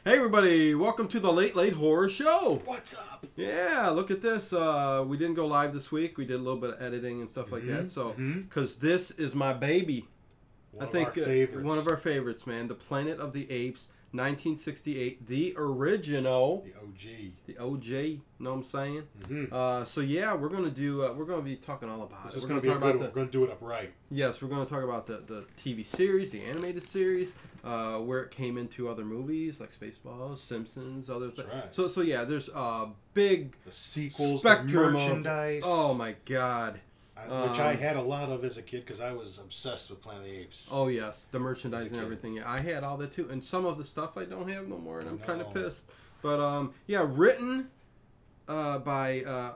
Hey everybody, welcome to the Late Late Horror Show. What's up? Yeah, look at this. We didn't go live this week. We did a little bit of editing and stuff like that. So, because this is my baby. One of our favorites. One of our favorites, man. The Planet of the Apes, 1968, the original. The OG. The OG, you know what I'm saying? So yeah, we're gonna be talking all about This it. is gonna be a good one. We're gonna do it upright. Yes, we're gonna talk about the TV series, the animated series, where it came into other movies like Spaceballs, Simpsons, other things. Right. So yeah, there's a big the sequels, spectrum the merchandise. Oh my god. Which I had a lot of as a kid because I was obsessed with Planet of the Apes. Oh yes, the merchandise and everything. Yeah, I had all that too, and some of the stuff I don't have no more, and I'm kind of pissed. But yeah, written by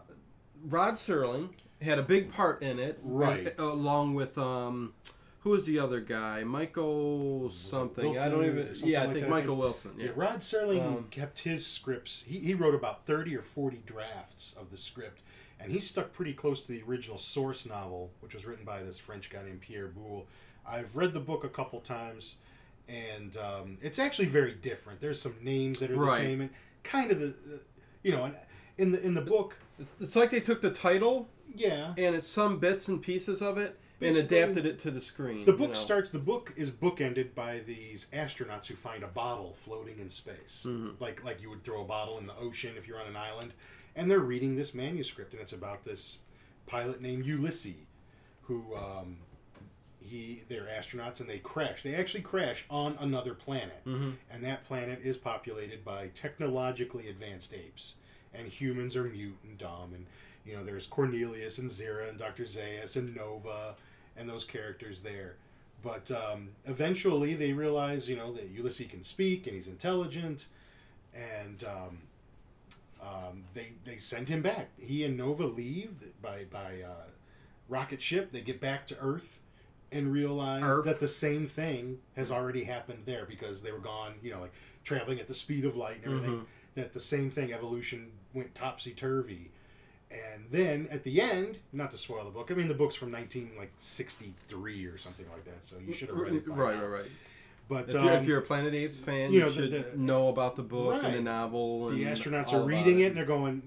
Rod Serling, had a big part in it, right? Along with who was the other guy? Michael something. Wilson, I don't even. Yeah, I think Michael Wilson. Yeah, Rod Serling kept his scripts. He wrote about 30 or 40 drafts of the script. And he stuck pretty close to the original source novel, which was written by this French guy named Pierre Boulle. I've read the book a couple times, and it's actually very different. There's some names that are the same, and kind of in the book, it's like they took the title, and it's some bits and pieces of it, and adapted it to the screen. The book starts. The book is bookended by these astronauts who find a bottle floating in space, like you would throw a bottle in the ocean if you're on an island. And they're reading this manuscript, and it's about this pilot named Ulysses, who they're astronauts, and they crash. They actually crash on another planet, and that planet is populated by technologically advanced apes, and humans are mute and dumb. And there's Cornelius and Zira and Dr. Zaius and Nova, and those characters there. But eventually, they realize that Ulysses can speak and he's intelligent, and they send him back. He and Nova leave by rocket ship. They get back to Earth and realize that the same thing has already happened there because they were gone, like traveling at the speed of light and everything. That the same thing, evolution went topsy-turvy. And then at the end, not to spoil the book, I mean the book's from 1963 or something like that, so you should have read it by now. Right. But if you're a Planet Apes fan, you should know about the book and the novel. The astronauts are reading it, and they're going,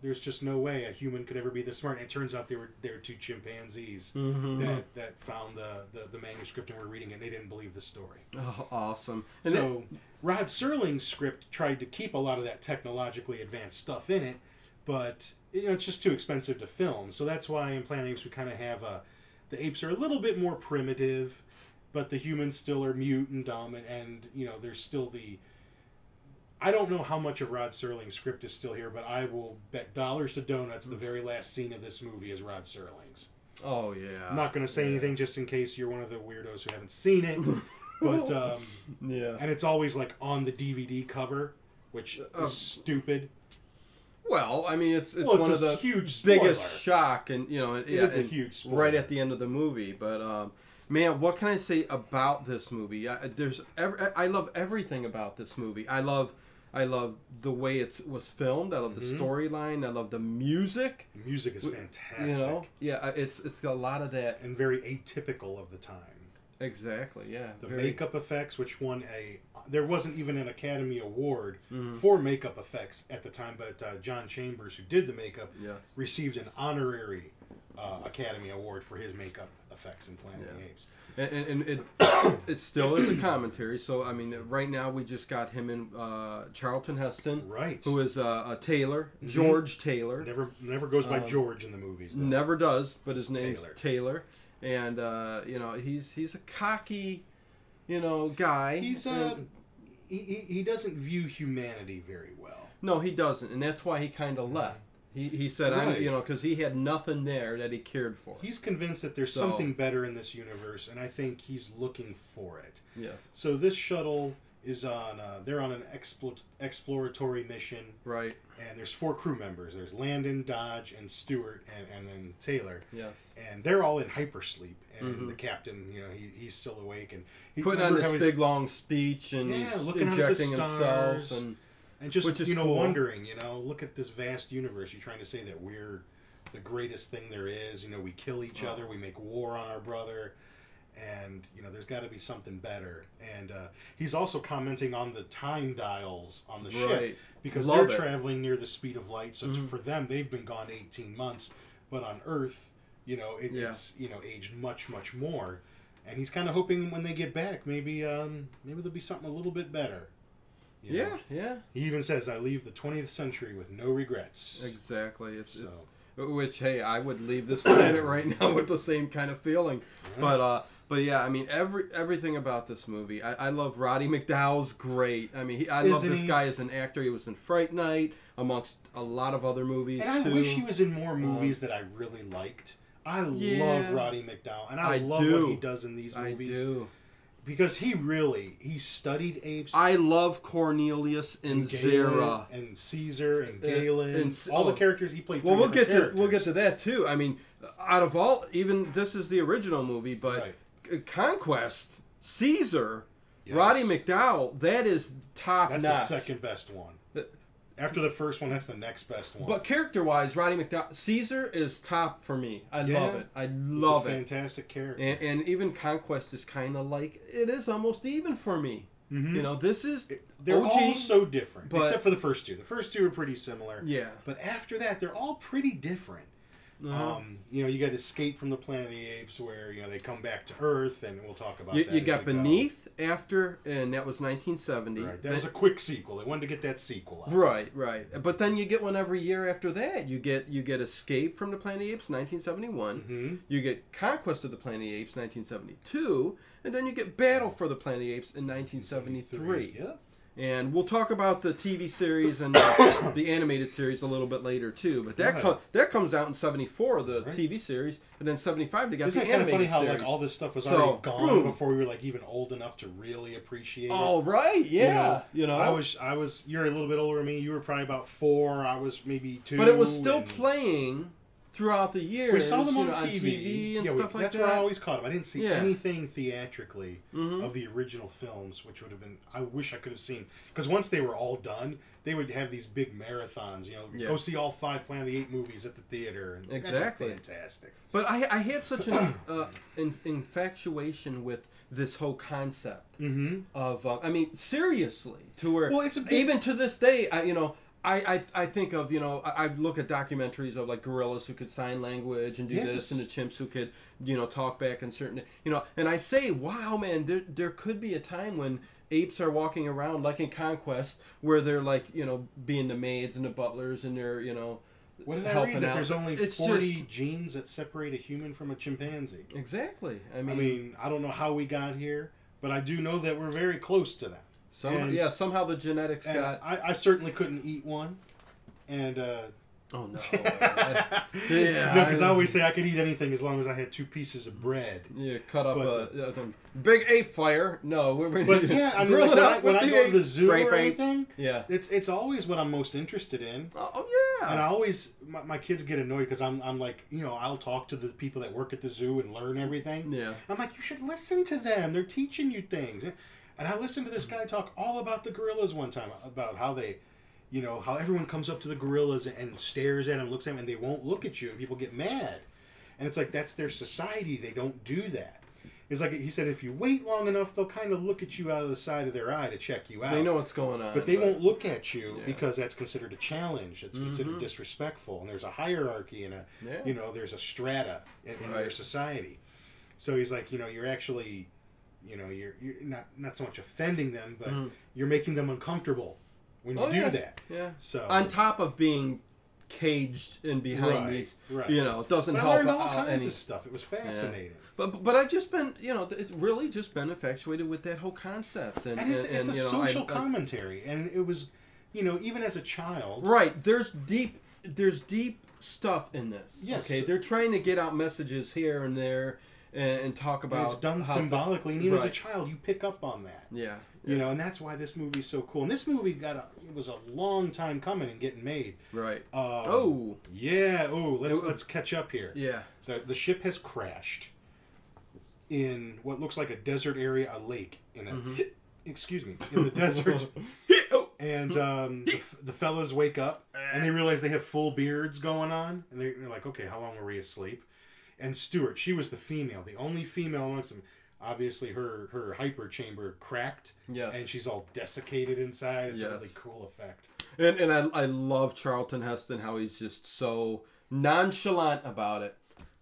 there's just no way a human could ever be this smart. And it turns out they were two chimpanzees that found the manuscript and were reading it, and they didn't believe the story. Oh, awesome. And so Rod Serling's script tried to keep a lot of that technologically advanced stuff in it, but it's just too expensive to film. So that's why in Planet of the Apes we kind of have the apes are a little bit more primitive, but the humans still are mute and dumb, and there's still I don't know how much of Rod Serling's script is still here, but I will bet dollars to donuts the very last scene of this movie is Rod Serling's. Oh, yeah. I'm not going to say anything just in case you're one of the weirdos who haven't seen it, but and it's always like on the DVD cover, which is stupid. Well, I mean, it's one of the huge biggest shock, and it is a huge spoiler. Right at the end of the movie, but man, what can I say about this movie? I love everything about this movie. I love the way it was filmed. I love the storyline. I love the music. The music is fantastic. It's got a lot of that, and very atypical of the time. Exactly. Yeah. The makeup effects, which won there wasn't even an Academy Award for makeup effects at the time, but John Chambers, who did the makeup, received an honorary Academy Award for his makeup effects in Planet of the Apes. And it still is a commentary. So I mean, right now we just got him in Charlton Heston, who is a Taylor, George Taylor. Never goes by George in the movies. Though. Never does, but his name's Taylor. And he's a cocky, guy. He doesn't view humanity very well. No, he doesn't, and that's why he kind of left. He said, because he had nothing there that he cared for. He's convinced that there's something better in this universe, and I think he's looking for it. Yes. So this shuttle is they're on an exploratory mission. Right. And there's 4 crew members. There's Landon, Dodge, and Stewart, and then Taylor. Yes. And they're all in hypersleep. And the captain, he's still awake. And he's putting on this big, long speech, and he's injecting himself. And just, cool. Wondering, look at this vast universe. You're trying to say that we're the greatest thing there is. We kill each other. We make war on our brother. And there's got to be something better. And he's also commenting on the time dials on the ship because they're traveling near the speed of light. So for them, they've been gone 18 months, but on Earth, it's aged much more. And he's kind of hoping when they get back, maybe there'll be something a little bit better. Yeah. He even says, "I leave the 20th century with no regrets." Exactly. Which, hey, I would leave this planet right now with the same kind of feeling. Yeah. But yeah, I mean, everything about this movie. I love Roddy McDowall's great. I mean, I love this guy as an actor. He was in Fright Night, amongst a lot of other movies, and I wish he was in more movies that I really liked. I love Roddy McDowall, and I love what he does in these movies. I do. Because he studied apes. I love Cornelius and Zara and Caesar and Galen and all the characters he played. Well, we'll get to that too. I mean, out of all, even this is the original movie, but Conquest, Caesar, Roddy McDowall, that is top notch. That's the second best one. After the first one, that's the next best one. But character-wise, Roddy McDowall, Caesar is top for me. I love it. I love it. Fantastic character. And even Conquest is kind of like, it is almost even for me. Mm-hmm. This is they're OG, all so different, except for the first two. The first two are pretty similar. Yeah. But after that, they're all pretty different. You got Escape from the Planet of the Apes, where they come back to Earth, and we'll talk about that. You got Beneath after, and that was 1970. Right, that was a quick sequel. They wanted to get that sequel out. Right. But then you get one every year after that. You get Escape from the Planet of the Apes, 1971. Mm-hmm. You get Conquest of the Planet of the Apes, 1972, and then you get Battle for the Planet of the Apes in 1973. Yep. And we'll talk about the TV series and the animated series a little bit later too. But that comes out in '74, the TV series, and then '75 they got the animated series. Isn't it kind of funny how like all this stuff was already gone before we were like even old enough to really appreciate it? Oh right, yeah. I was. You're a little bit older than me. You were probably about 4. I was maybe 2. But it was still playing throughout the years. We saw them on TV and stuff like that. That's where I always caught them. I didn't see anything theatrically of the original films, which would have been. I wish I could have seen, because once they were all done, they would have these big marathons. Go see all 5 Planet of the Apes movies at the theater, and exactly, fantastic. But I had such an infatuation with this whole concept of. I mean, seriously, to where even to this day, I think of, I look at documentaries of like gorillas who could sign language and do this, and the chimps who could, talk back in certain, and I say, wow, man, there could be a time when apes are walking around like in Conquest, where they're like, being the maids and the butlers, and they're, what did I read? That there's only 40 genes that separate a human from a chimpanzee. Exactly. I mean, I don't know how we got here, but I do know that we're very close to that. Somehow the genetics got. I certainly couldn't eat one, and. Oh no! No, because I always say I could eat anything as long as I had 2 pieces of bread. Yeah, cut up a big ape fire. No, but yeah, I mean, like when I go to the zoo or anything, it's always what I'm most interested in. Oh yeah. And I always my kids get annoyed because I'm like, I'll talk to the people that work at the zoo and learn everything. Yeah. I'm like, you should listen to them. They're teaching you things. And I listened to this guy talk all about the gorillas one time, about how they, how everyone comes up to the gorillas and stares at them, looks at them, and they won't look at you, and people get mad. And it's like, that's their society. They don't do that. It's like, he said, if you wait long enough, they'll kind of look at you out of the side of their eye to check you out. They know what's going on. But they won't look at you because that's considered a challenge. It's considered disrespectful. And there's a hierarchy and there's a strata in their society. So he's like, you're actually... you're not so much offending them, but you're making them uncomfortable when you do that. Yeah. So on top of being caged and behind these, it doesn't help. I learned all kinds of stuff. It was fascinating. Yeah. But I've just been, it's really just been infatuated with that whole concept, and it's a social commentary, and it was, even as a child. Right. There's deep stuff in this. Yes. Okay. They're trying to get out messages here and there. And talk about... And it's done symbolically, and even as a child, you pick up on that. Yeah. And that's why this movie's so cool. And this movie it was a long time coming and getting made. Right. Yeah. Let's catch up here. Yeah. The ship has crashed in what looks like a desert area, a lake, in the desert. And the fellas wake up, and they realize they have full beards going on. And they're like, okay, how long were we asleep? And Stuart, she was the female, the only female amongst them. obviously her hyper chamber cracked. Yes. And she's all desiccated inside. It's Yes. a really cool effect. And I love Charlton Heston, how he's just so nonchalant about it.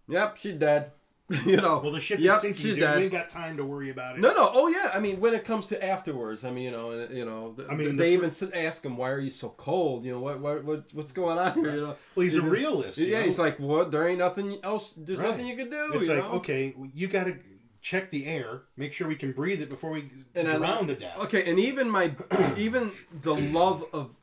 Yep, she's dead. Well, the ship is sinking, dude. Dead. We ain't got time to worry about it. No. Oh yeah. I mean, when it comes to afterwards, I mean, they even ask him, "Why are you so cold? What's going on here?" Well, he's a realist. Yeah, he's like, "What? There ain't nothing else. There's nothing you can do." It's like, okay, you got to check the air, make sure we can breathe it before we drown to death. Okay, and even the love of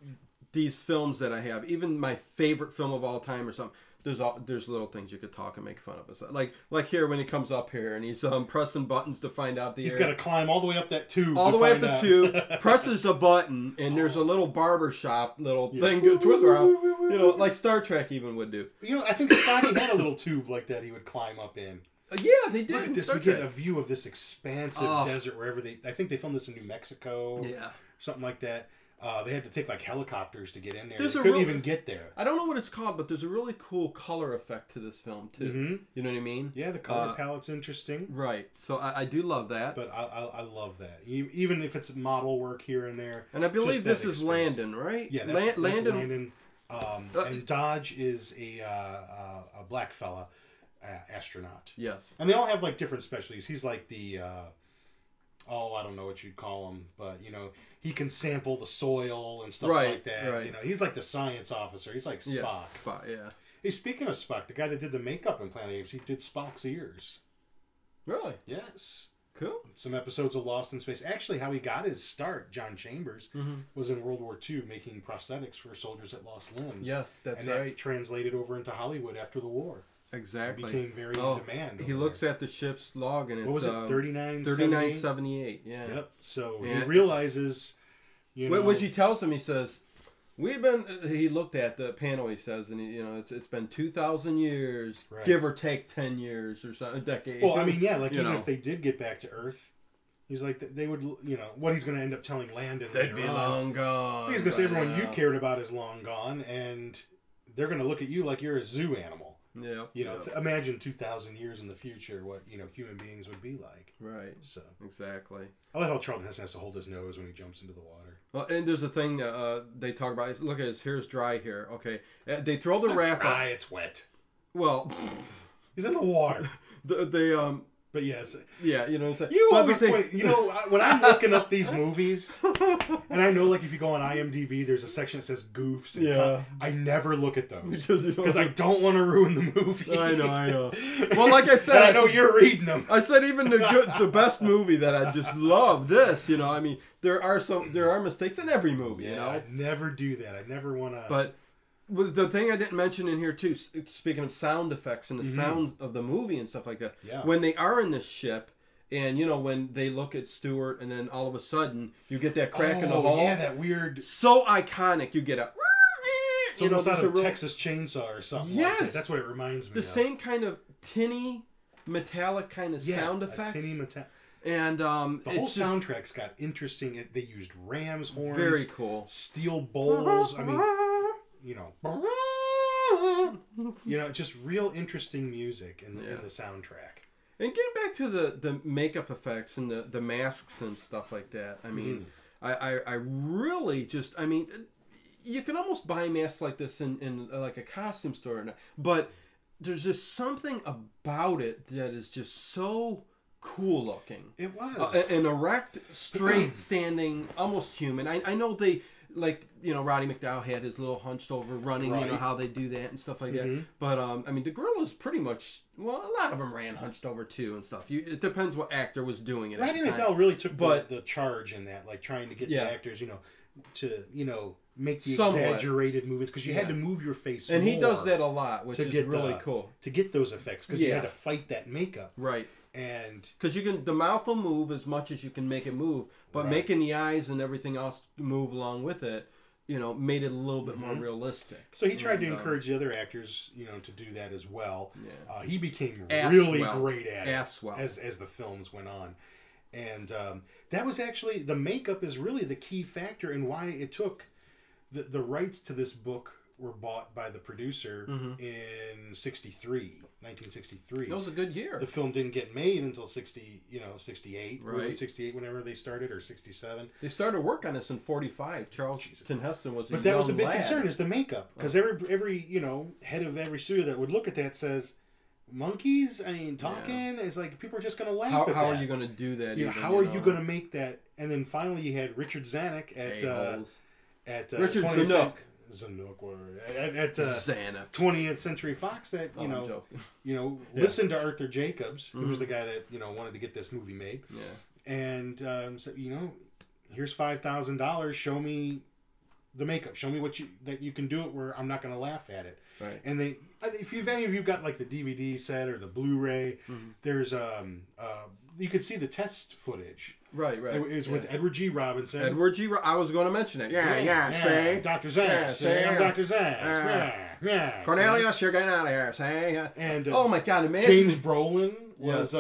these films that I have, even my favorite film of all time or something. There's little things you could talk and make fun of. It's like here when he comes up here and he's pressing buttons to find out the He's got to climb all the way up that tube. All the way up the tube, presses a button, and there's a little barber shop thing to twist around. Like Star Trek even would do. I think Scotty had a little tube like that he would climb up in. Yeah, they did. Look at this. We get a view of this expansive desert wherever I think they filmed this in New Mexico. Yeah. Something like that. They had to take like helicopters to get in there. They couldn't even get there. I don't know what it's called, but there's a really cool color effect to this film too. Mm-hmm. You know what I mean? Yeah, the color palette's interesting. Right. So I do love that. But I love that. Even if it's model work here and there. And I believe this is Landon, right? Yeah, that's Landon. And Dodge is a black fella astronaut. Yes. And they all have like different specialties. He's like the I don't know what you'd call him, but he can sample the soil and stuff like that. Right. He's like the science officer. He's like Spock. Yeah, Spock, yeah. Hey, speaking of Spock, the guy that did the makeup in Planet Apes, he did Spock's ears. Really? Yes. Cool. Some episodes of Lost in Space. Actually, how he got his start, John Chambers, was in World War II making prosthetics for soldiers that lost limbs. Yes, that's and right. And that translated over into Hollywood after the war. Exactly. It became very in demand. He looks at the ship's log and it's... What was it? 3978, yeah. Yep. So he realizes... What he tells him, he says... He looked at the panel, he says, and it's been 2,000 years, give or take 10 years or so, a decade. Well, I mean, yeah, like even if they did get back to Earth, he's like, they would, what he's going to end up telling Landon they'd be long gone. He's going to say everyone you cared about is long gone, and they're going to look at you like you're a zoo animal. Yeah. Imagine 2,000 years in the future what, human beings would be like. Right. So. Exactly. I like how Charlton Heston has to hold his nose when he jumps into the water. Well, and there's a thing they talk about. Look at his hair's dry here. Okay. They throw the raft dry, it's wet. Well. He's in the water. But yes. Yeah, you know what I'm saying? You always point, when I'm looking up these movies, and I know, like, if you go on IMDb, there's a section that says goofs. And I never look at those. Because I don't want to ruin the movie. I know. Well, like I said... I know you're reading them. I said even the best movie that I just love, this, I mean, there are mistakes in every movie, I never do that. I never want to... But... the thing I didn't mention in here too, speaking of sound effects and the sounds of the movie and stuff like that, when they are in this ship, and when they look at Stewart, and then all of a sudden you get that crack in the hull, that weird, so iconic. You get a, it's almost out of Texas Chainsaw or something. Yes, like that. That's what it reminds me. The same kind of tinny, metallic kind of sound effects. Tinny metallic. And the whole soundtrack's got interesting. They used rams horns, very cool, steel bowls. I mean. Just real interesting music in the soundtrack. And getting back to the makeup effects and the masks and stuff like that, I mean, I really just, I mean, you can almost buy masks like this in like a costume store, but there's just something about it that is just so cool looking. It was. An erect, straight standing, almost human. I know they... Like, Roddy McDowell had his little hunched over running, how they do that and stuff like that. But, I mean, the gorilla's pretty much, a lot of them ran hunched over too and stuff. It depends what actor was doing it. Roddy McDowell really took the charge in that, like trying to get the actors, to make the exaggerated movements, because you had to move your face and more. he does that a lot, which is really cool. To get those effects, because you had to fight that makeup. Right. And because the mouth will move as much as you can make it move, but making the eyes and everything else move along with it, made it a little bit more realistic. So he tried to encourage the other actors, to do that as well. Yeah. He became great at it as the films went on, and that was actually the makeup is really the key factor in why it took the rights to this book were bought by the producer in 1963. That was a good year. The film didn't get made until 68, Right. early 68, whenever they started, or 67. They started work on this in 45. Charlton Heston was a But that was the big lad. concern, is the makeup. Because every head of every studio that would look at that says, monkeys? I mean, talking? It's like, people are just going to laugh at that. How are you going to do that? How are you going to make that? And then finally you had Richard Zanuck at Richard 20th Zanuck. Zanuck, whatever. At Zanuck. 20th Century Fox that, listened to Arthur Jacobs, who was the guy that, wanted to get this movie made. Yeah. And said, here's $5,000, show me the makeup. Show me that you can do it where I'm not going to laugh at it. Right. And if any of you got like the DVD set or the Blu-ray, there's you could see the test footage. Right. It's with Edward G. Robinson. I was going to mention it. Yeah. Say, Dr. Zax. I'm Dr. Zax. Yeah. Cornelius, you're getting out of here. Say. And oh my God! Imagine James Brolin was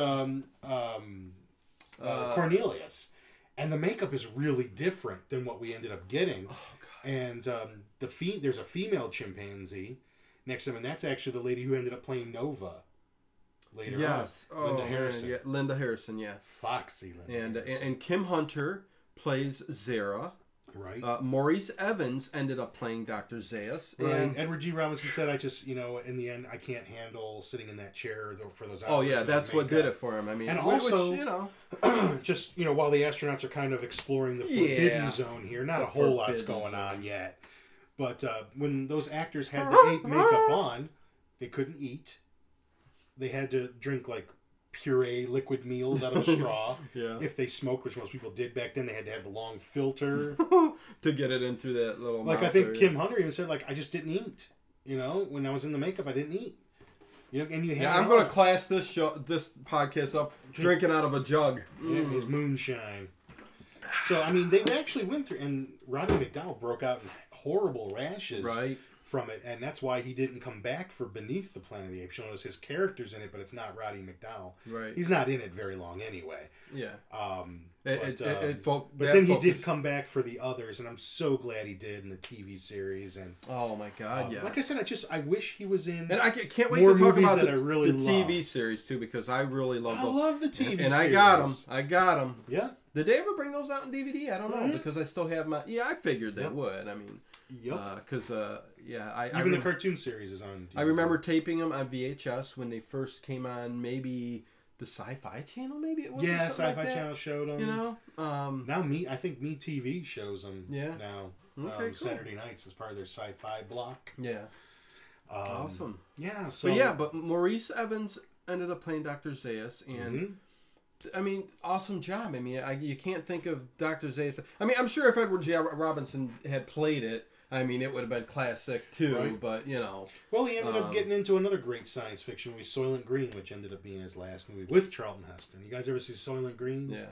Cornelius, and the makeup is really different than what we ended up getting. Oh God! And there's a female chimpanzee next to him, and that's actually the lady who ended up playing Nova later on. Linda Harrison. Yeah, Linda Harrison, yeah. Foxy Linda Harrison. And Kim Hunter plays Zara. Right. Maurice Evans ended up playing Dr. Zaius. Right. And Edward G. Robinson said, I just, in the end, I can't handle sitting in that chair for those hours. Oh, yeah, that's what did it for him. I mean, and also, just, while the astronauts are kind of exploring the forbidden zone here, not a whole lot's going on yet. But when those actors had the ape makeup on, they couldn't eat. They had to drink, like, puree liquid meals out of a straw. Yeah. If they smoked, which most people did back then, they had to have the long filter to get it into that little I think Kim Hunter even said, like, I just didn't eat. When I was in the makeup, I didn't eat. And you had I'm going to class this podcast up drinking out of a jug. His moonshine. So I mean, they actually went through, and Roddy McDowall broke out in horrible rashes from it, and that's why he didn't come back for Beneath the Planet of the Apes. You'll notice his character's in it, but it's not Roddy McDowall. Right. He's not in it very long anyway. Yeah. But then he did come back for the others, and I'm so glad he did in the TV series. And oh my God, yes. Like I said, I wish he was in. And I can't wait to talk about the TV love. Series too, because I really love those. I love the TV series. And I got them. Yeah. Did they ever bring those out in DVD? I don't know, because I still have my. Yeah, I figured they would. I mean, because even the cartoon series is on DVD. I remember taping them on VHS when they first came on. Maybe the Sci-Fi Channel, maybe it was. Yeah, Sci-Fi Channel showed them. Now I think MeTV shows them. Yeah. Now, okay, cool. Saturday nights as part of their sci-fi block. Yeah. Awesome. Yeah. So. But Maurice Evans ended up playing Dr. Zaius, and I mean, awesome job. I mean, you can't think of Dr. Zaius. I mean, I'm sure if Edward G. Robinson had played it, I mean, it would have been classic too. But well, he ended up getting into another great science fiction movie, Soylent Green, which ended up being his last movie with Charlton Heston. You guys ever see Soylent Green? Yeah.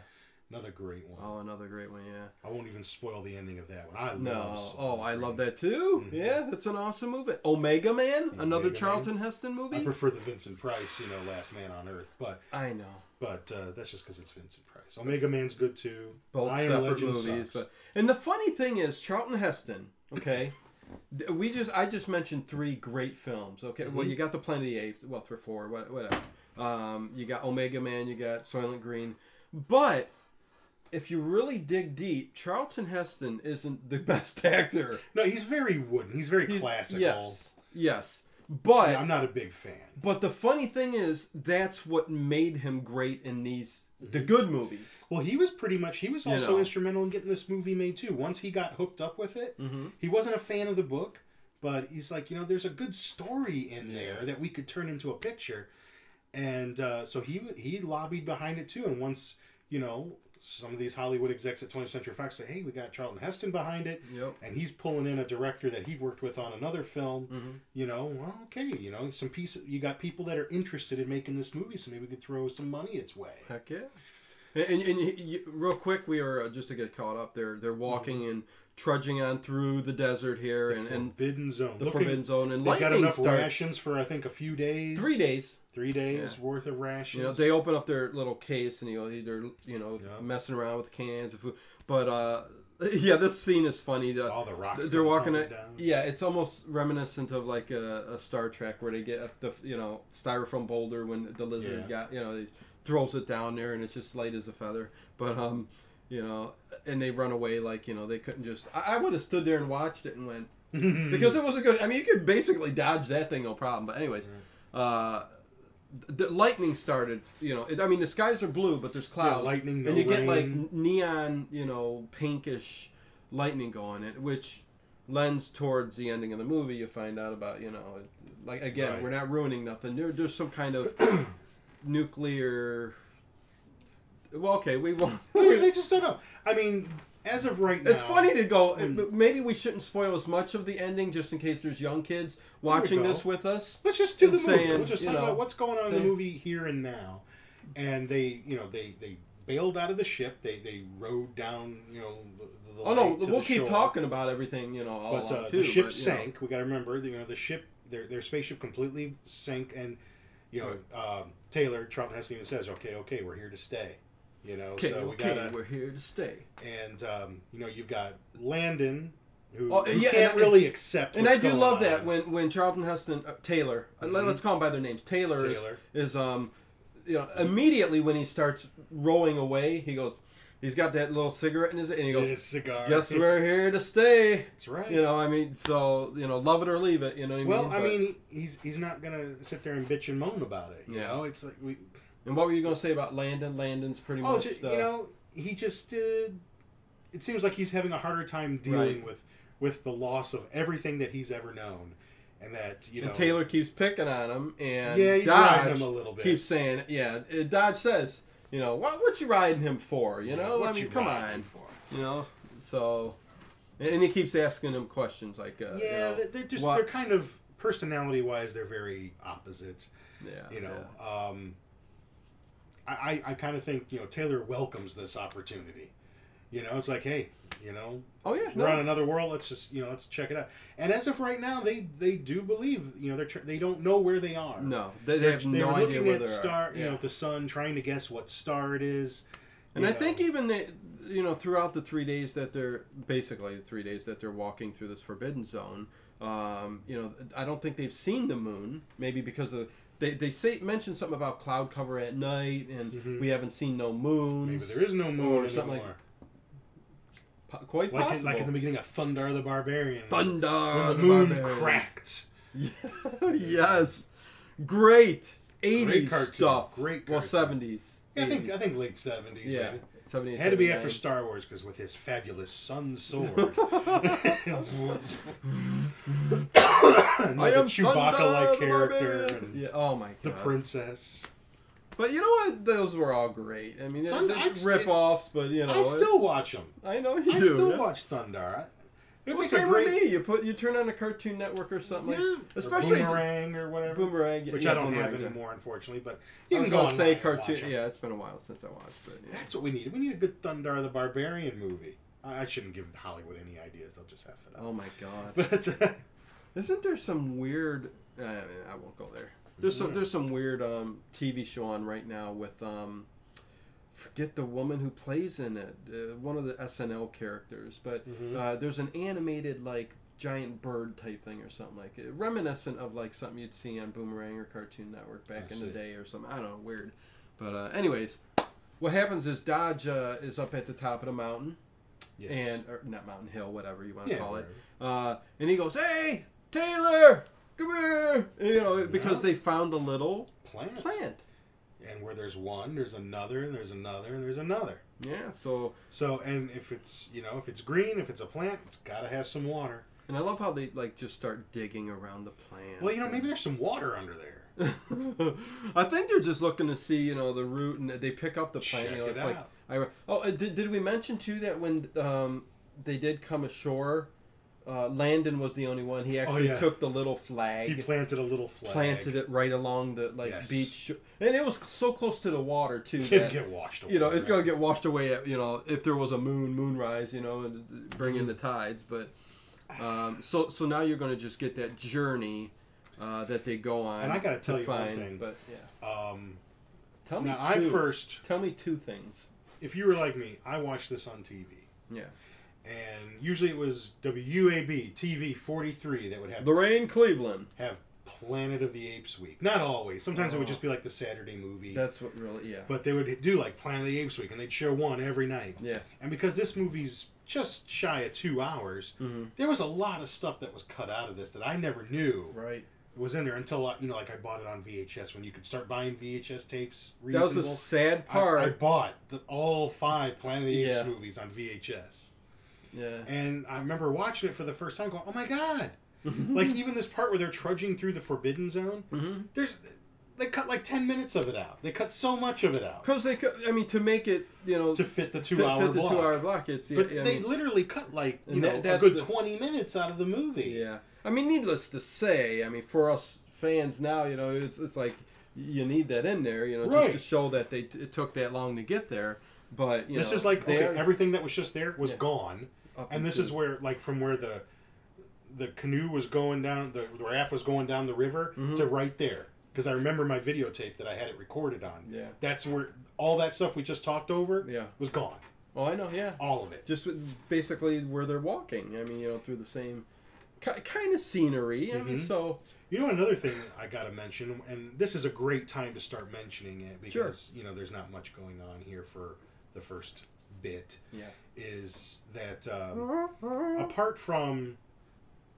Another great one. Oh, another great one, yeah. I won't even spoil the ending of that one. I love that too. Mm-hmm. Yeah, that's an awesome movie. Omega Man, another Charlton Heston movie. I prefer the Vincent Price, Last Man on Earth, but I know. But that's just because it's Vincent Price. Omega Man's good too. Both separate movies, and the funny thing is, Charlton Heston. Okay, I just mentioned 3 great films. Okay, well, you got the Planet of the Apes. Well, 4, whatever. You got Omega Man. You got Soylent Green, but if you really dig deep, Charlton Heston isn't the best actor. No, he's very wooden. He's very classical. Yes. But I'm not a big fan. But the funny thing is, that's what made him great in the good movies. Well, he was also instrumental in getting this movie made too. Once he got hooked up with it, he wasn't a fan of the book, but he's like, there's a good story in there that we could turn into a picture. And so he lobbied behind it too. And once, some of these Hollywood execs at 20th Century Fox say, hey, we got Charlton Heston behind it. Yep. And he's pulling in a director that he worked with on another film. Well, okay, you got people that are interested in making this movie, so maybe we could throw some money its way. Heck yeah. And real quick, we are, just to get caught up, they're walking and trudging on through the desert here. The Forbidden Zone. Forbidden Zone. And they've got enough rations for, I think, a few days. 3 days. 3 days worth of rations. They open up their little case and they're messing around with cans of food. But Yeah, this scene is funny. All the rocks they're walking down. Yeah, it's almost reminiscent of like a Star Trek where they get the styrofoam boulder when the lizard got he throws it down there and it's just light as a feather. But and they run away like they couldn't just. I would have stood there and watched it and went because it was a good. I mean, you could basically dodge that thing no problem. But anyways, the lightning started. I mean, the skies are blue, but there's clouds. Yeah, lightning, no and you rain. get like neon, pinkish lightning going, which lends towards the ending of the movie. You find out about, like again, Right. we're not ruining nothing. There's some kind of nuclear. Well, okay, we won't. They just don't know. I mean, as of right now, It's funny to go. Maybe we shouldn't spoil as much of the ending, just in case there's young kids watching this with us. Let's just do the movie. saying, We'll just talk about what's going on in the movie here and now. And they bailed out of the ship. They rowed down, the Oh no, light to we'll the keep shore. talking about everything, all But along too. the ship but, sank. We got to remember, the ship, their spaceship completely sank, and Taylor Charlton Heston even says, "Okay, we're here to stay." We're here to stay. And you've got Landon, who yeah, can't really accept. And what's I do going love on. that when Charlton Heston Taylor, let's call them by their names. Taylor. is immediately when he starts rowing away, he goes. He's got that little cigarette in his, and he goes, cigar. "Guess we're here to stay." That's right. I mean, so love it or leave it. You know what I mean? Well, he's not gonna sit there and bitch and moan about it. You know, it's like we. And what were you gonna say about Landon? Landon's pretty much. He just. It seems like he's having a harder time dealing with the loss of everything that he's ever known, and that And Taylor keeps picking on him, and he's Dodge riding him a little bit. Keeps saying, Dodge says. What you riding him for? I mean, come on. So, and he keeps asking him questions like, they're just they're kind of personality wise, they're very opposites. I kind of think Taylor welcomes this opportunity. It's like, hey, we're on another world. Let's just let's check it out. And as of right now, they do believe they don't know where they are. No, they have no idea where they are. The sun, trying to guess what star it is. And I think even throughout the 3 days that they're walking through this forbidden zone, I don't think they've seen the moon. Maybe because of they mention something about cloud cover at night, and we haven't seen no moons. Maybe there is no moon or something anymore. Quite possible. Like in the beginning of Thundar the Barbarian. When the moon cracked. Yes. Great. 80s stuff. Great cartoon. Well, 70s. Yeah, I think late 70s. Yeah. Maybe. 70s. Had to be after Star Wars because with his fabulous sun sword. like a Chewbacca-like character. And oh my god. The princess. But you know what? Those were all great. I mean, rip-offs, but I still watch them. I know you do. I still watch Thundar. It was same with me. You turn on a Cartoon Network or something, especially or Boomerang or whatever. Boomerang, which I don't have anymore, unfortunately. But you can go and say cartoon. Yeah, it's been a while since I watched it. Yeah. That's what we need. We need a good Thundar the Barbarian movie. I shouldn't give Hollywood any ideas. They'll just have it up. Oh my god! But isn't there some weird? I won't go there. There's some weird TV show on right now with forget the woman who plays in it, one of the SNL characters, but there's an animated like giant bird type thing or something like it, reminiscent of like something you'd see on Boomerang or Cartoon Network back in the day or something. I don't know, weird. But anyways, what happens is Dodge is up at the top of the mountain, or not mountain hill, whatever you want to call it, and he goes, "Hey, Taylor, come here!" Because they found a little plant. And where there's one, there's another, and there's another, and there's another. Yeah, so and if it's if it's green, if it's a plant, it's gotta have some water. And I love how they like just start digging around the plant. Well, maybe there's some water under there. I think they're just looking to see the root, and they pick up the plant. Check it's it out. Did we mention too that when they did come ashore? Landon was the only one. He actually took the little flag. He planted a little flag. Planted it right along the beach, and it was so close to the water too. It'd get washed away. It's gonna get washed away. If there was a moonrise, and bring in the tides. But so now you're gonna just get that journey that they go on. And I gotta tell you one thing. But tell me two things. Tell me two things. If you were like me, I watched this on TV. Yeah. And usually it was WAB TV 43 that would have Lorraine, Cleveland. Have Planet of the Apes week. Not always. Sometimes it would just be like the Saturday movie. That's what really, yeah. But they would do like Planet of the Apes week, and they'd show one every night. Yeah. And because this movie's just shy of 2 hours, there was a lot of stuff that was cut out of this that I never knew. Right. Was in there until like I bought it on VHS when you could start buying VHS tapes. Reasonable. That was the sad part. I bought all 5 Planet of the Apes movies on VHS. Yeah. And I remember watching it for the first time, going, "Oh my god!" Like even this part where they're trudging through the Forbidden Zone. They cut like 10 minutes of it out. They cut so much of it out because they could. I mean, to make it, to fit the 2-hour block. 2-hour block. But they literally cut like a good 20 minutes out of the movie. Yeah. I mean, needless to say, I mean, for us fans now, it's like you need that in there, just to show that it took that long to get there. But this is like everything that was just there was gone, and this is where from where the canoe was going down, the raft was going down the river to right there. Because I remember my videotape that I had it recorded on. Yeah. That's where all that stuff we just talked over was gone. Oh, I know, yeah. All of it. Just basically where they're walking. I mean, through the same kind of scenery. I mean, so... another thing I got to mention, and this is a great time to start mentioning it because, there's not much going on here for the first bit, is that apart from,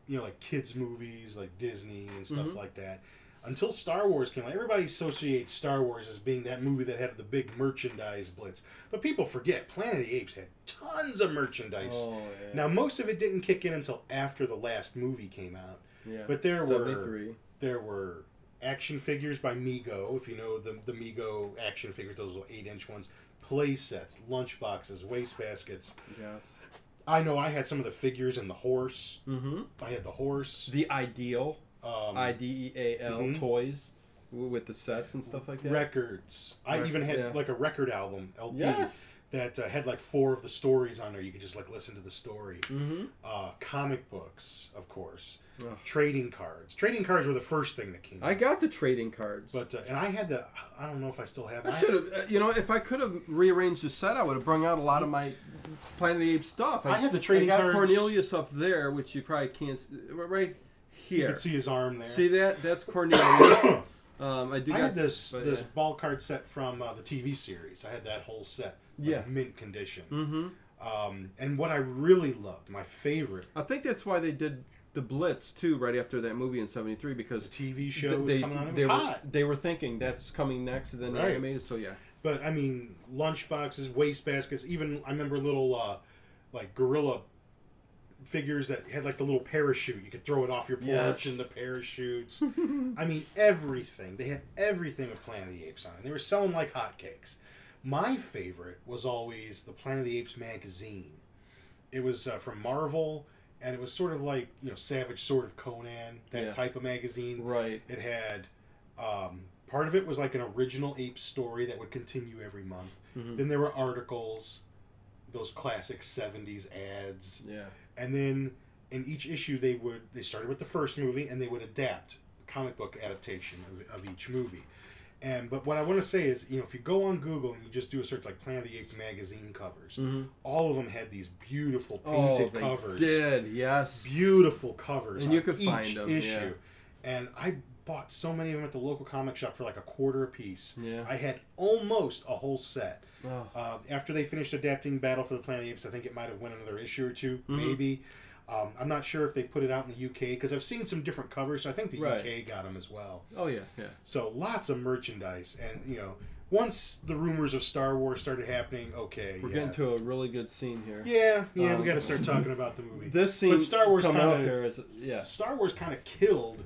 like kids' movies, like Disney and stuff like that, until Star Wars came out, everybody associates Star Wars as being that movie that had the big merchandise blitz. But people forget, Planet of the Apes had tons of merchandise. Oh, yeah. Now, most of it didn't kick in until after the last movie came out. Yeah. But there were action figures by Mego, if you know the Mego action figures, those little 8-inch ones, play sets, lunch boxes, wastebaskets. Yes. I know I had some of the figures and the horse. I had the horse. The Ideal. IDEAL toys with the sets and stuff like that. Records. I even had like a record album LP that had like 4 of the stories on there. You could just like listen to the story. Comic books, of course. Trading cards. Trading cards were the first thing that came out. I got the trading cards. But and I had the. I don't know if I still have. I should have. If I could have rearranged the set, I would have brung out a lot of my Planet of the Apes stuff. I had the trading cards. I got Cornelius up there, which you probably can't. Right. Here. You can see his arm there. See that? That's Cornelius. I had this ball card set from the TV series. I had that whole set, mint condition. And what I really loved, my favorite. I think that's why they did the Blitz too, right after that movie in '73, because the TV show was coming on. It was hot. They were thinking that's coming next, and then animated. So yeah. But I mean, lunch boxes, waste baskets. Even I remember little like gorilla figures that had like the little parachute. You could throw it off your porch and the parachutes. I mean, everything. They had everything with Planet of the Apes on it. They were selling like hotcakes. My favorite was always the Planet of the Apes magazine. It was from Marvel, and it was sort of like, Savage Sword of Conan, that type of magazine. Right. It had, part of it was like an original ape story that would continue every month. Then there were articles, those classic 70s ads. Yeah. And then in each issue they started with the first movie and they would adapt comic book adaptation of each movie. But what I want to say is, if you go on Google and you just do a search like Planet of the Apes magazine covers, all of them had these beautiful painted covers. Did, yes. Beautiful covers. And you could find them. Issue. Yeah. And I bought so many of them at the local comic shop for like $0.25 a piece. Yeah. I had almost a whole set. Oh. After they finished adapting Battle for the Planet of the Apes, I think it might have went another issue or two, maybe. I'm not sure if they put it out in the UK, because I've seen some different covers, so I think the UK got them as well. Oh, yeah, yeah. So lots of merchandise, and, once the rumors of Star Wars started happening, we're getting to a really good scene here. Yeah, we got to start talking about the movie. This scene, but Star Wars kind of, Star Wars kind of killed.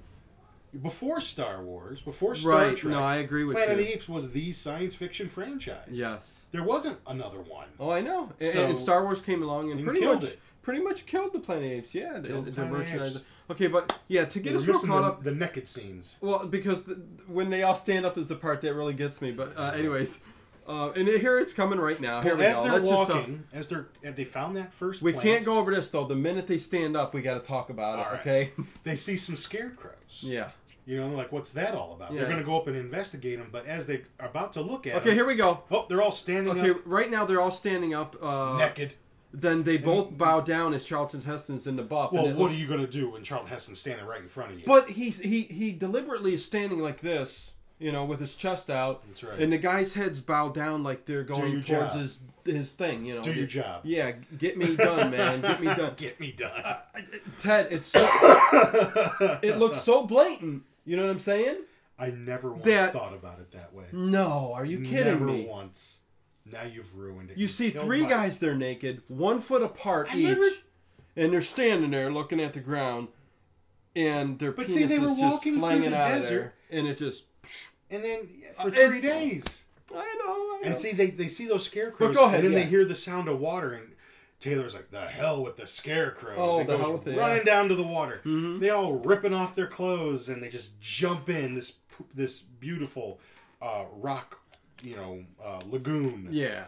Before Star Wars, before Star Trek, no, I agree with Planet of the Apes was the science fiction franchise. Yes. There wasn't another one. Oh, I know. And Star Wars came along and pretty much killed the Planet of the Apes. Yeah, the merchandise. Okay, but to get us real caught up, the naked scenes. Well, because when they all stand up is the part that really gets me. But anyways, and here it's coming right now. Here we go. They're walking, have they found that first We can't go over this though. The minute they stand up, we got to talk about it. Okay. They see some scarecrows. Yeah. Like, what's that all about? Yeah. They're going to go up and investigate them, but as they are about to look at them... Okay, here we go. Oh, they're all standing up. Okay, right now they're all standing up. Naked. then they both bow down as Charlton Heston's in the buff. Well, what are you going to do when Charlton Heston's standing right in front of you? But he deliberately is standing like this, with his chest out. That's right. And the guy's heads bow down like they're going towards his thing. Do your job. Yeah, get me done, man. Get me done. Get me done. Ted, it looks so blatant. You know what I'm saying? I never once thought about it that way. No, are you kidding me? Never once. Now you've ruined it. You see three guys there naked, 1 foot apart each, and they're standing there looking at the ground, and their penis is just flying out of there, and it just... And then for 3 days. I know. And see, they see those scarecrows, and then they hear the sound of water, and Taylor's like, the hell with the scarecrows. Oh, and goes running down to the water. Mm-hmm. They all ripping off their clothes, and they just jump in this beautiful rock, lagoon. Yeah.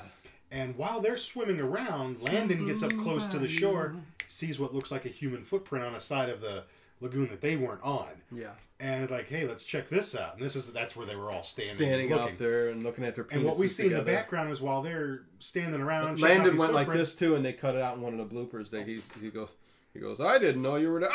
And while they're swimming around, Landon gets up close to the shore, sees what looks like a human footprint on the side of the lagoon that they weren't on. Yeah. And like, hey, let's check this out. And that's where they were all standing up there and looking at their penises. And what we see in the background is while they're standing around. Landon went like this too, and they cut it out in one of the bloopers. He goes, I didn't know you were there.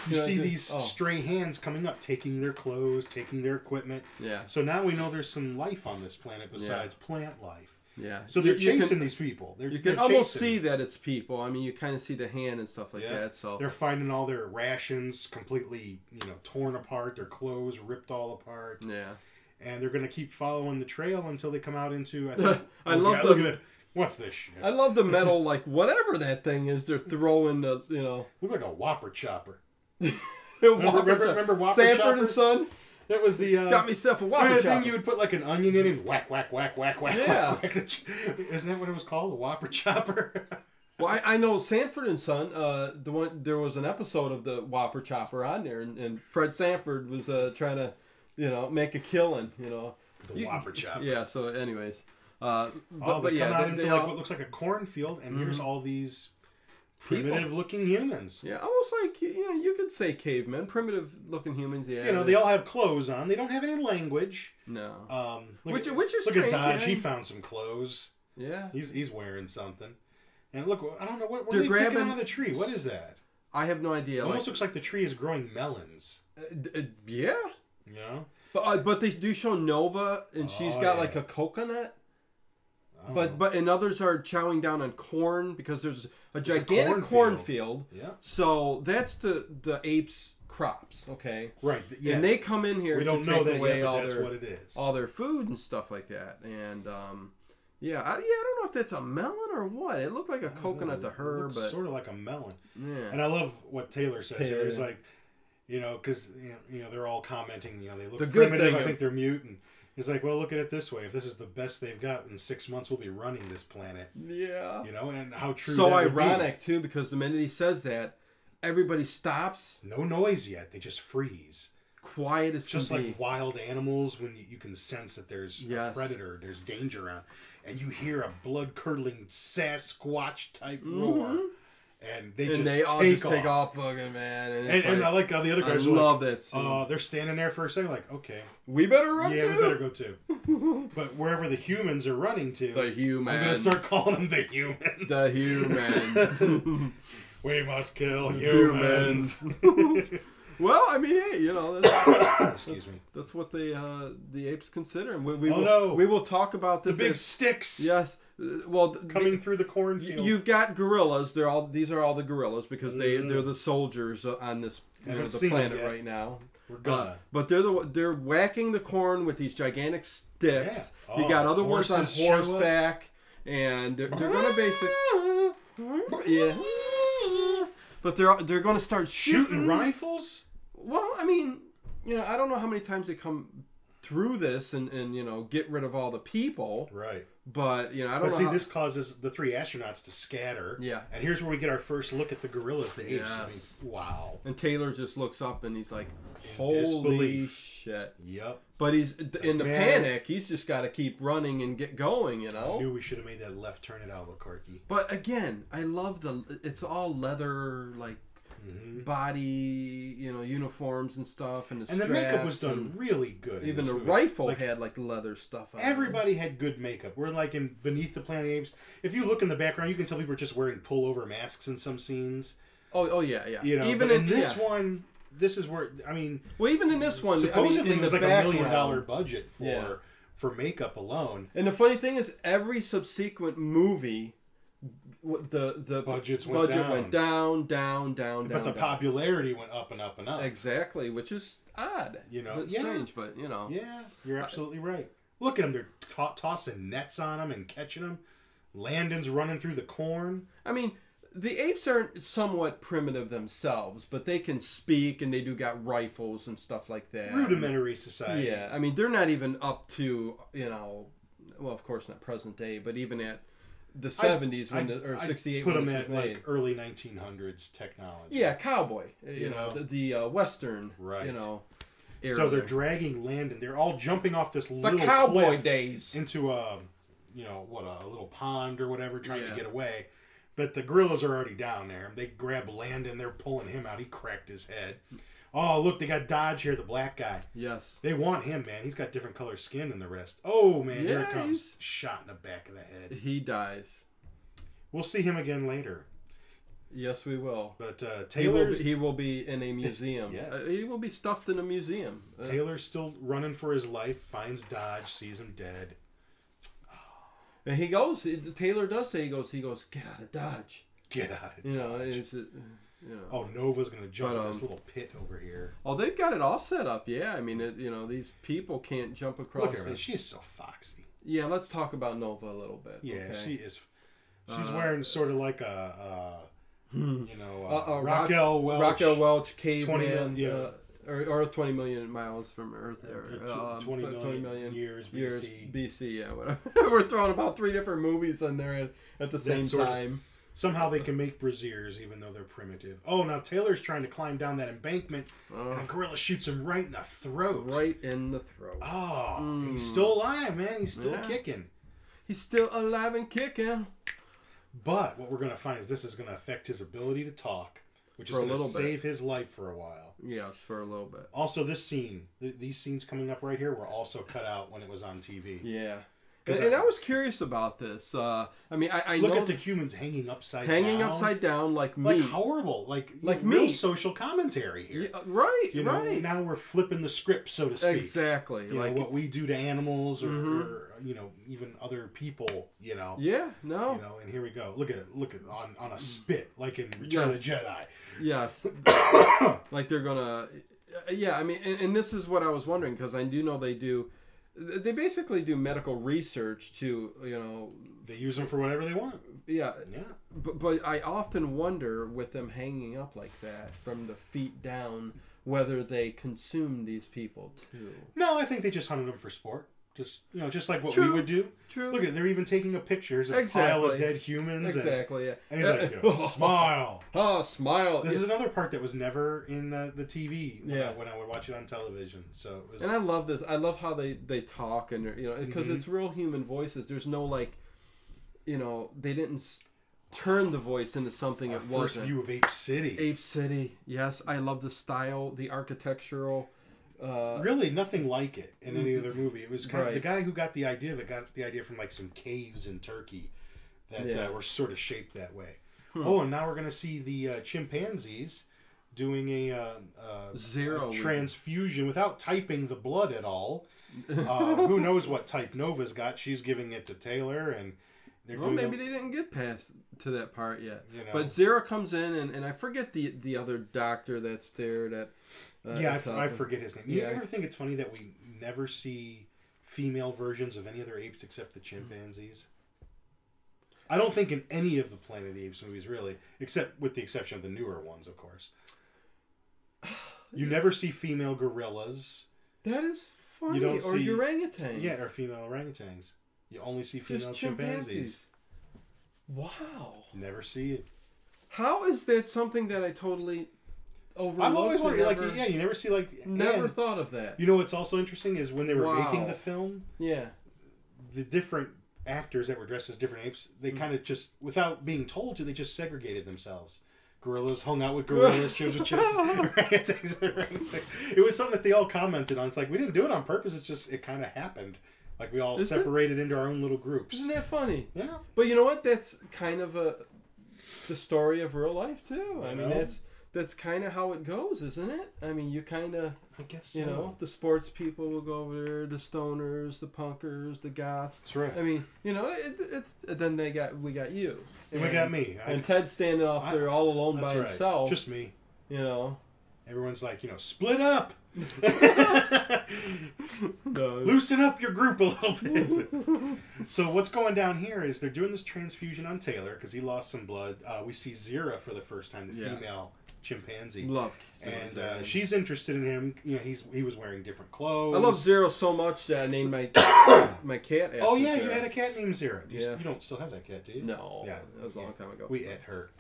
You see these stray hands coming up, taking their clothes, taking their equipment. Yeah. So now we know there's some life on this planet besides plant life. Yeah. So they're chasing these people. You can almost see that it's people. I mean, you kind of see the hand and stuff like that. So they're finding all their rations completely, torn apart. Their clothes ripped all apart. Yeah. And they're going to keep following the trail until they come out into. Look at what's this shit? I love the metal, like whatever that thing is. They're throwing the, Look like a Whopper chopper. remember Whopper Sanford choppers? and Son? That was the got myself a Whopper chopper. thing you would put like an onion in and whack, whack, whack, whack, whack, yeah. whack. Isn't that what it was called? The Whopper chopper? Well, I know Sanford and Son. There was an episode of the Whopper chopper on there, and Fred Sanford was trying to, make a killing. The Whopper chopper. Yeah. So, anyways, they come out into what looks like a cornfield, and here's all these primitive-looking humans. Yeah, almost like you could say cavemen, primitive-looking humans. Yeah. They all have clothes on. They don't have any language. No. Which is look strange, at Dodge. Yeah. He found some clothes. Yeah. He's wearing something. And look, I don't know what are they picking out of the tree. What is that? I have no idea. It almost looks like the tree is growing melons. Yeah. But they do show Nova, and she's got like a coconut. But and others are chowing down on corn because there's a gigantic cornfield. Yeah. So that's the apes' crops, okay? Right. Yeah. And they come in here to take away all their food and stuff like that. And I don't know if that's a melon or what. It looked like a coconut to her, but sort of like a melon. Yeah. And I love what Taylor says here. He's like, because they're all commenting. They look primitive. I think they're mutant. He's like, well, look at it this way. If this is the best they've got, in 6 months we'll be running this planet. Yeah. And how true so that ironic, too, because the minute he says that, everybody stops. No noise yet. They just freeze. Quiet as just like wild animals when you can sense that there's a predator, there's danger around. And you hear a blood-curdling Sasquatch-type roar. And they all just take off fucking, man. And I like how the other guys love that. They're standing there for a second like, okay. We better run too? Yeah, we better go too. But wherever the humans are running to. The humans. I'm going to start calling them the humans. The humans. We must kill humans. Well, I mean, hey, excuse me. That's what the apes consider. And we will talk about this. The big sticks. Yes. Well, coming through the cornfield. You've got gorillas. These are all the gorillas because they're the soldiers on this the planet right now. We're gonna. But they're whacking the corn with these gigantic sticks. Yeah. You got other ones on horseback, and they're gonna But they're gonna start shooting rifles. Well, I mean, I don't know how many times they come through this and get rid of all the people. Right. But I don't know. But see, this causes the 3 astronauts to scatter. Yeah. And here's where we get our first look at the gorillas, the apes. Yes. I mean, wow. And Taylor just looks up and he's like, "Holy shit!" Yep. But he's in the panic. He's just got to keep running and get going. I knew we should have made that left turn at Albuquerque. But again, I love it's all leather, like body. uniforms and stuff, and the and the straps, makeup was done really good. Even the movie. rifle had like leather stuff on Everybody had good makeup. We're like in Beneath the Planet of the Apes. If you look in the background, you can tell people are just wearing pullover masks in some scenes. Oh yeah. Even in this one, this is where Well, even in this one, supposedly it was like $1 million budget for makeup alone. And the funny thing is, every subsequent movie, the budget went down, but the popularity went up and up and up. Exactly, which is odd. It's strange, but Yeah, you're absolutely right. Look at them; they're tossing nets on them and catching them. Landon's running through the corn. I mean, the apes are somewhat primitive themselves, but they can speak and they do got rifles and stuff like that. Rudimentary society. Yeah, I mean, they're not even up to well, of course not present day, but even at the 70s or 68 put when them this at was made. like early 1900s technology. Yeah, cowboy. The Western. Right. Era so they're there. dragging Landon. They're all jumping off this little cowboy cliff days into a little pond or whatever, trying to get away. But the gorillas are already down there. They grab Landon. They're pulling him out. He cracked his head. Oh, look, they got Dodge here, the black guy. Yes. They want him, man. He's got different color skin than the rest. Oh, man, Yeah, here it comes. Shot in the back of the head. He dies. We'll see him again later. Yes, we will. But Taylor's... He will be in a museum. Yes. He will be stuffed in a museum. Taylor's still running for his life, finds Dodge, sees him dead. And he goes, Taylor does say, he goes, get out of Dodge. Get out of Dodge. Oh, Nova's going to jump in this little pit over here. Oh, they've got it all set up, yeah. I mean, these people can't jump across. Look at her, she is so foxy. Yeah, let's talk about Nova a little bit. Yeah, okay? she is. She's wearing sort of like Raquel Welch caveman. 20 million, or 20 million miles from Earth. 20 million years BC, yeah, whatever. We're throwing about 3 different movies in there at the same time. Somehow they can make braziers even though they're primitive. Oh, now Taylor's trying to climb down that embankment and a gorilla shoots him right in the throat. Right in the throat. Oh, he's still alive, man. He's still kicking. He's still alive and kicking. But what we're going to find is this is going to affect his ability to talk, which is going to save his life for a while. Yes, for a little bit. Also, this scene, these scenes coming up right here were also cut out when it was on TV. Yeah. And I was curious about this. I look at the humans hanging upside down like meat. Like horrible. Like meat. Real social commentary here. Yeah, right, right. Now we're flipping the script, so to speak. Exactly. Like what we do to animals or even other people, Yeah, no. And here we go. Look at on a spit, like in Return of the Jedi. Yes. Like they're gonna... Yeah, I mean, and this is what I was wondering, because I do know they basically do medical research to, They use them for whatever they want. Yeah. Yeah. But I often wonder, with them hanging up like that, from the feet down, whether they consume these people too. No, I think they just hunted them for sport. Just like what we would do. True. Look at, they're even taking pictures of a pile of dead humans. Exactly, and he's like, smile. Oh, smile. This is another part that was never in the TV when I would watch it on television. So it was... And I love this. I love how they talk, and because it's real human voices. There's no they didn't turn the voice into something it wasn't. First view of Ape City. Ape City, yes. I love the style, the architectural. Really nothing like it in any other movie. It was kind of, the guy who got the idea of it got the idea from like some caves in Turkey that were sort of shaped that way. Oh, and now we're going to see the chimpanzees doing a transfusion without typing the blood at all. Who knows what type Nova's got? She's giving it to Taylor, and they're doing maybe they didn't get past to that part yet. But Zero comes in, and I forget the other doctor that's there that. I forget his name. You ever think it's funny that we never see female versions of any other apes except the chimpanzees? I don't think in any of the Planet of the Apes movies, really, except with the exception of the newer ones, of course. You never see female gorillas. That is funny. Or orangutans. Yeah, or female orangutans. You only see female chimpanzees. Wow. Never see it. How is that something that I totally... I've always wondered, you never see, Never thought of that. You know what's also interesting is when they were making the film, the different actors that were dressed as different apes, they kind of just, without being told to, they just segregated themselves. Gorillas hung out with gorillas, chips with chips. Orangutans with orangutans. It was something that they all commented on. It's like, we didn't do it on purpose. It's just, it kind of happened. Like, we all separated into our own little groups. Isn't that funny? Yeah. But you know what? That's kind of the story of real life, too. I mean, that's kind of how it goes, isn't it? I mean, you kind of... I guess so. You know, the sports people will go over there, the stoners, the punkers, the goths. That's right. I mean, you know, then we got you. And we got me. And Ted's standing off there all alone by himself. Just me. You know. Everyone's like, you know, split up. Loosen up your group a little bit. So what's going down here is they're doing this transfusion on Taylor because he lost some blood. We see Zira for the first time, the female chimpanzee. Love. And she's interested in him. You know, he was wearing different clothes. I love Zero so much that I named my cat after Oh, yeah, Zero. you had a cat named Zira. You don't still have that cat, do you? No. Yeah. That was a long time ago. We ate her.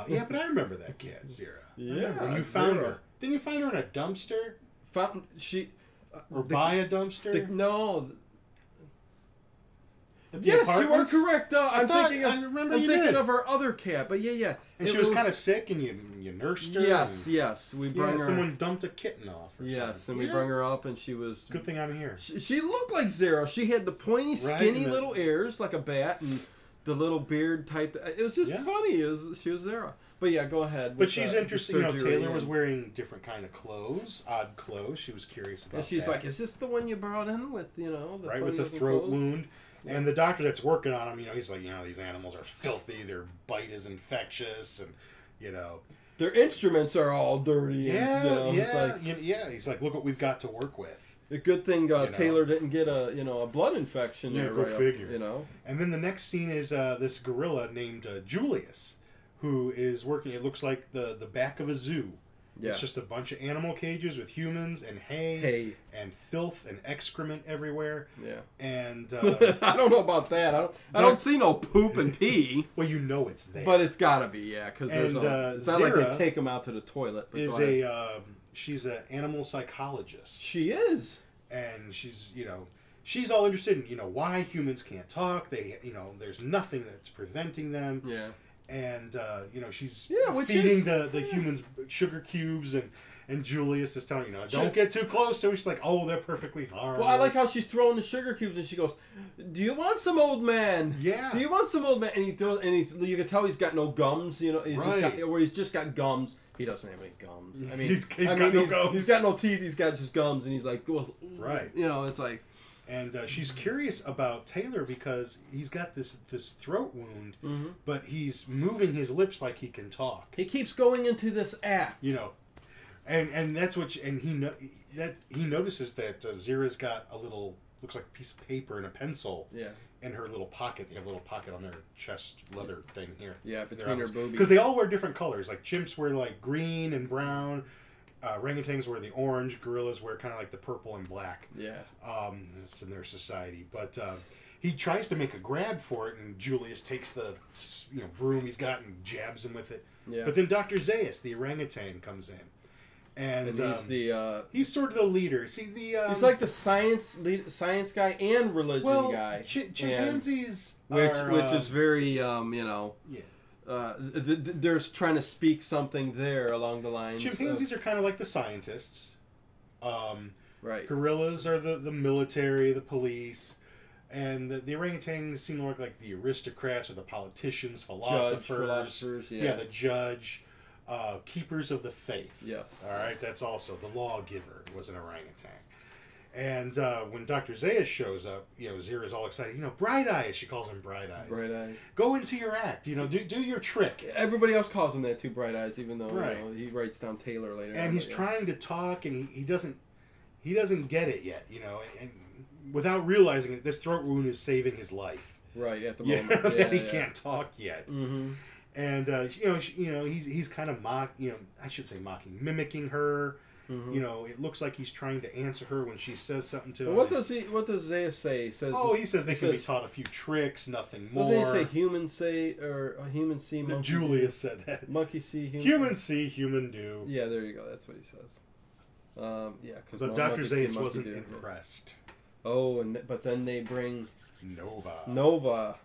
Yeah, but I remember that cat, Zira. Yeah. When you found her. Didn't you find her in a dumpster? Or buy a dumpster? No. Yes, you are correct. I'm thinking of our other cat, but yeah. And she was kind of sick, and you nursed her. Yes. We brought her. Someone dumped a kitten off. And we brought her up, and she was. Good thing I'm here. She looked like Zero. She had the pointy, skinny little ears like a bat, and the little beard type. It was just funny. She was Zero. But yeah, go ahead. But she's interested. You know, Taylor was wearing different kind of clothes, odd clothes. She was curious about. And she's like, "Is this the one you brought in with? You know, the with the throat wound." And the doctor that's working on him, you know, he's like, you know, these animals are filthy. Their bite is infectious, and you know, their instruments are all dirty. Yeah. He's like, look what we've got to work with. A good thing Taylor didn't get a blood infection. Yeah, there, go figure. You know. And then the next scene is this gorilla named Julius, who is working. It looks like the back of a zoo. Yeah. It's just a bunch of animal cages with humans and hay and filth and excrement everywhere. Yeah. And I don't know about that. I don't see no poop and pee. Well, you know it's there. But it's got to be, because it's not like they take them out to the toilet. But she's an animal psychologist. She is. And she's all interested in, why humans can't talk. They, there's nothing that's preventing them. Yeah. And she's feeding the humans sugar cubes, and Julius is telling don't get too close to her. She's like, oh, they're perfectly harmless. Well, I like how she's throwing the sugar cubes, and she goes, "Do you want some, old man? Yeah. Do you want some, old man?" And you can tell he's got no gums. He's just got gums. He doesn't have any gums. I mean, he's got no gums. He's got no teeth. He's got just gums, and he's like, well, right. It's like. And she's curious about Taylor because he's got this throat wound, but he's moving his lips like he can talk. He keeps going into this act, and that's what. He notices that Zira's got a little, looks like a piece of paper and a pencil. Yeah. In her little pocket, they have a little pocket on their chest leather thing here. Yeah, between her boobies. Because they all wear different colors. Like chimps wear like green and brown. Orangutans wear the orange, gorillas wear kind of like the purple and black. Yeah. It's in their society. But he tries to make a grab for it, and Julius takes the broom he's got and jabs him with it. Yeah. But then Dr. Zaius, the orangutan, comes in. And he's sort of the leader. See, he's like the science guy and religion guy. Chimpanzees which is very, Yeah. There's trying to speak something there along the lines. Chimpanzees are kind of like the scientists. Right. Gorillas are the military, the police, and the orangutans seem more like the aristocrats or the politicians, philosophers. Yeah, the judge, keepers of the faith. Yes. All right, that's also the lawgiver was an orangutan. And when Dr. Zaius shows up, Zira's all excited. Bright Eyes, she calls him Bright Eyes. Bright Eyes. Go into your act. Do your trick. Everybody else calls him that too, Bright Eyes, even though he writes down Taylor later. And he's trying to talk, and he doesn't get it yet. And without realizing it, this throat wound is saving his life. Right at the moment. That he can't talk yet. Mm-hmm. And he's kind of mimicking her. Mm-hmm. It looks like he's trying to answer her when she says something to him. What does Zaius say? He says they can be taught a few tricks, nothing more. Doesn't he say human say, or human see, monkey Julius do? Said that. Monkey see, human. Human see, human do. Yeah, there you go. That's what he says. But Dr. Zaius wasn't impressed. Oh, but then they bring Nova.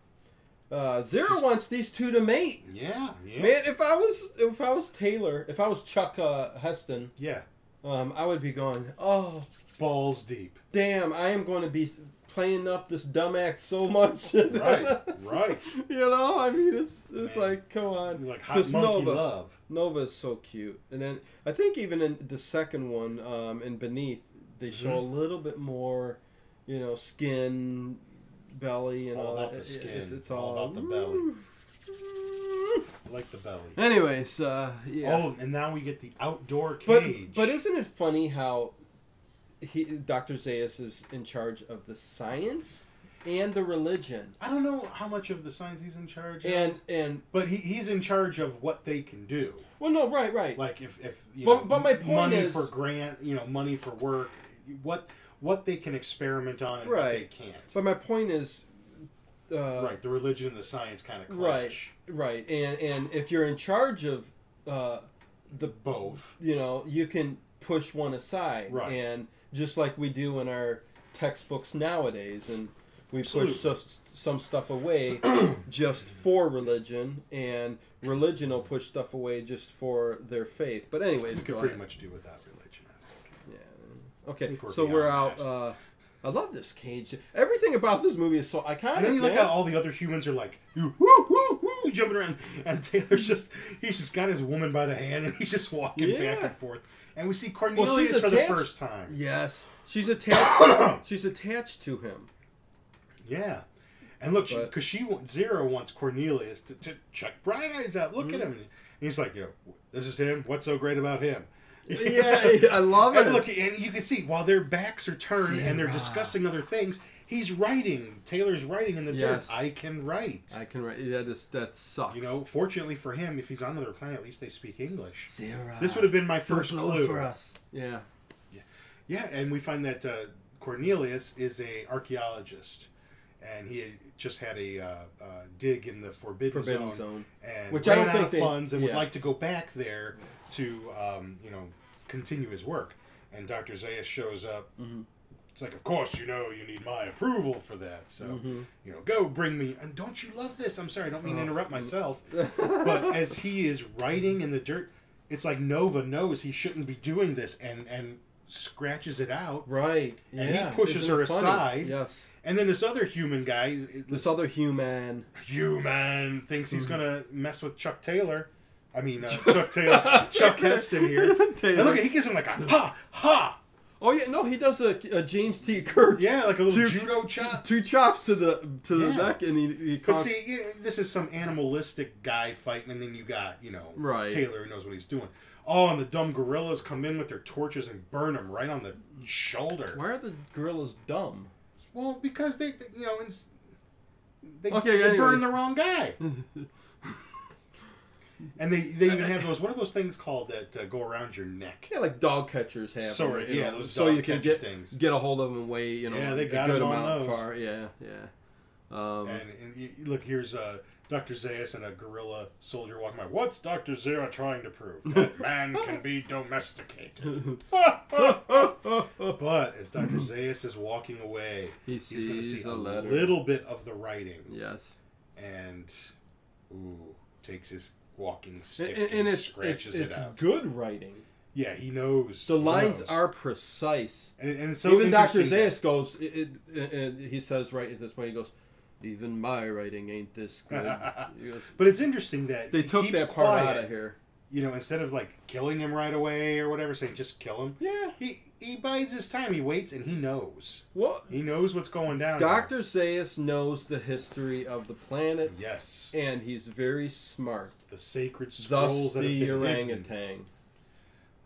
Zero wants these two to mate. Yeah. Man, if I was Taylor, if I was Chuck Heston, yeah, I would be going, oh, balls deep. Damn, I am going to be playing up this dumb act so much. Right. You know, I mean, it's like, come on. Like hot monkey love. Nova is so cute. And then I think even in the second one, in Beneath, they show a little bit more, you know, skin, belly, and all about that. The skin. It's all about the belly. I like the belly. Anyways, yeah. Oh, and now we get the outdoor cage. But isn't it funny how Dr. Zaius is in charge of the science and the religion? I don't know how much of the science he's in charge of. But he's in charge of what they can do. Well, no, right. Like if you know, but my point money is, for grant, you know, money for work, what they can experiment on and what they can't. But my point is, right, the religion and the science kind of clash. Right, and if you're in charge of the both, you know, you can push one aside, right, and just like we do in our textbooks nowadays, and we push some stuff away just for religion, and religion will push stuff away just for their faith. But anyways, you could pretty much do without religion, I think. Yeah. Okay, so we're out. I love this cage. Everything about this movie is so iconic. And then you look at all the other humans are like, woo, woo, woo, jumping around, and Taylor's he's just got his woman by the hand, and he's just walking back and forth. And we see Cornelius for the first time. Yes, she's attached. She's attached to him. Yeah, and look, because Zero wants Cornelius to check Bright Eyes out. Look at him. And he's like, you know, this is him. What's so great about him? Yeah, I love it. And look, and you can see while their backs are turned and they're discussing other things, he's writing. Taylor's writing in the dirt. I can write. Yeah, that sucks. You know, fortunately for him, if he's on another planet, at least they speak English. Zero. This would have been my first clue for us. Yeah. Yeah, and we find that Cornelius is a archaeologist, and he just had a dig in the Forbidden Zone, and which ran out of funds and would like to go back there to you know, continue his work. And Dr. Zaius shows up. It's like, of course, you know, you need my approval for that. So, you know, go bring me. And don't you love this? I'm sorry, I don't mean to interrupt myself. But as he is writing in the dirt, it's like Nova knows he shouldn't be doing this and scratches it out. Right. And he pushes her aside. Yes. And then this other human guy. This other human thinks he's going to mess with Chuck Taylor. I mean, Chuck Taylor. Chuck Heston here. And look, he gives him like a ha, ha. Oh yeah, no, he does a James T. Kirk. Yeah, like a little judo chop. Two chops to the neck, and he. But see, this is some animalistic guy fighting, and then you got, you know, Taylor who knows what he's doing. Oh, and the dumb gorillas come in with their torches and burn him right on the shoulder. Why are the gorillas dumb? Well, because they you know, they anyways. burn the wrong guy. And they even have those, what are those things called that go around your neck? Yeah, like dog catchers have. Sorry, you know, those so dog you can things. get a hold of them way, you know, they got a good them on amount those. far. Yeah. And look, here's Dr. Zaius and a gorilla soldier walking by. What's Dr. Zero trying to prove? That man can be domesticated. But as Dr. Zaius is walking away, he's going to see a little bit of the writing. Yes. And, takes his walking stick and scratches it out. It's good writing. Yeah, he knows. The lines are precise. And so even Dr. Zaius goes, he says right at this point, he goes, even my writing ain't this good. Goes, but it's interesting that they took that part out of here. You know, instead of like killing him right away or whatever, saying just kill him. Yeah. He bides his time. He waits and he knows. What? He knows what's going down. Dr. Zaius knows the history of the planet. Yes. And he's very smart. The sacred scrolls that have been orangutan. Hidden.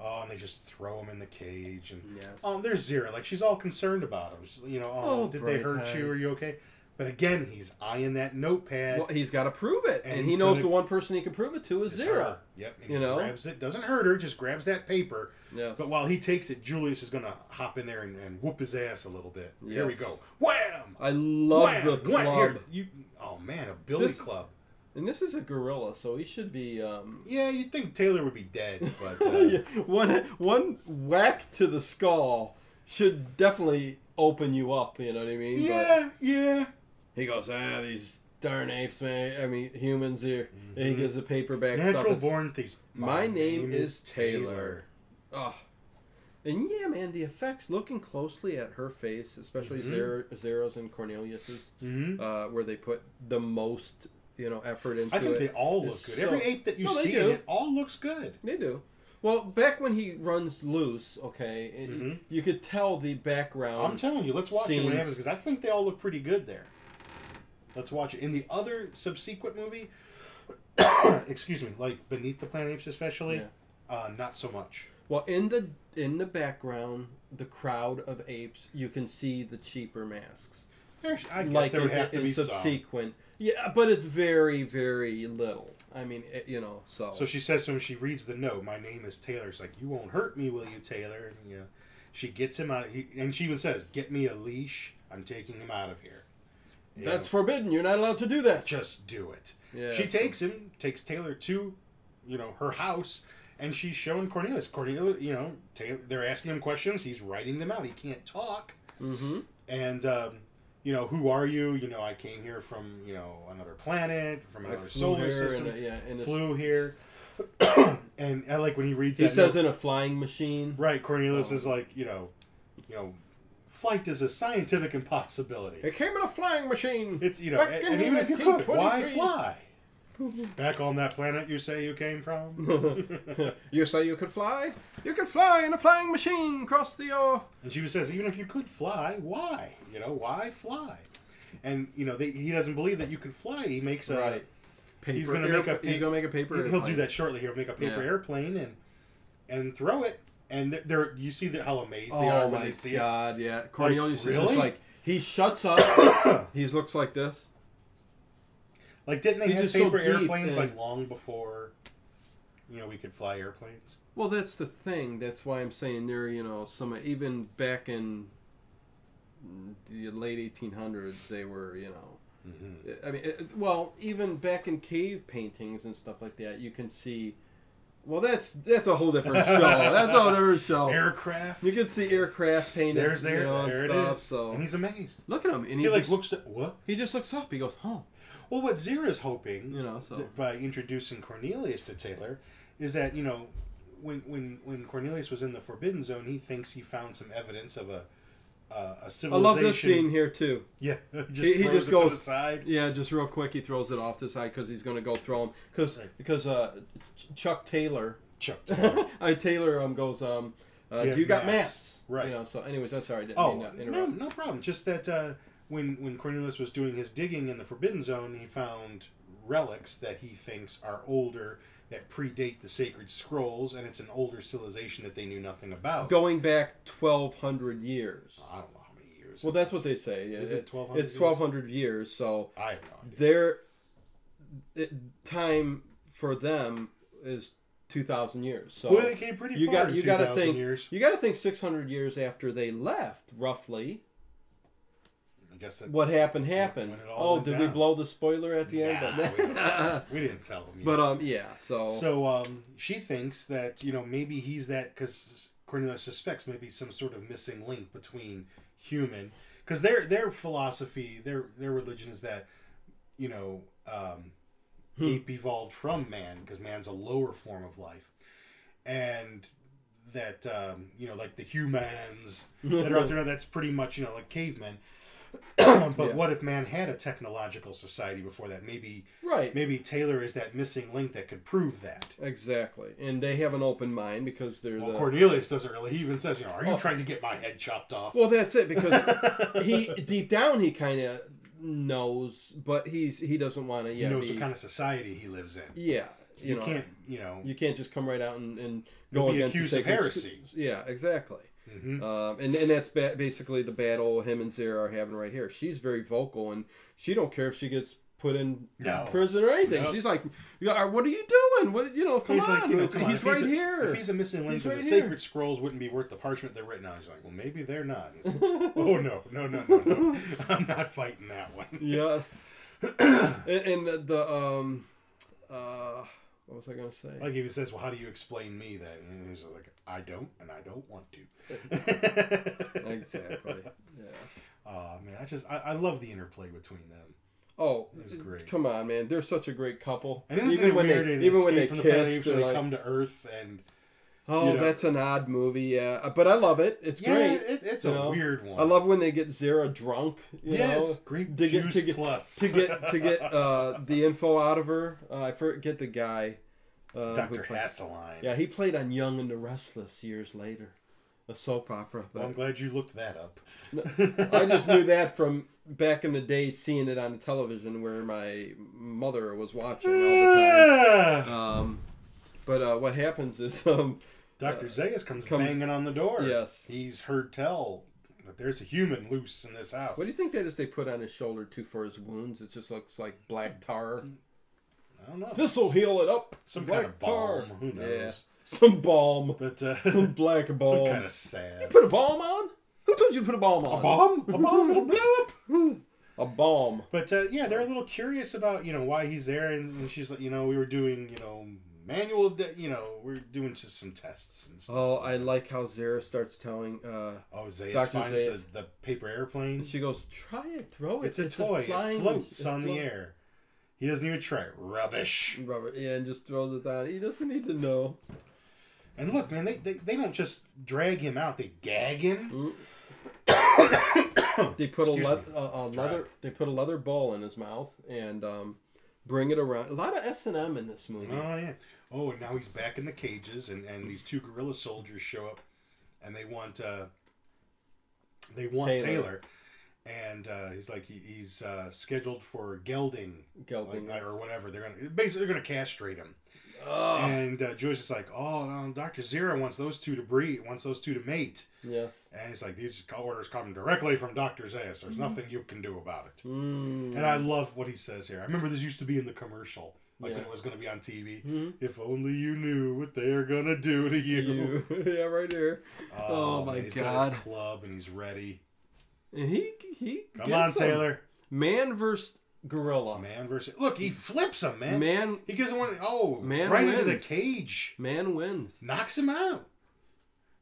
Oh, and they just throw him in the cage. And yes. There's Zero. Like, she's all concerned about him. She's, you know, did they hurt you? Are you okay? But again, he's eyeing that notepad. Well, he's got to prove it. And he knows the one person he can prove it to is Zero. Her. Yep. And he grabs it. Doesn't hurt her. Just grabs that paper. Yes. But while he takes it, Julius is going to hop in there and whoop his ass a little bit. Yes. Here we go. Wham! I love the club. Here, oh, man, a billy club. And this is a gorilla, so he should be... Yeah, you'd think Taylor would be dead, but... one whack to the skull should definitely open you up, you know what I mean? Yeah. He goes, these darn apes, man. I mean, humans here. Mm-hmm. And he gives the paperback Natural stuff. born thieves. My name is Taylor. Oh. And yeah, man, the effects, looking closely at her face, especially Zero's and Cornelius's, where they put the most, effort into it. I think they all look good. Every ape that you see in it all looks good. They do. Well, back when he runs loose, you could tell the background. I'm telling you, let's watch it when it happens, because I think they all look pretty good there. Let's watch it. In the other subsequent movie, excuse me, like Beneath the Planet Apes especially, not so much. Well, in the background, the crowd of apes, you can see the cheaper masks. I guess there would have to be subsequent. Some. Yeah, but it's very, very little. I mean, so. So she says to him, she reads the note, my name is Taylor. She's like, you won't hurt me, will you, Taylor? And, she gets him out, and she even says, get me a leash. I'm taking him out of here. That's forbidden. You're not allowed to do that. Just do it. Yeah. She takes Taylor to, her house, and she's showing Cornelius. Cornelius, Taylor, they're asking him questions. He's writing them out. He can't talk. Mm-hmm. And, who are you? I came here from, another planet, from another solar system. Flew here. And I like when he reads that. He says in a flying machine. Right. Cornelius is like, flight is a scientific impossibility. It came in a flying machine. It's, and even if you could, why fly? Back on that planet you say you came from? You say you could fly? You could fly in a flying machine across the... And she says, even if you could fly, why? Why fly? And, he doesn't believe that you could fly. He makes a... Right. He's going to make a paper airplane. He'll do that shortly. He'll make a paper airplane and throw it. And you see how amazed they are when they see it. Oh, my God, yeah. Cornelius is just like... He shuts up. He looks like this. Like, didn't they have paper airplanes, long before, we could fly airplanes? Well, that's the thing. That's why I'm saying there, even back in the late 1800s, they were, I mean, even back in cave paintings and stuff like that, you can see... Well, that's a whole different show. That's a whole different show. Aircraft. You can see aircraft painted. There it is. So. And he's amazed. Look at him. And he looks to... What? He just looks up. He goes, huh. Well, what Zira's hoping, by introducing Cornelius to Taylor, is that, when Cornelius was in the Forbidden Zone, he thinks he found some evidence of a civilization. I love this scene here, too. Yeah, he just goes to the side. Yeah, just real quick, he throws it off to the side because he's going to go throw him. Because Chuck Taylor... Taylor goes, do you got maps? Right. So anyways, I'm sorry. No problem. Just that... When Cornelius was doing his digging in the Forbidden Zone, he found relics that he thinks are older, that predate the sacred scrolls, and it's an older civilization that they knew nothing about. Going back 1,200 years. I don't know how many years. Well, that's what they say. Yeah, is it 1,200 It's 1,200 years, so... I have no idea. Their time for them is 2,000 years. So well, they came pretty far in 2,000 years. You got to think 600 years after they left, roughly... What happened. Did we blow the spoiler at the end? We didn't tell them yet. But, So, she thinks that, maybe he's that, because Cornelius suspects maybe some sort of missing link between human, because their philosophy, their religion is that, ape evolved from man, because man's a lower form of life. And that, like the humans that are out there, that's pretty much, like cavemen. But what if man had a technological society before that? Maybe Taylor is that missing link that could prove that. Exactly. And they have an open mind because they're Cornelius doesn't really. He even says, are you trying to get my head chopped off? Well, that's it, because deep down he kind of knows, but he doesn't want to. He knows the kind of society he lives in. Yeah. You can't, You can't just come right out and go against accused of heresy. Yeah, exactly. Mm-hmm. And that's basically the battle him and Zira are having right here. She's very vocal, and she don't care if she gets put in prison or anything. Nope. She's like, what are you doing? Come on. He's right here. If he's a missing link, the sacred scrolls wouldn't be worth the parchment they're written on. He's like, well, maybe they're not. Like, oh, no. I'm not fighting that one. Yes. and the what was I going to say? Like he says, well, how do you explain me that? And he's like, I don't, and I don't want to. Exactly. Yeah. Man, I love the interplay between them. Oh, It's great. Come on, man! They're such a great couple. And isn't it weird? Even when they kiss, they come to Earth and. Oh, that's an odd movie, yeah. But I love it. It's great. It's a weird one. I love when they get Zara drunk. You know, grape juice plus. to get the info out of her. I forget the guy. Dr. Hasseline. Yeah, he played on Young and the Restless years later. A soap opera. But well, I'm glad you looked that up. I just knew that from back in the day, seeing it on the television where my mother was watching all the time. But what happens is... Dr. Zayas comes banging on the door. Yes. He's heard tell that there's a human loose in this house. What do you think that is they put on his shoulder, too, for his wounds? It just looks like black tar. I don't know. This'll heal it up. Some kind of balm. Who knows? Yeah. Some balm. But, some black balm. Some kind of sad. You put a balm on? Who told you to put a balm on? A balm? A balm? It'll blow up. A balm. But, yeah, they're a little curious about, why he's there. And she's like, we were doing, manual, we're doing just some tests and stuff. Oh, I like how Zara starts telling. Zayas finds the paper airplane. She goes, "Try it, throw it. It's a toy. It floats on the air." He doesn't even try it. Rubbish. Yeah, and just throws it down. He doesn't need to know. And look, man, they don't just drag him out; they gag him. They put They put a leather ball in his mouth and bring it around. A lot of S&M in this movie. Oh yeah. Oh, and now he's back in the cages, and these two gorilla soldiers show up, and they want Taylor. And he's like he's scheduled for gelding or whatever. They're gonna castrate him. And Joyce is like, Dr. Zira wants those two to breed, wants those two to mate. Yes. And he's like, these orders come directly from Dr. Zayas. There's nothing you can do about it. And I love what he says here. I remember this used to be in the commercial, when it was going to be on TV. If only you knew what they're going to do to you. Yeah, right here. Oh my he's God. Got his club and he's ready. And he come on, Taylor. Man versus gorilla. Man versus... Look, he flips him, man. He gives him one... man right wins. Into the cage. Man wins. Knocks him out.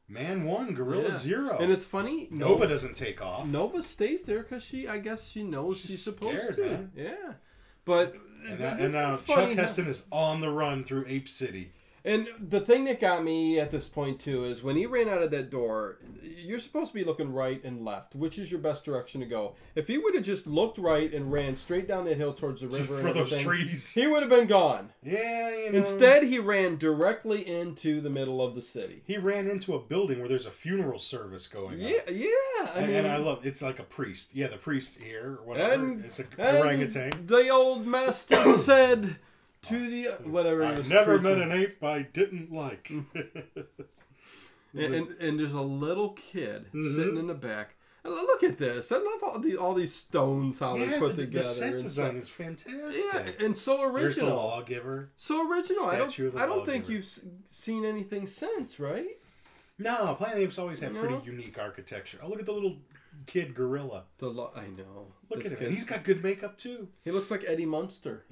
Man 1, Gorilla 0. And it's funny. Nova doesn't take off. Nova stays there because I guess she knows she's supposed to. Man. Yeah. But... And now Chuck Heston is on the run through Ape City. And the thing that got me at this point, too, is when he ran out of that door, you're supposed to be looking right and left, which is your best direction to go. If he would have just looked right and ran straight down that hill towards the river for those trees, he would have been gone. Yeah, Instead, he ran directly into the middle of the city. He ran into a building where there's a funeral service going on. Yeah. And I love it's like a priest. Yeah, the priest here, or whatever. It's a orangutan. The old master said... to the whatever. I never met an ape I didn't like. and there's a little kid sitting in the back. Look at this! I love all these stones how they put together. The set design is fantastic. Yeah, and so original. There's the lawgiver. So original. I don't think you've seen anything since, right? No, Planet of the Apes always had pretty unique architecture. Oh, look at the little kid gorilla. I know. Look at him. He's got good makeup too. He looks like Eddie Munster.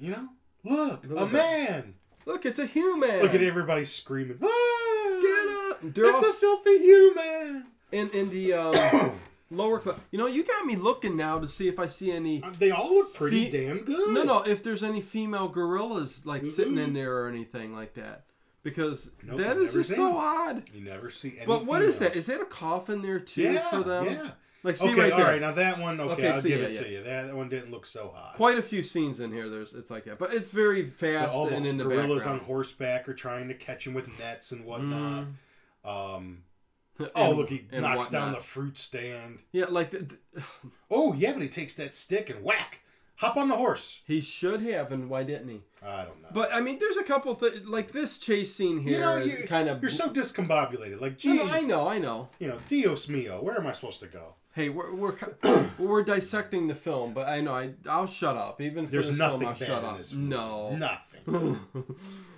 Look, a man. Look, it's a human. Look at everybody screaming. Ah, get up! It's a filthy human. In the lower class, you got me looking now to see if I see any. They all look pretty damn good. No, if there's any female gorillas sitting in there or anything like that, because that is just so odd. You never see any. But what is that? Is that a coffin there too for them? Yeah. Right there. All right, now that one, I'll give it to you. That one didn't look so hot. Quite a few scenes in here. It's like that, but it's very fast and in the background. Gorillas on horseback are trying to catch him with nets and whatnot. Look, he knocks down the fruit stand. Yeah, like. But he takes that stick and whack. Hop on the horse. He should have, and why didn't he? I don't know. But I mean, there's a couple things like this chase scene here. You're so discombobulated. Like, geez, I know. Dios mio, where am I supposed to go? Hey, we're dissecting the film, but I know I'll shut up. Even for there's this nothing film, I'll bad shut in up. this movie. No, nothing.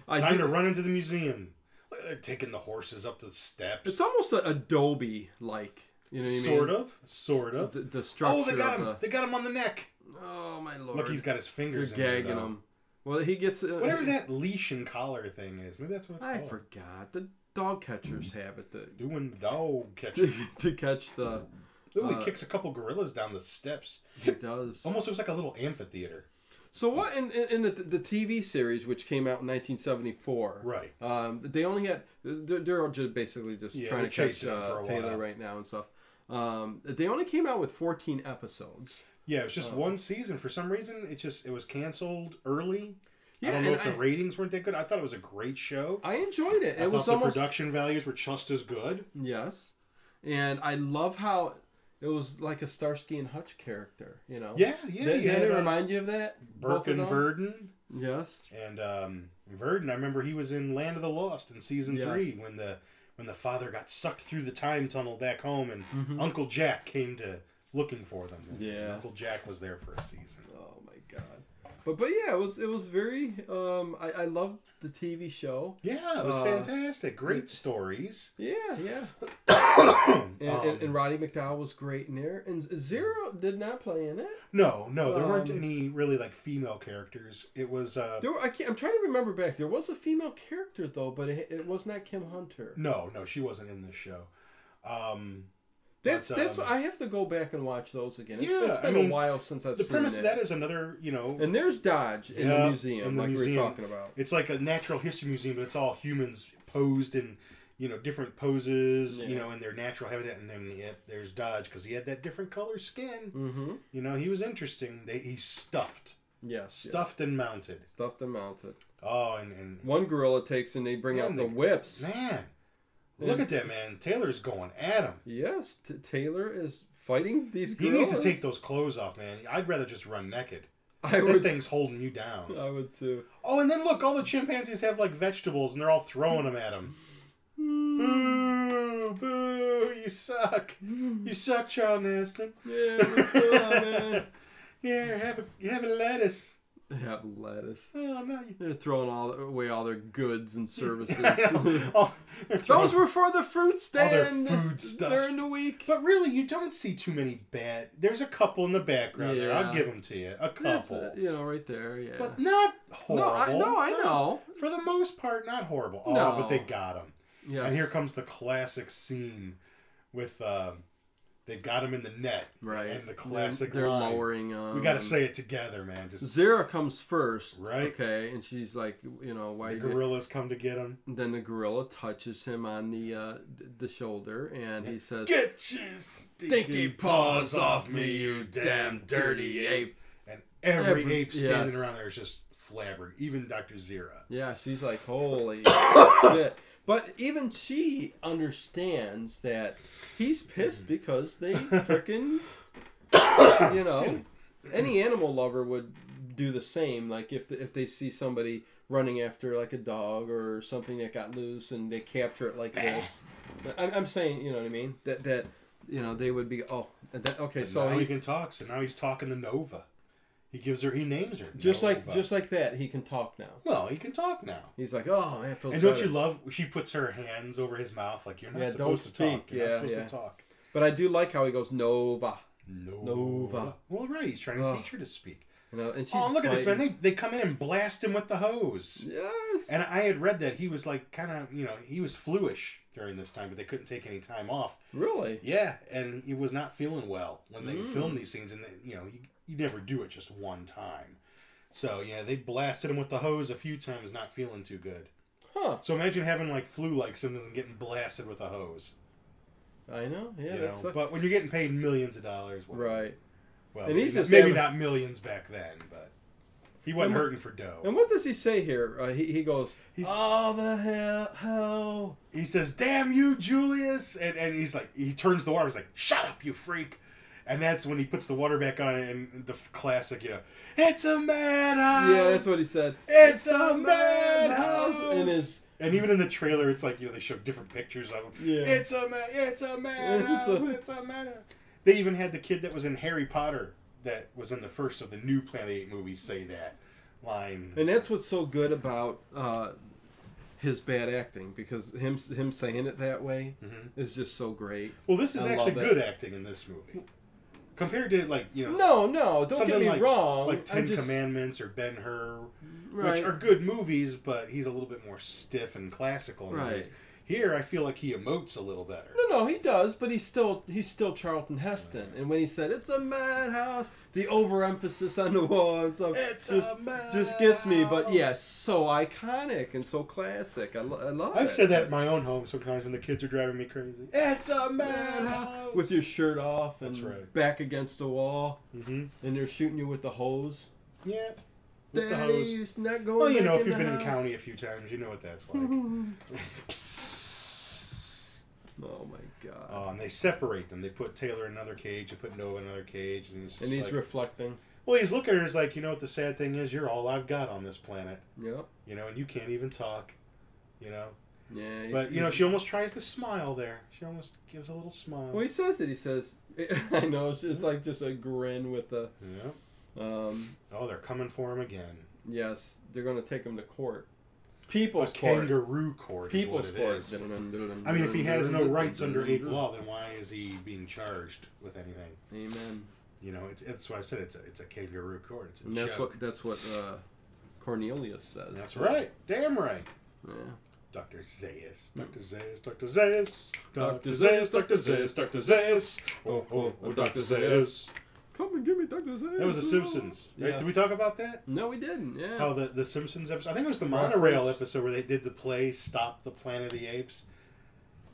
Time to run into the museum. They're taking the horses up the steps. It's almost Adobe like. You know what I mean? Sort of. The structure. Oh, they got him. They got him on the neck. Oh my lord! Look, he's got his fingers gagging him. Well, he gets whatever that leash and collar thing is. Maybe that's what it's called. I forgot. The dog catchers have it. Doing dog catching to catch the. Ooh, he kicks a couple gorillas down the steps. He does. Almost looks like a little amphitheater. So what in the TV series, which came out in 1974, Right. They only had they're all just basically just trying to catch Taylor right now and stuff. They only came out with 14 episodes. Yeah, it was just one season. For some reason, it was canceled early. Yeah, I don't know if the ratings weren't that good. I thought it was a great show. I enjoyed it. I thought the production values were just as good. Yes, and I love how it was like a Starsky and Hutch character. You know. Yeah. Did it remind you of that? Burke and Verdon. Yes. And Verdon, I remember he was in Land of the Lost in season 3 when the father got sucked through the time tunnel back home, and Uncle Jack came to looking for them. And Uncle Jack was there for a season. Oh my God. But yeah, it was very. I loved the TV show. Yeah, it was fantastic. Great stories. Yeah. and Roddy McDowall was great in there. And Zero did not play in it. No, there weren't any really like female characters. It was. I'm trying to remember back. There was a female character though, but it was not Kim Hunter. No, she wasn't in this show. That's what I have to go back and watch those again. It's been a while since I've seen it. The premise of that is another, And there's Dodge in the museum, we were talking about. It's like a natural history museum, but it's all humans posed in, different poses, in their natural habitat. And then there's Dodge because he had that different color skin. Mm-hmm. He was interesting. He's stuffed. Yes. Stuffed and mounted. Stuffed and mounted. Oh, and one gorilla takes and they bring out the whips. Man. Look at that, man. Taylor's going at him. Yes, Taylor is fighting these gorillas. He needs to take those clothes off, man. I'd rather just run naked. That thing's holding you down. I would too. Oh, and then look, all the chimpanzees have like vegetables, and they're all throwing them at him. Boo! Boo! You suck! You suck, Charles Neston. Yeah, what's going on, man? Here, have a lettuce. They have lettuce. Oh, no. They're throwing away all their goods and services. Those were for the fruit stand. All their food stuff. During the week. But really, you don't see too many bad. There's a couple in the background there. I'll give them to you. A couple. Right there, yeah. But not horrible. No, I know. For the most part, not horrible. Oh, no. But they got him. Yes. And here comes the classic scene with... They got him in the net. Right. And the classic They're line. lowering we got to say it together, man. Zara comes first. Right. Okay. And she's like, why... The gorillas come to get him. Then the gorilla touches him on the shoulder, and he says... Get your stinky paws off me, you damn dirty ape. And every ape standing around there is just flabbergasted. Even Dr. Zira. Yeah, she's like, holy shit. But even she understands that he's pissed because they frickin', any animal lover would do the same. Like if they see somebody running after like a dog or something that got loose and they capture it like this. I'm saying, you know what I mean? That they would be, okay. And so now he can talk. So now he's talking to Nova. He names her. Just like that, he can talk now. Well, he can talk now. He's like, oh man, it feels and better. Don't you love? She puts her hands over his mouth like you're not supposed to talk. You're not supposed to talk. But I do like how he goes Nova. Nova. Well, right. He's trying to teach her to speak. And she's look at this, man. They come in and blast him with the hose. Yes. And I had read that he was like kind of, he was fluish during this time, but they couldn't take any time off. Really? Yeah, and he was not feeling well when they filmed these scenes, and you never do it just one time. So, they blasted him with the hose a few times, not feeling too good. Huh. So imagine having like flu-like symptoms and getting blasted with a hose. I know, yeah. But when you're getting paid millions of dollars, right. Well, and he's maybe not millions back then, but he wasn't hurting for dough. And what does he say here? He goes, "Oh the hell!" He says, "Damn you, Julius!" And he's like, he turns the water. He's like, "Shut up, you freak!" And that's when he puts the water back on, and the classic, it's a madhouse. Yeah, that's what he said. It's a madhouse. And even in the trailer, it's like they show different pictures of him. Yeah. It's a madhouse. They even had the kid that was in Harry Potter that was in the first of the new Planet 8 movies say that line. And that's what's so good about his bad acting, because him saying it that way is just so great. Well, this is actually good acting in this movie. Compared to, No, don't get me wrong. Like Ten Commandments or Ben-Hur, right. which are good movies, but he's a little bit more stiff and classical in movies. Here, I feel like he emotes a little better. No, he does, but he's still Charlton Heston. And when he said it's a madhouse, the overemphasis on the wall and stuff just gets me. But yeah, so iconic and so classic. I love it. I've said that in my own home sometimes when the kids are driving me crazy. It's a madhouse! With your shirt off and back against the wall, and they're shooting you with the hose. Yeah. With the hose. Not going well, you back know, if in you've the been in house. county a few times, you know what that's like. Oh my god. Oh, and they separate them. They put Taylor in another cage, they put Noah in another cage, and he's reflecting. Well, he's looking at her, he's like, you know what the sad thing is? You're all I've got on this planet. Yep. You know, and you can't even talk. You know? Yeah. But, you know, she almost tries to smile there. She almost gives a little smile. Well, he says it. He says, I know, it's like just a grin with a... Yeah. Oh, they're coming for him again. Yes, they're going to take him to court. People's court. Kangaroo court. People's court. Is. I mean, if he has no rights under ape law, then why is he being charged with anything? Amen. You know, it's why I said it's a kangaroo court. It's a and joke. That's what Cornelius says. That's right. Damn right. Yeah. Dr. Zaius. Dr. Zaius. Dr. Zaius. Dr. Zaius. Dr. Zaius. Dr. Zaius. Oh, Dr. Zaius. Come and give me Dr. Zaius. That was The Simpsons. Right? Yeah. Did we talk about that? No, we didn't. Yeah. How the Simpsons episode. I think it was the monorail episode where they did the play "Stop the Planet of the Apes."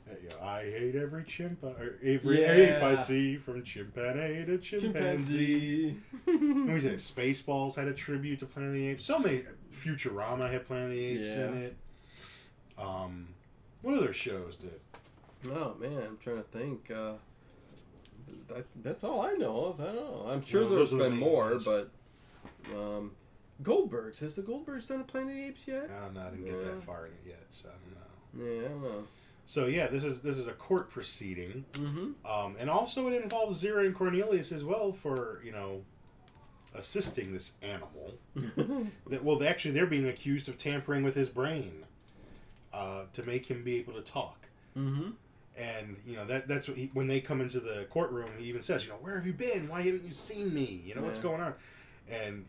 You know, I hate every chimp or every ape I see, from chimpanzee to chimpanzee. And we said Spaceballs had a tribute to Planet of the Apes. So many. Futurama had Planet of the Apes in it. What other shows did? Oh man, I'm trying to think. That's all I know of. I don't know. I'm sure there's been more, but Goldbergs. Has the Goldbergs done a Planet of the Apes yet? No, I didn't get that far in it yet, so I don't know. Yeah, I don't know. So yeah, this is a court proceeding, mm-hmm. And also it involves Zira and Cornelius as well for assisting this animal. Actually, they're being accused of tampering with his brain to make him be able to talk. Mm-hmm. And, that's what when they come into the courtroom, he even says, where have you been? Why haven't you seen me? What's going on? And,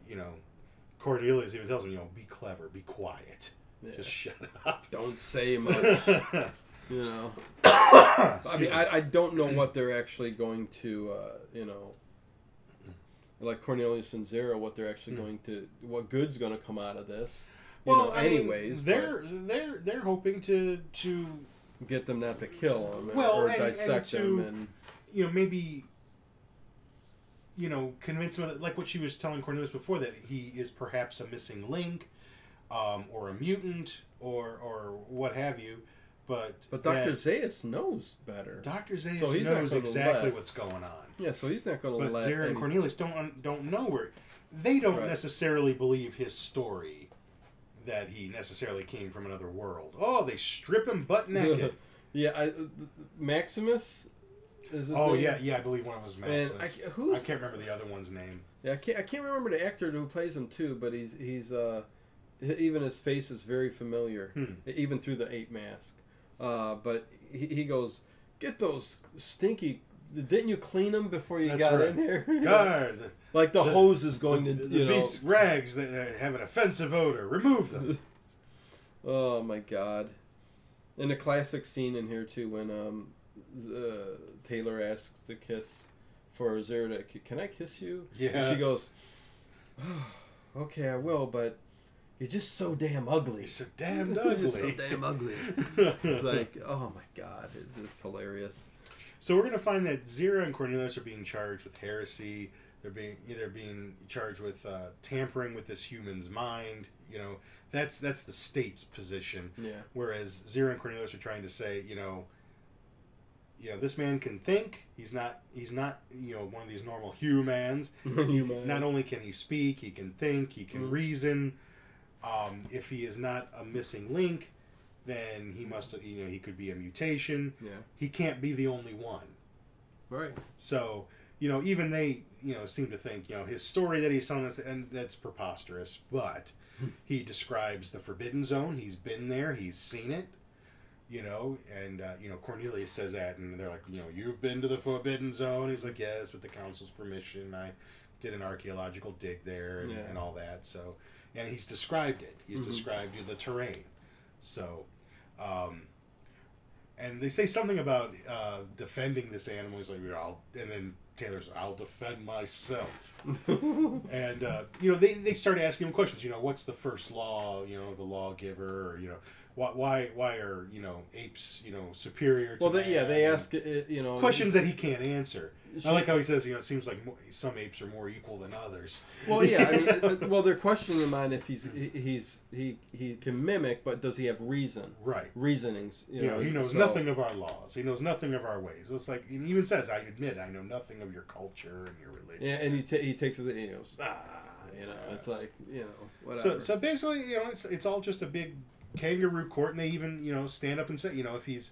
Cornelius even tells him, be clever, be quiet. Yeah. Just shut up. Don't say much. I mean, I don't know what they're actually going to, like Cornelius and Zara, what they're actually going to, what good's going to come out of this. Anyways. They're hoping to get them not to kill them or dissect them and maybe convince them, like what she was telling Cornelius before, that he is perhaps a missing link, or a mutant, or what have you. But Dr. Zaius knows better. Dr. Zaius knows exactly what's going on. Yeah, so he's not going to let. But Zara and Cornelius don't know where. They don't necessarily believe his story, that he necessarily came from another world. Oh, they strip him butt naked. Yeah, Maximus. Is his name? Yeah, I believe one of them was Maximus. I can't remember the other one's name. Yeah, I can't remember the actor who plays him too, but he's even his face is very familiar, even through the ape mask. But he goes, get those stinky. Didn't you clean them before you got in here? Guard. Like the hose is going to the beast's rags that have an offensive odor. Remove them. Oh my god! And the classic scene in here too when Taylor asks to kiss for Zara to, can I kiss you? Yeah. And she goes, oh, okay, I will, but you're just so damn ugly. You're so damn ugly. You're so damn ugly. It's like, oh my god, it's just hilarious. So we're going to find that Zira and Cornelius are being charged with heresy. They're being charged with tampering with this human's mind. That's the state's position. Yeah. Whereas Zira and Cornelius are trying to say, this man can think. He's not one of these normal humans. Not only can he speak, he can think, he can reason. If he is not a missing link, then he must, he could be a mutation. Yeah. He can't be the only one. Right. So, even they, seem to think, his story that he's telling us, and that's preposterous, but he describes the Forbidden Zone. He's been there. He's seen it, and, Cornelius says that, and they're like, you've been to the Forbidden Zone? He's like, yes, with the council's permission. I did an archaeological dig there and all that. So, and he's described it. He's described the terrain. So, And they say something about defending this animal. He's like, and then Taylor's, I'll defend myself. And, they start asking him questions. What's the first law, the lawgiver, or, why are, apes, superior to man? They ask, questions that he can't answer. I like how he says, it seems like some apes are more equal than others. Well, yeah, they're questioning him on if he can mimic, but does he have reason? Right. Reasonings. He knows nothing of our laws. He knows nothing of our ways. It's like, he even says, I admit, I know nothing of your culture and your religion. Yeah, and he takes it, he goes, it's like, whatever. So basically, it's all just a big kangaroo court, and they even, stand up and say, if he's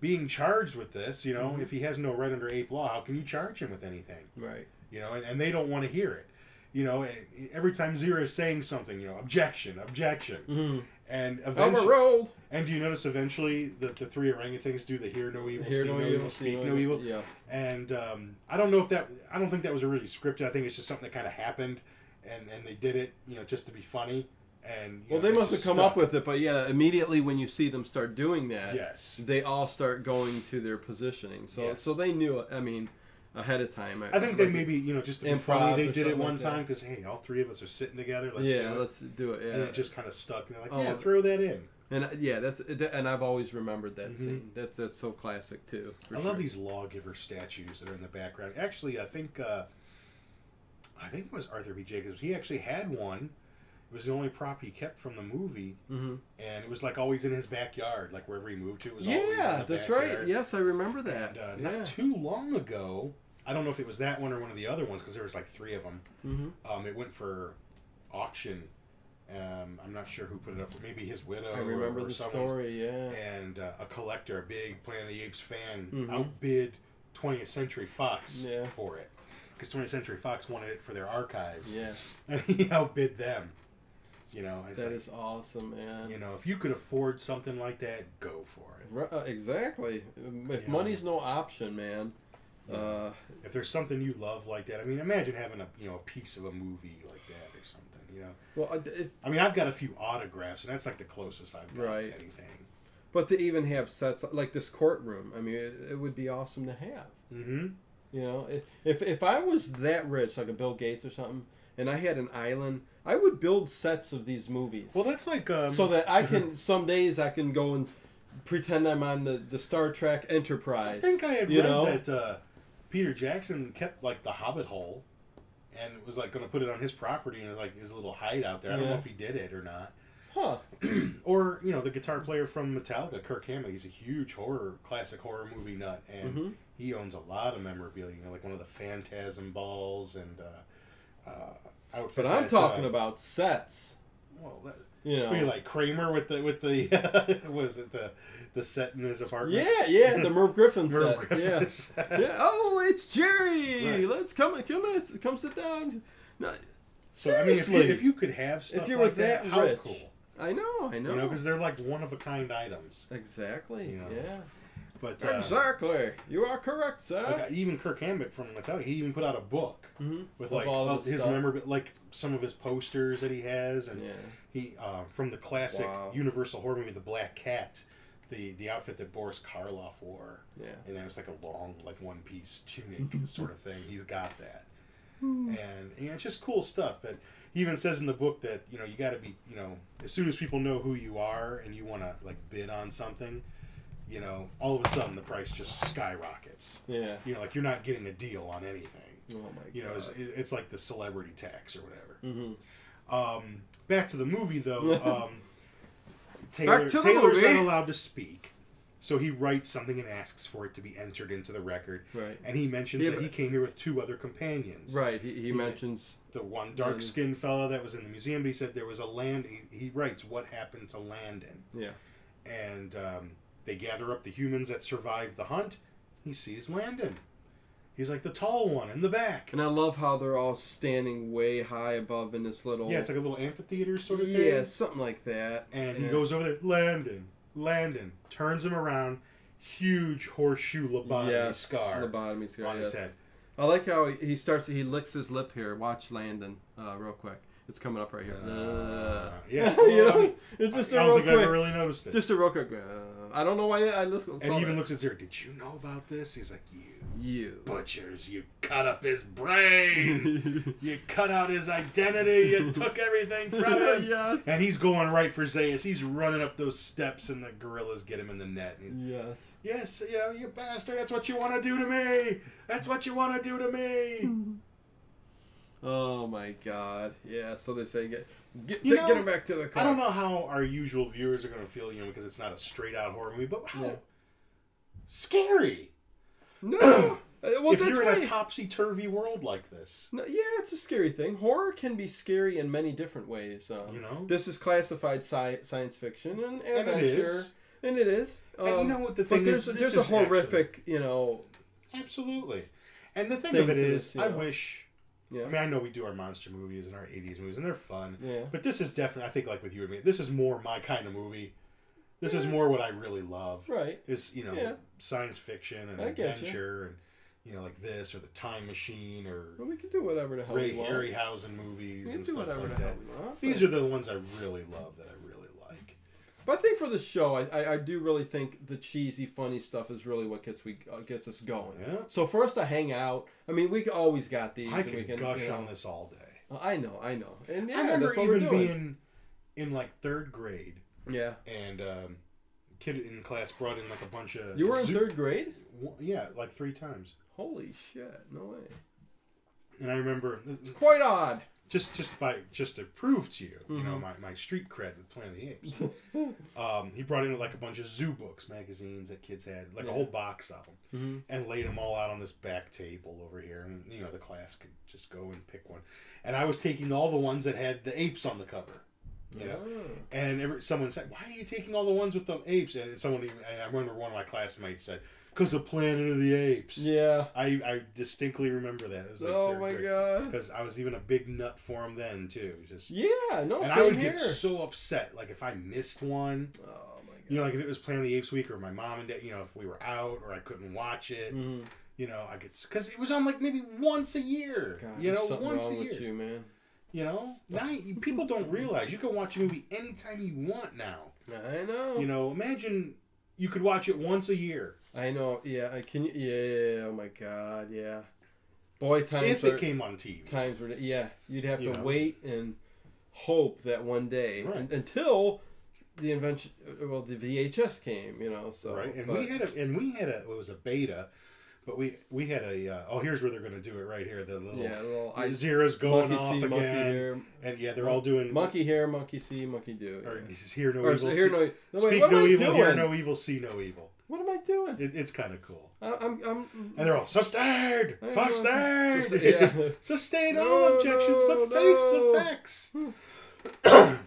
being charged with this, if he has no right under ape law, how can you charge him with anything? Right. And they don't want to hear it. And every time Zira is saying something, objection. Mm-hmm. And eventually, overruled. And do you notice eventually that the three orangutans do the hear no evil, see no evil, speak no evil? Yes. And I don't think that was really scripted. I think it's just something that kind of happened, and they did it, just to be funny. And they must have come up with it, but immediately when you see them start doing that, yes, they all start going to their positioning. So they knew it. I mean, ahead of time. I think they maybe just to be funny, they did it one time because hey, all three of us are sitting together. Let's do it. Yeah, and it just kind of stuck. And they're like, throw that in. And and I've always remembered that scene. That's so classic too. I love these lawgiver statues that are in the background. Actually, I think it was Arthur B. Jacobs. He actually had one. It was the only prop he kept from the movie, and it was like always in his backyard, like wherever he moved to. It was always in the that's backyard. right. Yes, I remember that. And not too long ago, I don't know if it was that one or one of the other ones because there was like three of them. It went for auction. I'm not sure who put it up. Maybe his widow. I remember or the someone. story. Yeah. And a collector, a big Planet of the Apes fan, outbid 20th Century Fox for it because 20th Century Fox wanted it for their archives. Yeah. And he outbid them. That is awesome, man. If you could afford something like that, go for it. Exactly. If money's no option, man. If there's something you love like that, I mean, imagine having a piece of a movie like that or something. Well, I've got a few autographs, and that's like the closest I've got to anything. But to even have sets like this courtroom, I mean, it would be awesome to have. Mm-hmm. If I was that rich, like a Bill Gates or something, and I had an island, I would build sets of these movies. Well, that's like so that I can some days I can go and pretend I'm on the Star Trek Enterprise. I think I had read that Peter Jackson kept like the Hobbit hole, and was like going to put it on his property and like his little hideout there. I don't know if he did it or not. Huh. Or the guitar player from Metallica, Kirk Hammett. He's a huge classic horror movie nut, and he owns a lot of memorabilia. Like one of the Phantasm balls and. Outfit. But I'm talking about sets. Well, you like Kramer with the was it the set in his apartment? Yeah, the Merv Griffin set. Merv Griffin set. Yeah. Oh, it's Jerry. Right. Let's come sit down. No, so seriously. I mean, if you could have stuff if you were like that, how rich. cool. I know. Because they're like one of a kind items. Exactly. Yeah. But exactly, you are correct, sir. Like, even Kirk Hammett from Metallica, he even put out a book with like all his memorabilia, like some of his posters that he has, and he from the classic Universal horror movie, The Black Cat, the outfit that Boris Karloff wore, and that was like a long, like one-piece tunic sort of thing. He's got that, and it's just cool stuff. But he even says in the book that you got to be as soon as people know who you are and you want to like bid on something. All of a sudden the price just skyrockets. Yeah. Like you're not getting a deal on anything. Oh my God. It's like the celebrity tax or whatever. Back to the movie though. Taylor's not allowed to speak, so he writes something and asks for it to be entered into the record. Right. And he mentions that he came here with two other companions. Right. He mentions the one dark-skinned fella that was in the museum. But he said there was a land. He writes what happened to Landon. Yeah. And. They gather up the humans that survived the hunt. He sees Landon. He's like the tall one in the back. And I love how they're all standing way high above in this little... Yeah, it's like a little amphitheater sort of thing. Yeah, something like that. And he goes over there, Landon, turns him around, huge horseshoe lobotomy scar on his head. I like how he licks his lip here. Watch Landon real quick. It's coming up right here. Yeah. Well, it's just I don't think I ever really noticed it. Just a real quick. I don't know why I listen. And he even looks at Zero. Did you know about this? He's like, you butchers, you cut up his brain. You cut out his identity. You took everything from him. Yes. And he's going right for Zaius. He's running up those steps, and the gorillas get him in the net. Yes. Yes, you bastard. That's what you want to do to me. That's what you want to do to me. Oh my God! Yeah, so they say get him back to the car. I don't know how our usual viewers are going to feel, because it's not a straight out horror movie, but how scary. No, well, if you're in a topsy turvy world like this. No, yeah, it's a scary thing. Horror can be scary in many different ways. This is classified science fiction and adventure, and it is. And you know what the thing is? There's a horrific, Absolutely, and the thing of it is, I wish. Yeah. I mean, I know we do our monster movies and our 80s movies, and they're fun. Yeah. But this is definitely, I think, like with you and me, this is more my kind of movie. This is more what I really love. Right. Is, science fiction and adventure and, like this or The Time Machine or... Well, we can do whatever the hell we want. Ray Harryhausen movies and stuff like that. Want, These are the ones I really love that I really like. But I think for the show, I do really think the cheesy, funny stuff is really what gets us going. Yeah. So for us to hang out, I mean, we always got these. I can gush on this all day. I know. And I remember even being in like 3rd grade. Yeah. And kid in class brought in like a bunch of... You were in 3rd grade? Yeah, like 3 times. Holy shit! No way. And I remember... It's quite odd. Just to prove to you, my street cred with Planet of the Apes. He brought in like a bunch of zoo books, magazines that kids had, like a whole box of them, and laid them all out on this back table over here, and the class could just go and pick one. And I was taking all the ones that had the apes on the cover, and someone said, "Why are you taking all the ones with the apes?" And I remember one of my classmates said, "Because of Planet of the Apes." Yeah. I distinctly remember that. It was like oh my God. Because I was even a big nut for him then too. And I would get so upset, like if I missed one. Oh my God. Like if it was Planet of the Apes week or my mom and dad, if we were out or I couldn't watch it. I get because it was on like maybe once a year. God, once a year. With you, man. Now people don't realize you can watch a movie anytime you want now. I know. Imagine you could watch it once a year. I know. Yeah. Can you? Yeah. Oh my God. Yeah. Boy, if it came on TV. Times were. Yeah. You'd have to wait and hope that one day until the invention. Well, the VHS came. So right. And we had a. It was a beta. But we had a here's where they're going to do it right here, the little Zera's going off again, here, and they're all doing monkey here, monkey see, monkey do, or hear no evil, speak no evil, hear no evil, see no evil. What am I doing? It's kind of cool. And they're all sustained, sustain all objections, but face the facts.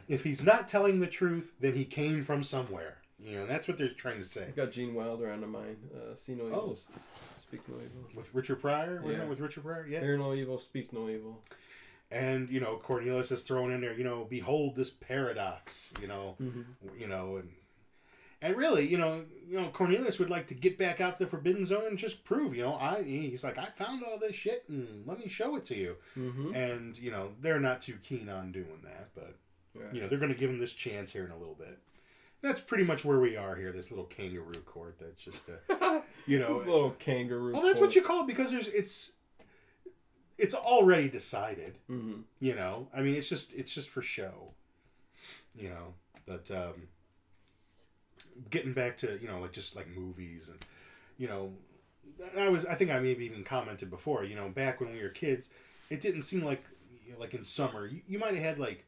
If he's not telling the truth, then he came from somewhere. And that's what they're trying to say. I've got Gene Wilder on the mind. See no evil. Speak no evil. With Richard Pryor? Wasn't it with Richard Pryor? Yeah. Hear no evil, speak no evil. And, Cornelius is thrown in there, behold this paradox, and really, Cornelius would like to get back out the Forbidden Zone and just prove, he's like, I found all this shit and let me show it to you. And, they're not too keen on doing that, but, they're going to give him this chance here in a little bit. That's pretty much where we are here. This little kangaroo court. That's just, this little kangaroo. Well, that's what you call it because it's already decided. I mean, it's just for show. But getting back to like movies and I think I maybe even commented before. Back when we were kids, it didn't seem like in summer you might have had like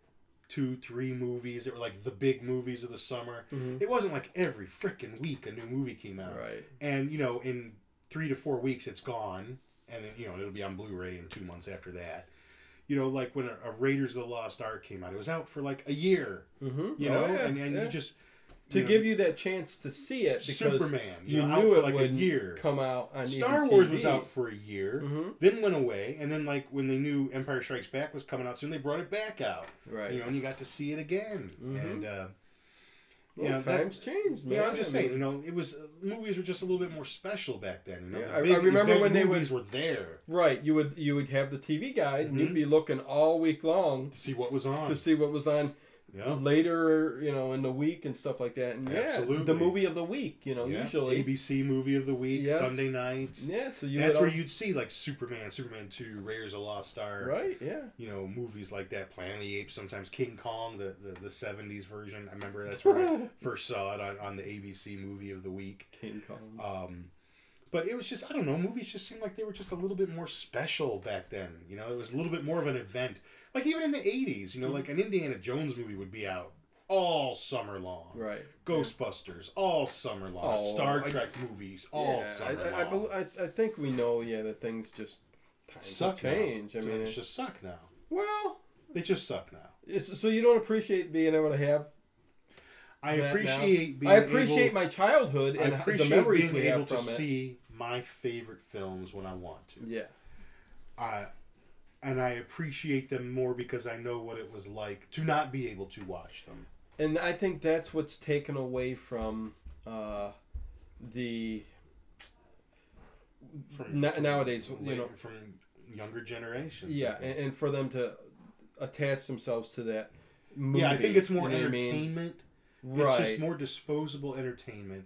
2-3 movies that were like the big movies of the summer. It wasn't like every freaking week a new movie came out. Right. And in 3 to 4 weeks it's gone, and then it'll be on Blu-ray in 2 months after that. Like when a Raiders of the Lost Ark came out, it was out for like a year. And you just to give you that chance to see it because Superman, you knew out it for like a year. Come out on Star Wars was out for a year, then went away, and then like when they knew Empire Strikes Back was coming out soon, they brought it back out. Right. And you got to see it again, and times changed, man. I'm just saying, it was movies were just a little bit more special back then. I remember when movies were there. Right, you would have the TV guide, and you'd be looking all week long to see what was on. later, in the week and stuff like that. And Absolutely. the movie of the week, usually ABC movie of the week, Sunday nights. Yeah, so that's where you'd see like Superman 2, Raiders of the Lost Ark. Right, yeah. Movies like that, Planet of the Apes, sometimes King Kong, the 70s version. I remember that's where I first saw it on the ABC movie of the week. King Kong. But it was just, I don't know, movies just seemed like they were just a little bit more special back then. It was a little bit more of an event. Like even in the 80s, like an Indiana Jones movie would be out all summer long. Right. Ghostbusters, all summer long. Star Trek movies, all summer long. I think we know, that things just change. Now. Things just suck now. Well, they just suck now. So you don't appreciate being able to have. I appreciate my childhood and the memories we have from it. See my favorite films when I want to. Yeah. And I appreciate them more because I know what it was like to not be able to watch them. And I think that's what's taken away from nowadays, from younger generations. Yeah, and for them to attach themselves to that movie. Yeah, I think it's more entertainment. Right. It's just more disposable entertainment.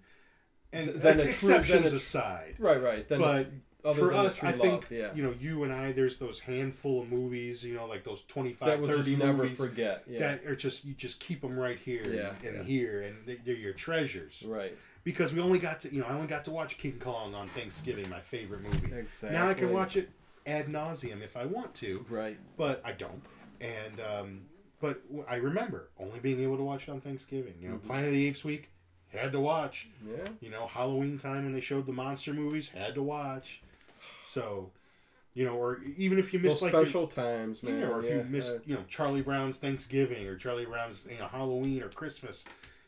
And exceptions aside. Right. But for us, I think, you and I, there's those handful of movies, like those 25, that 30 never movies forget. Yeah. That are just, you just keep them right here and here, and they're your treasures. Right. Because we only got to, I only got to watch King Kong on Thanksgiving, my favorite movie. Exactly. Now I can watch it ad nauseum if I want to. Right. But I don't. And, but I remember only being able to watch it on Thanksgiving. Planet of the Apes week, had to watch. Yeah. Halloween time when they showed the monster movies, had to watch. So, or even if you missed those special times, man. Or if you missed, Charlie Brown's Thanksgiving or Charlie Brown's, Halloween or Christmas,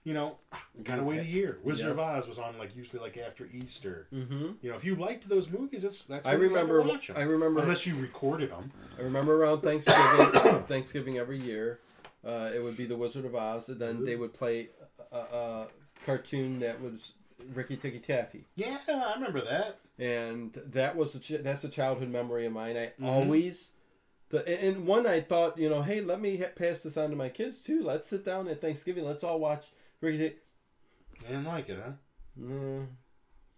gotta wait a year. Wizard of Oz was on usually after Easter. Mm-hmm. If you liked those movies, that's I remember. Watch them. I remember unless you recorded them. I remember around Thanksgiving, Thanksgiving every year, it would be the Wizard of Oz, and then they would play a cartoon that was Ricky Tikki Taffy. Yeah, I remember that. And that was that's a childhood memory of mine. I always, and one I thought, hey, let me pass this on to my kids too. Let's sit down at Thanksgiving. Let's all watch Ricky Tikki. I didn't like it, huh? No.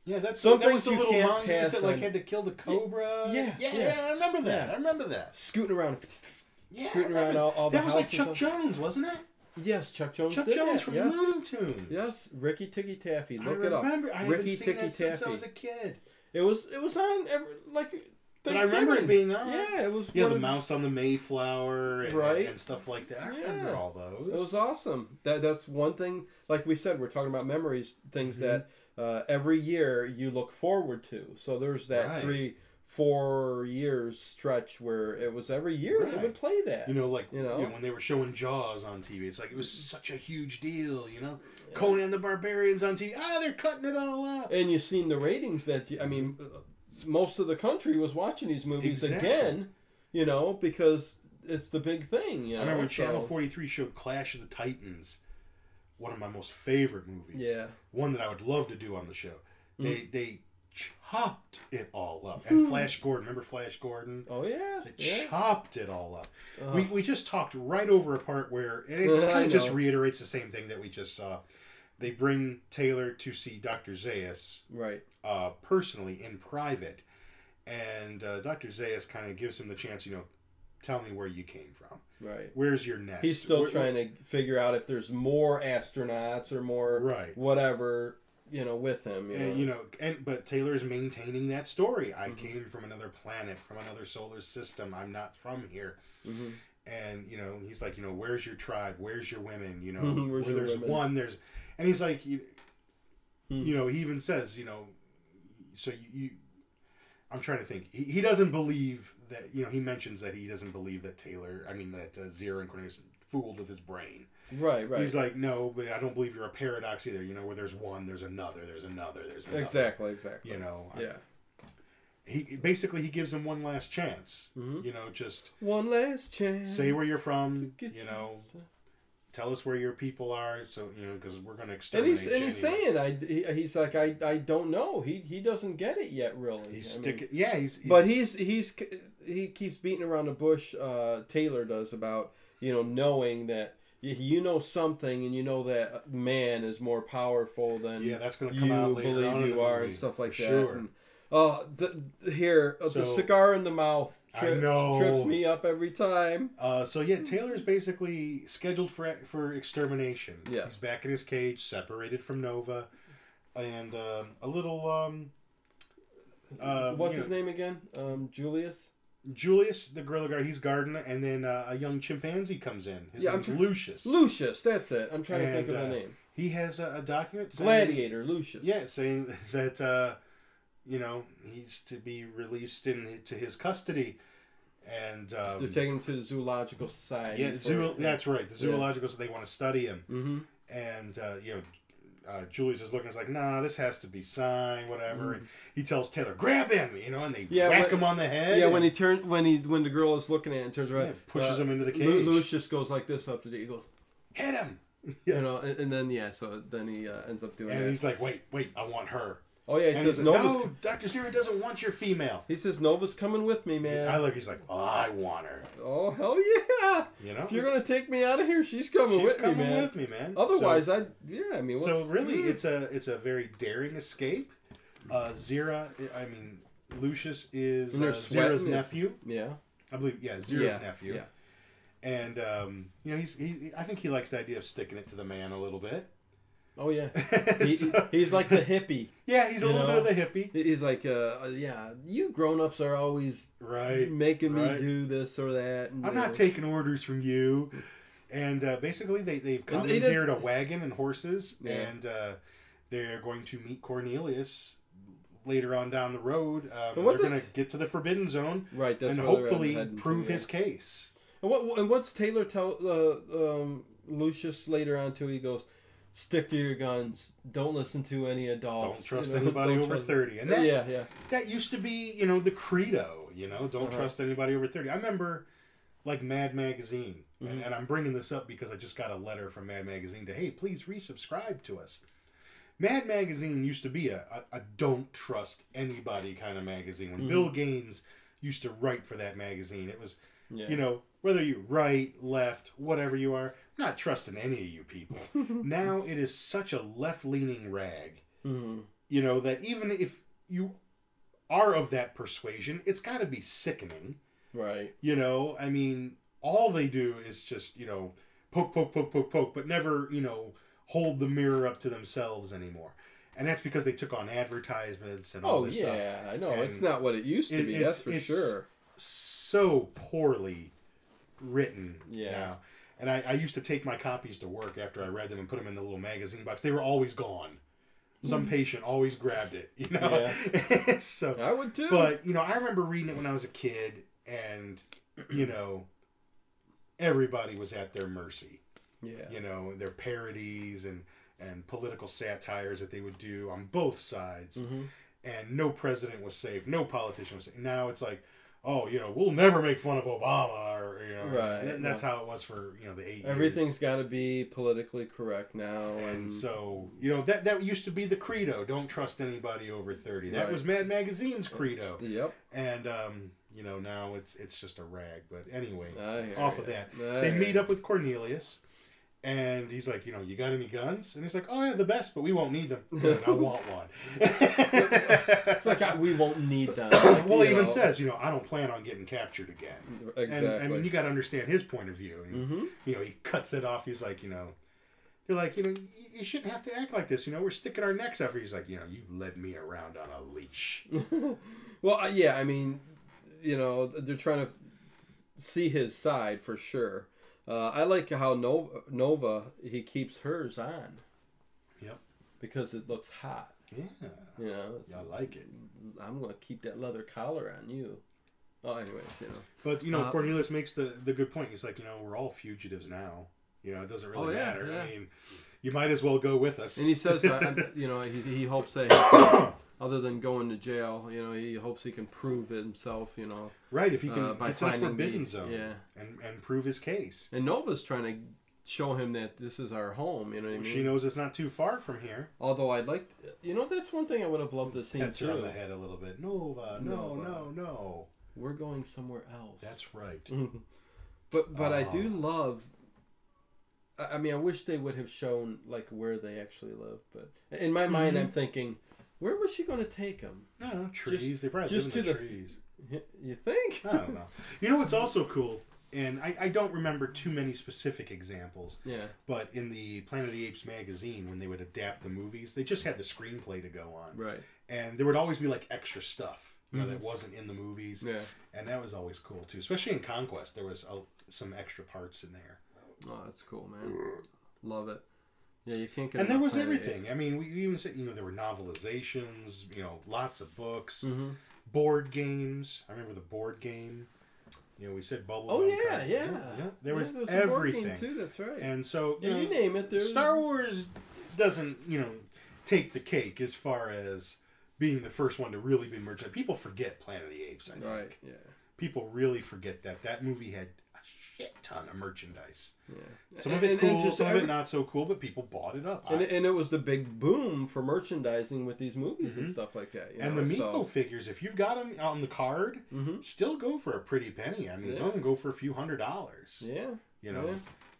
Yeah, that's some that things was the you little can't mongoose pass that had to kill the cobra. Yeah, I remember that. Yeah. I remember that. Scooting around. Yeah, scooting around all the that was houses like Chuck Jones, wasn't it? Yes, Chuck Jones. Chuck did Jones that. from Yes. Looney Tunes. Yes, Ricky Tikki Taffy. Look I it up. remember. I haven't Ricky seen Tikki that since Taffy. I was a kid. It was on But I remember it being on. Yeah, it was. Yeah, the mouse on the Mayflower and stuff like that. I remember all those. It was awesome. That's one thing. Like we said, we're talking about memories, things that every year you look forward to. So there's that 3-4 years stretch where it was every year they would play that. When they were showing Jaws on TV, it's like it was such a huge deal. Conan the Barbarian's on TV. They're cutting it all up. And you've seen the ratings that most of the country was watching these movies again, because it's the big thing. I remember when Channel 43 showed Clash of the Titans, one of my most favorite movies. Yeah. One that I would love to do on the show. They chopped it all up. And Flash Gordon, remember Flash Gordon? Oh, yeah. They chopped it all up. We just talked right over a part where, and it kind of just reiterates the same thing that we just saw. They bring Taylor to see Dr. Zaius personally in private, and Dr. Zaius kind of gives him the chance, tell me where you came from. Right. Where's your nest? He's still trying to figure out if there's more astronauts or more whatever, with him. But Taylor's maintaining that story. I came from another planet, from another solar system. I'm not from here. Mm-hmm. And, he's like, where's your tribe? Where's your women? Where there's women? One, there's... And he's like, he even says, so you I'm trying to think. He doesn't believe that, he mentions that he doesn't believe that that Zero and Cornelius fooled with his brain. Right. He's like, no, but I don't believe you're a paradox either. Where there's one, there's another, there's another, there's another. Exactly. He gives him one last chance. Mm-hmm. Just one last chance. Say where you're from. Tell us where your people are, so because we're going to exterminate. And he's saying, he's like, I don't know. He doesn't get it yet, really. But he keeps beating around the bush. Taylor does about knowing that you know something, and you know that man is more powerful than that's going to come out later believe on in you the are, movie, and stuff like for that. sure. And, the cigar in the mouth trips me up every time. Taylor's basically scheduled for extermination. Yeah. He's back in his cage, separated from Nova, and a little what's his name again? Julius, the gorilla guard, he's guarding, and then a young chimpanzee comes in. His name's Lucius. Lucius, that's it. I'm trying to think of the name. He has a document saying... Gladiator, Lucius. Yeah, saying that, he's to be released into his custody. And they're taking him to the Zoological Society. Yeah, that's right. The Zoological Society, they want to study him. Mm-hmm. And, Julius is looking, it's like, nah, this has to be signed, whatever. Mm-hmm. And he tells Taylor, grab him, and they whack him on the head. Yeah, when the girl is looking at it and turns around, pushes him into the cage. Lucius goes like this up to the, he goes, hit him. Yeah. And then so then he ends up doing. And he's like, wait, I want her. Oh yeah, he says no, Dr. Siri doesn't want your female. He says Nova's coming with me, man. He's like, well, I want her. Oh hell yeah! If you're gonna take me out of here, she's coming with me, man. Otherwise, it's a very daring escape. Lucius is Zira's nephew. Yeah, I believe. Yeah, Zira's nephew. Yeah. And I think he likes the idea of sticking it to the man a little bit. Oh yeah, he's like the hippie. Yeah, he's a little bit of the hippie. He's like, you grown-ups are always making me do this or that. And, I'm not taking orders from you. And basically, they've commandeered a wagon and horses, and they're going to meet Cornelius later on down the road. They're going to get to the Forbidden Zone, right? That's and hopefully prove his case. And what's Taylor tell Lucius later on too? He goes, stick to your guns. Don't listen to any adults. Don't trust anybody over 30. And that used to be, the credo, don't trust anybody over 30. I remember, like, Mad Magazine. Mm-hmm. And I'm bringing this up because I just got a letter from Mad Magazine hey, please resubscribe to us. Mad Magazine used to be a don't trust anybody kind of magazine. When Bill Gaines used to write for that magazine, it was, whether you right, left, whatever you are, I'm not trusting any of you people. Now it is such a left-leaning rag, that even if you are of that persuasion, it's got to be sickening. Right. All they do is just, poke, but never, hold the mirror up to themselves anymore. And that's because they took on advertisements and all this stuff. Oh, yeah, I know. And it's not what it used to be, that's for sure. So poorly written now. And I used to take my copies to work after I read them and put them in the little magazine box. They were always gone. Some patient always grabbed it, Yeah. So I would too. But, I remember reading it when I was a kid and, everybody was at their mercy. Yeah. Their parodies and political satires that they would do on both sides. Mm-hmm. And no president was safe. No politician was safe. Now it's like, we'll never make fun of Obama, or right. And that's how it was for the 8 years. Everything's got to be politically correct now, and so that used to be the credo: don't trust anybody over 30. That was Mad Magazine's credo. Yep. And now it's just a rag. But anyway, off of that, they meet up with Cornelius. And he's like, you got any guns? And he's like, oh, yeah, the best, but we won't need them. I want one. It's like, we won't need them. Well, he even says, I don't plan on getting captured again. Exactly. And you got to understand his point of view. And, he cuts it off. He's like, you're like, you shouldn't have to act like this. We're sticking our necks out for you. He's like, you led me around on a leash. Well, yeah, they're trying to see his side for sure. I like how Nova, he keeps hers on. Yep. Because it looks hot. Yeah. I like it. I'm going to keep that leather collar on you. Oh, anyways, But, Cornelius makes the good point. He's like, we're all fugitives now. It doesn't really matter. Yeah. You might as well go with us. And he says, he hopes that... Other than going to jail, he hopes he can prove himself, Right, if he can by get to the Forbidden Zone and prove his case. And Nova's trying to show him that this is our home, you know what I mean? She knows it's not too far from here. Although I'd like, that's one thing I would have loved to see too. Pets her on the head a little bit. Nova, no. We're going somewhere else. That's right. But I do love I mean, I wish they would have shown like where they actually live, but in my mind, I'm thinking, where was she going to take him? No, trees. They probably just live in the trees. You think? I don't know. You know what's also cool, and I don't remember too many specific examples. Yeah. But in the Planet of the Apes magazine, when they would adapt the movies, they just had the screenplay to go on. Right. And there would always be like extra stuff, you know, that wasn't in the movies. Yeah. And that was always cool too, especially in Conquest. There was some extra parts in there. Oh, that's cool, man. Love it. Yeah, you can't get. And there was everything. I mean, we even said, you know, there were novelizations, you know, lots of books, board games. I remember the board game. You know, we said bubble. Oh yeah. There was there's everything a board game too. That's right. And so you name it. There's Star Wars doesn't, you know, take the cake as far as being the first one to really be merchandise. People forget Planet of the Apes. I think. Right. Yeah. People really forget that movie had a shit ton of merchandise. Yeah. Some of it cool, some of it not so cool, but people bought it up. And it was the big boom for merchandising with these movies and stuff like that. And the Meepo figures, if you've got them on the card, still go for a pretty penny. I mean, some of them go for a few $100s. Yeah. You know,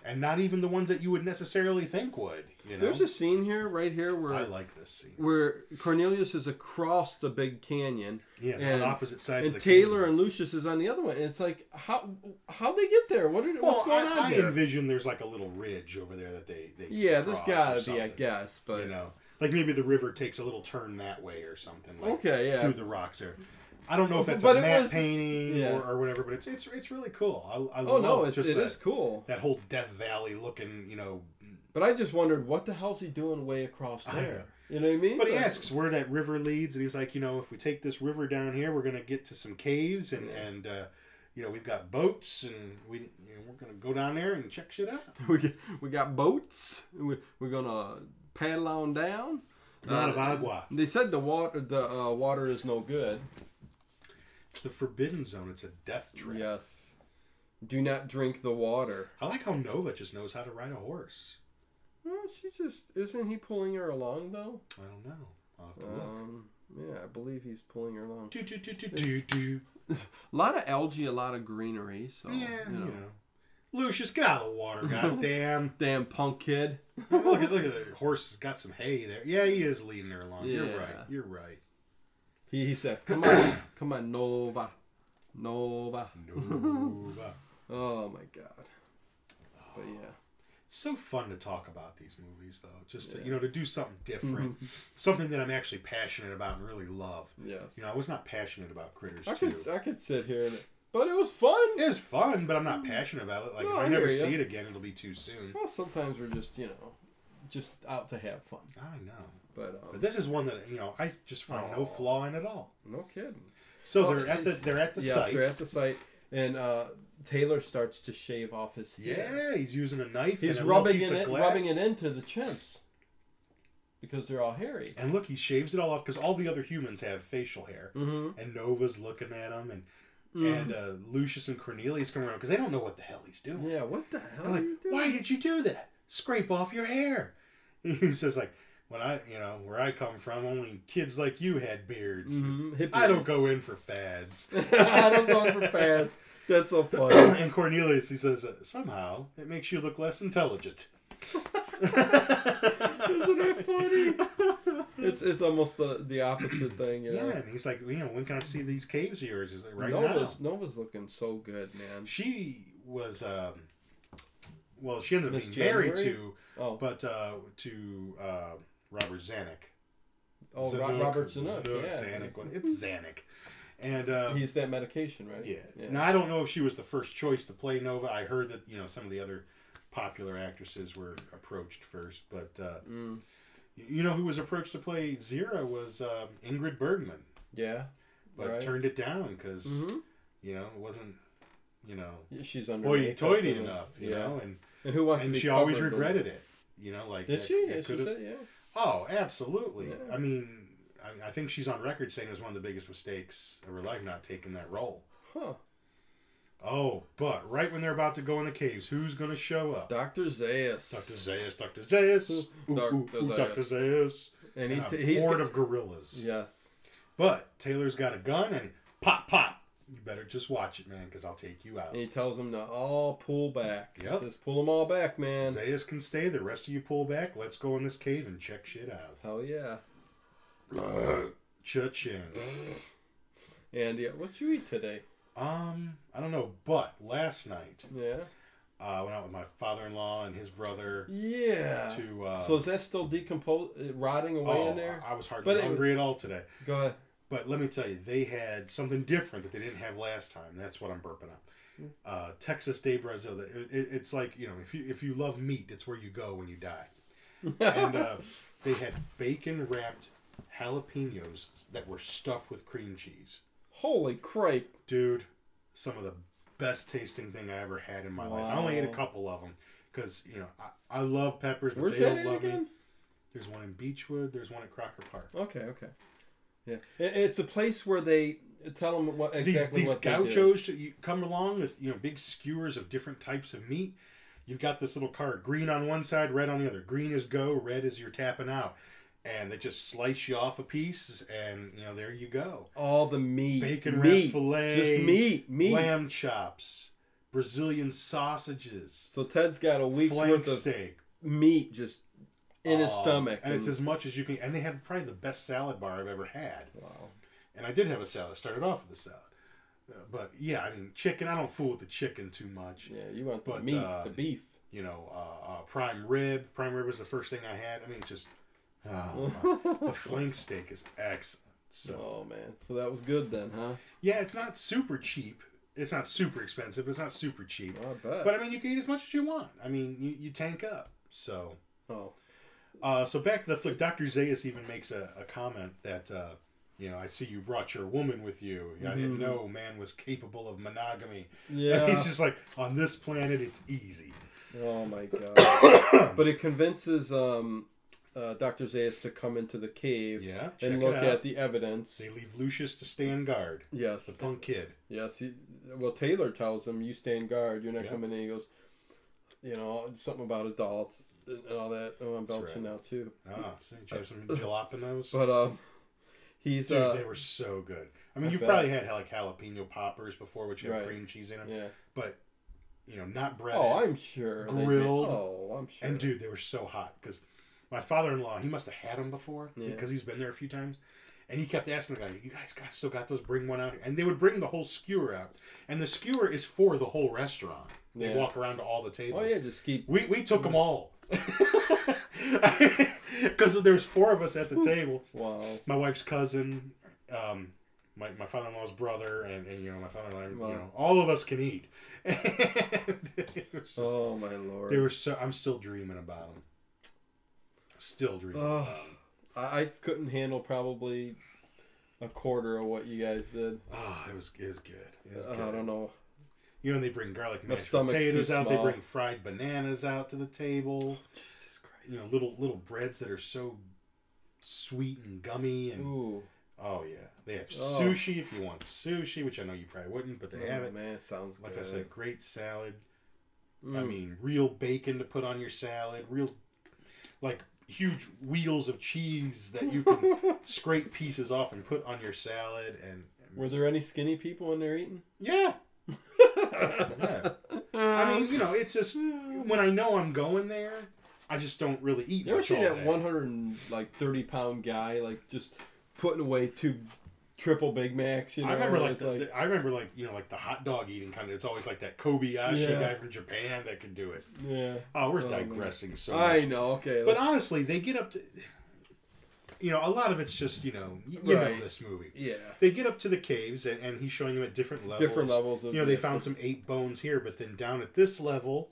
and not even the ones that you would necessarily think would. You know? There's a scene here, right here, where I like this scene where Cornelius is across the big canyon. Yeah, and, on opposite sides. And of the Taylor canyon. and Lucius is on the other one. And it's like, how they get there? What's going on I there? envision there's like a little ridge over there that they there's gotta be, I guess, but you know, like maybe the river takes a little turn that way or something. Like, okay, yeah, through the rocks there. I don't know if that's but a matte painting or whatever, but it's really cool. I love it is cool. That whole Death Valley looking, you know. But I just wondered, what the hell's he doing way across there? You know what I mean? But he asks where that river leads, and he's like, you know, if we take this river down here, we're gonna get to some caves, and you know, we've got boats, and we're gonna go down there and check shit out. we got boats. We're gonna paddle on down. A lot of agua. They said the water is no good. It's the forbidden zone. It's a death trap. Yes. Do not drink the water. I like how Nova just knows how to ride a horse. Well, isn't he pulling her along though? I don't know. I'll have to look. Yeah, I believe he's pulling her along. Do. A lot of algae, a lot of greenery. So yeah, you know. Lucius, get out of the water, goddamn! Damn punk kid. look at the horse. Has got some hay there. Yeah, he is leading her along. Yeah. You're right. He said, "Come on, Nova." Oh my god. But yeah. It's so fun to talk about these movies, though. Just to, to do something different, something that I'm actually passionate about and really love. Yes. You know, I was not passionate about Critters 2. I could sit here, but it was fun. It was fun, but I'm not passionate about it. Like, if I never see it again, it'll be too soon. Well, sometimes we're just, just out to have fun. I know. But this is one that, I just find no flaw in it all. No kidding. So they're at the site. They're at the site, and Taylor starts to shave off his hair. Yeah, he's using a knife. He's and rubbing it into the chimps because they're all hairy. And look, he shaves it all off because all the other humans have facial hair. And Nova's looking at him, and Lucius and Cornelius come around because they don't know what the hell he's doing. Yeah, what the hell? They're like, why did you do that? Scrape off your hair. He says like, when where I come from, only kids like you had beards. I don't go in for fads. I don't go in for fads. That's so funny. And Cornelius, he says, somehow it makes you look less intelligent. Isn't that funny? It's almost the opposite thing, Yeah, and he's like, when can I see these caves of yours? He's like, right now. Nova's looking so good, man. She was, she ended up being January? married to Robert Zanuck. Oh, Robert Zanuck, yeah. Zanuck. It's Zanuck. And he's that medication, right? Yeah. Now I don't know if she was the first choice to play Nova. I heard that some of the other popular actresses were approached first, but you know who was approached to play Zira was Ingrid Bergman. Yeah, but turned it down because it wasn't she's under hoity-toity enough, you know, and who wants to be she always regretted it, like did she? Yeah, she said, yeah. Oh, absolutely. Yeah. I mean, I think she's on record saying it was one of the biggest mistakes of her life not taking that role. Huh. Oh, but right when they're about to go in the caves, who's going to show up? Dr. Zaius. Dr. Zaius. Dr. Zaius. And he's a horde of gorillas. Yes. But Taylor's got a gun and pop, pop. You better just watch it, man, because I'll take you out. And he tells them to all pull back. Yep. He says, pull them all back, man. Zayas can stay. The rest of you pull back. Let's go in this cave and check shit out. Hell yeah. Cha-ching. And what you eat today? I don't know, but last night, Yeah. I went out with my father-in-law and his brother. Yeah. So is that still rotting away in there? I was hardly hungry at all today. Go ahead. But let me tell you, they had something different that they didn't have last time. That's what I'm burping up. Texas de Brazil. It's like, you know, if you love meat, it's where you go when you die. And they had bacon-wrapped jalapenos that were stuffed with cream cheese. Holy cripe. Dude, some of the best tasting thing I ever had in my life. I only ate a couple of them because, you know, I love peppers, but Where's they don't that love again? me. There's one in Beechwood. There's one at Crocker Park. Okay. Yeah, it's a place where they tell them what exactly these what gauchos you come along with, you know, big skewers of different types of meat. You've got this little card, green on one side, red on the other. Green is go, red is you're tapping out. And they just slice you off a piece, and, you know, there you go. All the meat. Bacon wrapped filet. Just meat. Lamb chops. Brazilian sausages. So Ted's got a week's worth of steak. Meat just in his stomach. And it's as much as you can. And they have probably the best salad bar I've ever had. Wow. And I did have a salad. I started off with a salad. But, yeah, I mean, chicken, I don't fool with the chicken too much. Yeah, you want the meat, the beef. You know, prime rib. Prime rib was the first thing I had. I mean, just... the flank steak is excellent. So. Oh, man. So that was good then, huh? Yeah, it's not super cheap. It's not super expensive, but it's not super cheap. Oh, I bet. But, I mean, you can eat as much as you want. I mean, you tank up. So... So back to the flick. Dr. Zayas even makes a comment that, you know, I see you brought your woman with you. I didn't know man was capable of monogamy. Yeah. And he's just like, on this planet, it's easy. Oh, my God. But it convinces Dr. Zayas to come into the cave and look at the evidence. They leave Lucius to stand guard. Yes. The punk kid. Yes. Well, Taylor tells him, you stand guard. You're not coming in. He goes, you know, something about adults. And all that. Oh, I'm belching now too. So you have some jalapenos. But he's dude, they were so good. I mean, you've probably had like jalapeno poppers before, which have cream cheese in them. Yeah. But you know, not breaded. Oh, I'm sure. Grilled. I'm sure. And dude, they were so hot because my father-in-law, he must have had them before because he's been there a few times. And he kept asking the guy, "You guys still got those? Bring one out here." And they would bring the whole skewer out, and the skewer is for the whole restaurant. They walk around to all the tables. Oh yeah, just keep. We took them all. Because there's 4 of us at the table. Wow. My wife's cousin, my father-in-law's brother, and you know, my father-in-law. You know, all of us can eat. Just, oh my Lord. They were so. I'm still dreaming about them. Still dreaming about them. I couldn't handle probably a quarter of what you guys did. It was good. It was good. I don't know. You know, they bring garlic mashed potatoes out. They bring fried bananas out to the table. Jesus Christ. You know, little breads that are so sweet and gummy. And ooh. Oh, yeah. They have sushi if you want sushi, which I know you probably wouldn't, but they have it. Man, it sounds like good. I said, great salad. I mean, real bacon to put on your salad. Real, like, huge wheels of cheese that you can scrape pieces off and put on your salad. And were there any skinny people in there eating? Yeah. Yeah. I mean, you know, it's just when I know I'm going there, I just don't really eat. You ever see that 130-pound guy like just putting away 2 triple Big Macs? You know, I remember like you know, like the hot dog eating kind of. It's always like that Kobayashi guy from Japan that could do it. Yeah. Oh, we're digressing so much. I know. Okay. But honestly, they get up to. You know, a lot of it's just, you know, you know this movie. Yeah. They get up to the caves, and he's showing them at different levels. Different levels. Of you know, they found some ape bones here, but then down at this level,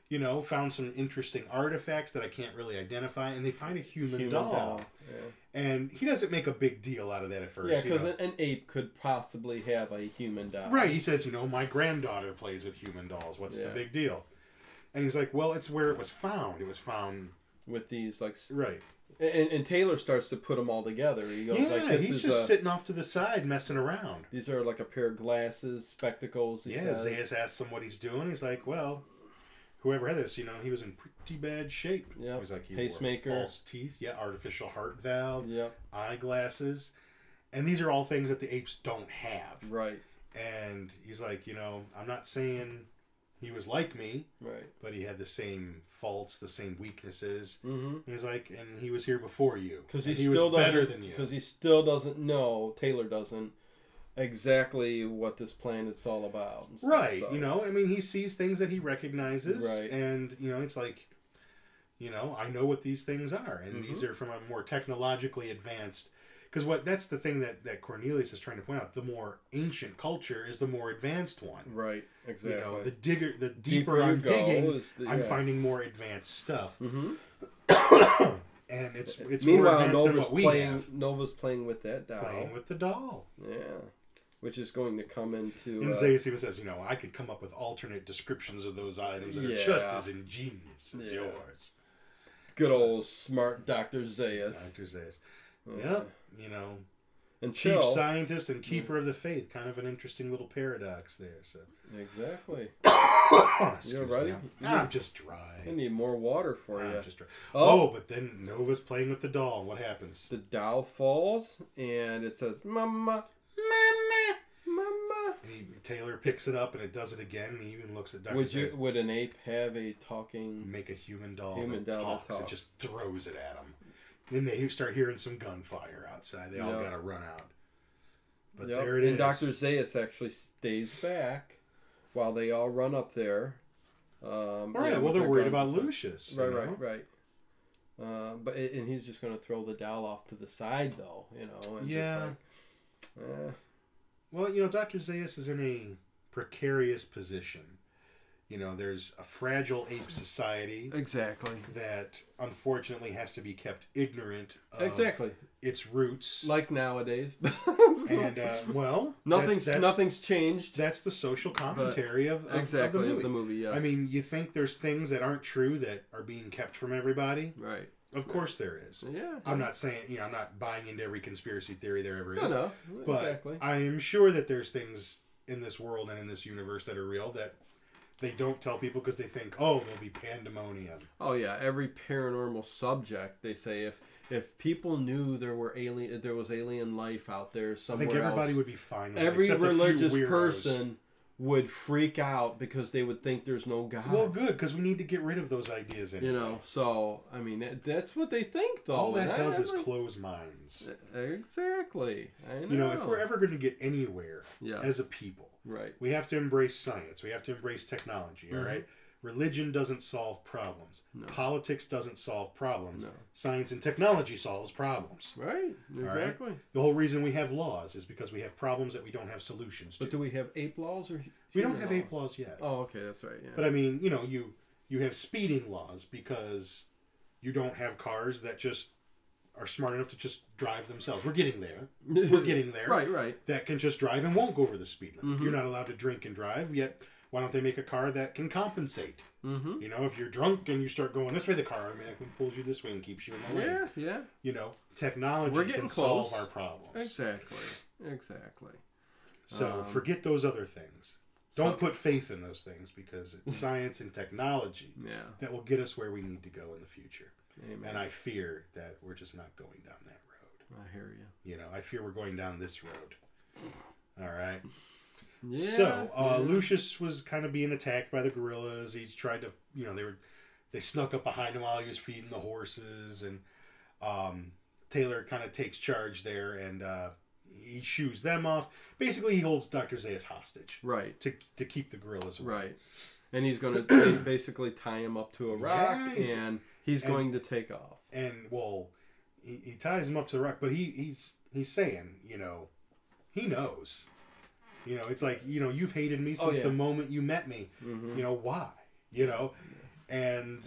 you know, found some interesting artifacts that I can't really identify, and they find a human doll. Yeah. And he doesn't make a big deal out of that at first. Yeah, because an ape could possibly have a human doll. Right. He says, you know, my granddaughter plays with human dolls. What's the big deal? And he's like, well, it's where it was found. It was found... with these, like... Right. And Taylor starts to put them all together. He goes, he's just sitting off to the side messing around. These are like a pair of glasses, spectacles. Zayas asks him what he's doing. He's like, well, whoever had this, you know, he was in pretty bad shape. Yeah. He's like, he pacemaker, wore false teeth, artificial heart valve, yep, eyeglasses. And these are all things that the apes don't have. Right. And he's like, I'm not saying he was like me, right? But he had the same faults, the same weaknesses. Mm-hmm. He's like, and he was here before you. Because he was better than you. Because he still doesn't know, Taylor doesn't, exactly what this planet's all about. Right. So. I mean, he sees things that he recognizes. Right. And, it's like, I know what these things are. And these are from a more technologically advanced... Because that's the thing that Cornelius is trying to point out. The more ancient culture is the more advanced one. Right, exactly. The deeper I'm digging, I'm finding more advanced stuff. Mm-hmm. And it's meanwhile, more advanced than what we have. Nova's playing with that doll. Playing with the doll. Yeah. Which is going to come into... And Zayas even says, I could come up with alternate descriptions of those items that are just as ingenious as yours. Good old smart Dr. Zayas. Dr. Zayas. Yep. And chief scientist and keeper of the faith. Kind of an interesting little paradox there. So exactly. You're ready? I'm just dry. I need more water for you. Just dry. But then Nova's playing with the doll. What happens? The doll falls and it says, "Mama, Mama, Mama." And Taylor picks it up and it does it again. And he even looks at Dr. Would an ape have a talking? Make a human doll that talks. It just throws it at him. Then they start hearing some gunfire outside. They all got to run out. But there it is. And Dr. Zayas actually stays back while they all run up there. Right. Well, they're worried about Lucius. Right. And he's just going to throw the doll off to the side, though. And just like, Well, Dr. Zayas is in a precarious position. There's a fragile ape society. Exactly. That unfortunately has to be kept ignorant of its roots. Like nowadays. And, nothing's changed. That's the social commentary of the movie. Yes. I mean, you think there's things that aren't true that are being kept from everybody? Right. Of course there is. Yeah. I'm not saying, I'm not buying into every conspiracy theory there ever is. No, but exactly. I am sure that there's things in this world and in this universe that are real that they don't tell people because they think, there'll be pandemonium. Oh yeah, every paranormal subject they say if people knew there was alien life out there somewhere, I think everybody would be fine with every it. Every religious person would freak out because they would think there's no God. Well, good, because we need to get rid of those ideas anyway. So I mean that's what they think though. All that does is close minds. Exactly. I know. If we're ever going to get anywhere as a people, right, we have to embrace science. We have to embrace technology. All right. Religion doesn't solve problems. No. Politics doesn't solve problems. No. Science and technology solves problems. Right. Exactly. Right? The whole reason we have laws is because we have problems that we don't have solutions to. But do we have ape laws or? We don't have ape laws yet. Oh, okay, that's right. Yeah. But I mean, you have speeding laws because you don't have cars that just are smart enough to just drive themselves. We're getting there. Right. That can just drive and won't go over the speed limit. You're not allowed to drink and drive yet. Why don't they make a car that can compensate? Mm-hmm. If you're drunk and you start going this way, the car automatically pulls you this way and keeps you in the lane. Yeah. Technology can solve our problems. Exactly. So forget those other things. Don't put faith in those things because it's science and technology that will get us where we need to go in the future. Amen. And I fear that we're just not going down that road. I hear you. I fear we're going down this road. All right. Yeah, so Lucius was kind of being attacked by the gorillas. He tried to, they snuck up behind him while he was feeding the horses, and Taylor kind of takes charge there, and he shoos them off. Basically, he holds Dr. Zayas hostage, right, to keep the gorillas away. Right, and he's going to basically tie him up to a rock, and he's going to take off. And he ties him up to the rock, but he's saying, he knows. It's like, you've hated me since the moment you met me. Mm-hmm. Why? And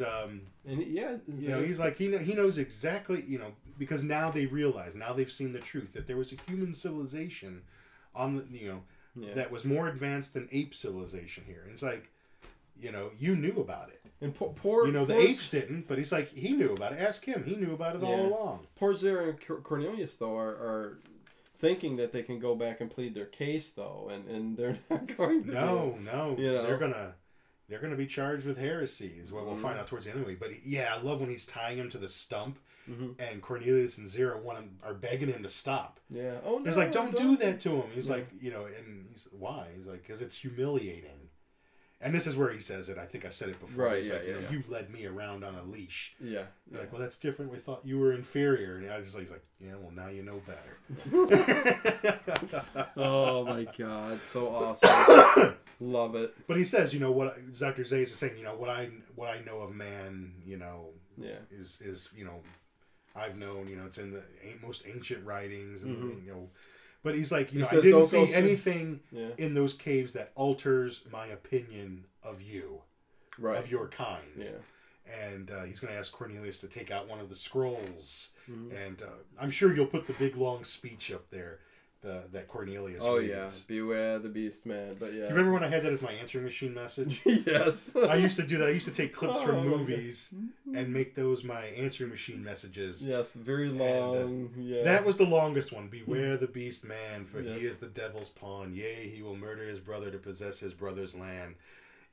he's like, he knows exactly, because now they realize, now they've seen the truth, that there was a human civilization on the, that was more advanced than ape civilization here. And it's like, you knew about it. And poor the apes didn't, but he's like, he knew about it. Ask him. He knew about it all along. Poor Zara and Cornelius, though, are thinking that they can go back and plead their case, though, and they're not going to. No. they're going to be charged with heresy, is what we'll find out towards the end of the movie. But yeah, I love when he's tying him to the stump, and Cornelius and Zero are begging him to stop. Yeah. Oh no. He's like, don't do that to him. He's like, and he's why? He's like, because it's humiliating. And this is where he says it. I think I said it before. Right. He's like, yeah. you led me around on a leash. Yeah. You're like, well, that's different. We thought you were inferior. And I was just like, yeah, well, now you know better. Oh my God, so awesome. Love it. But he says, what Dr. Zayas is saying, what I know of man, is I've known, it's in the most ancient writings, and but he's like, I didn't see anything in those caves that alters my opinion of you, of your kind. Yeah. And he's going to ask Cornelius to take out one of the scrolls, and I'm sure you'll put the big long speech up there. That Cornelius reads. Yeah, beware the beast man. But yeah, you remember when I had that as my answering machine message? Yes. I used to do that. I used to take clips from movies and make those my answering machine messages. Yes, very long. And, that was the longest one. Beware the beast man, for he is the devil's pawn. Yea, he will murder his brother to possess his brother's land.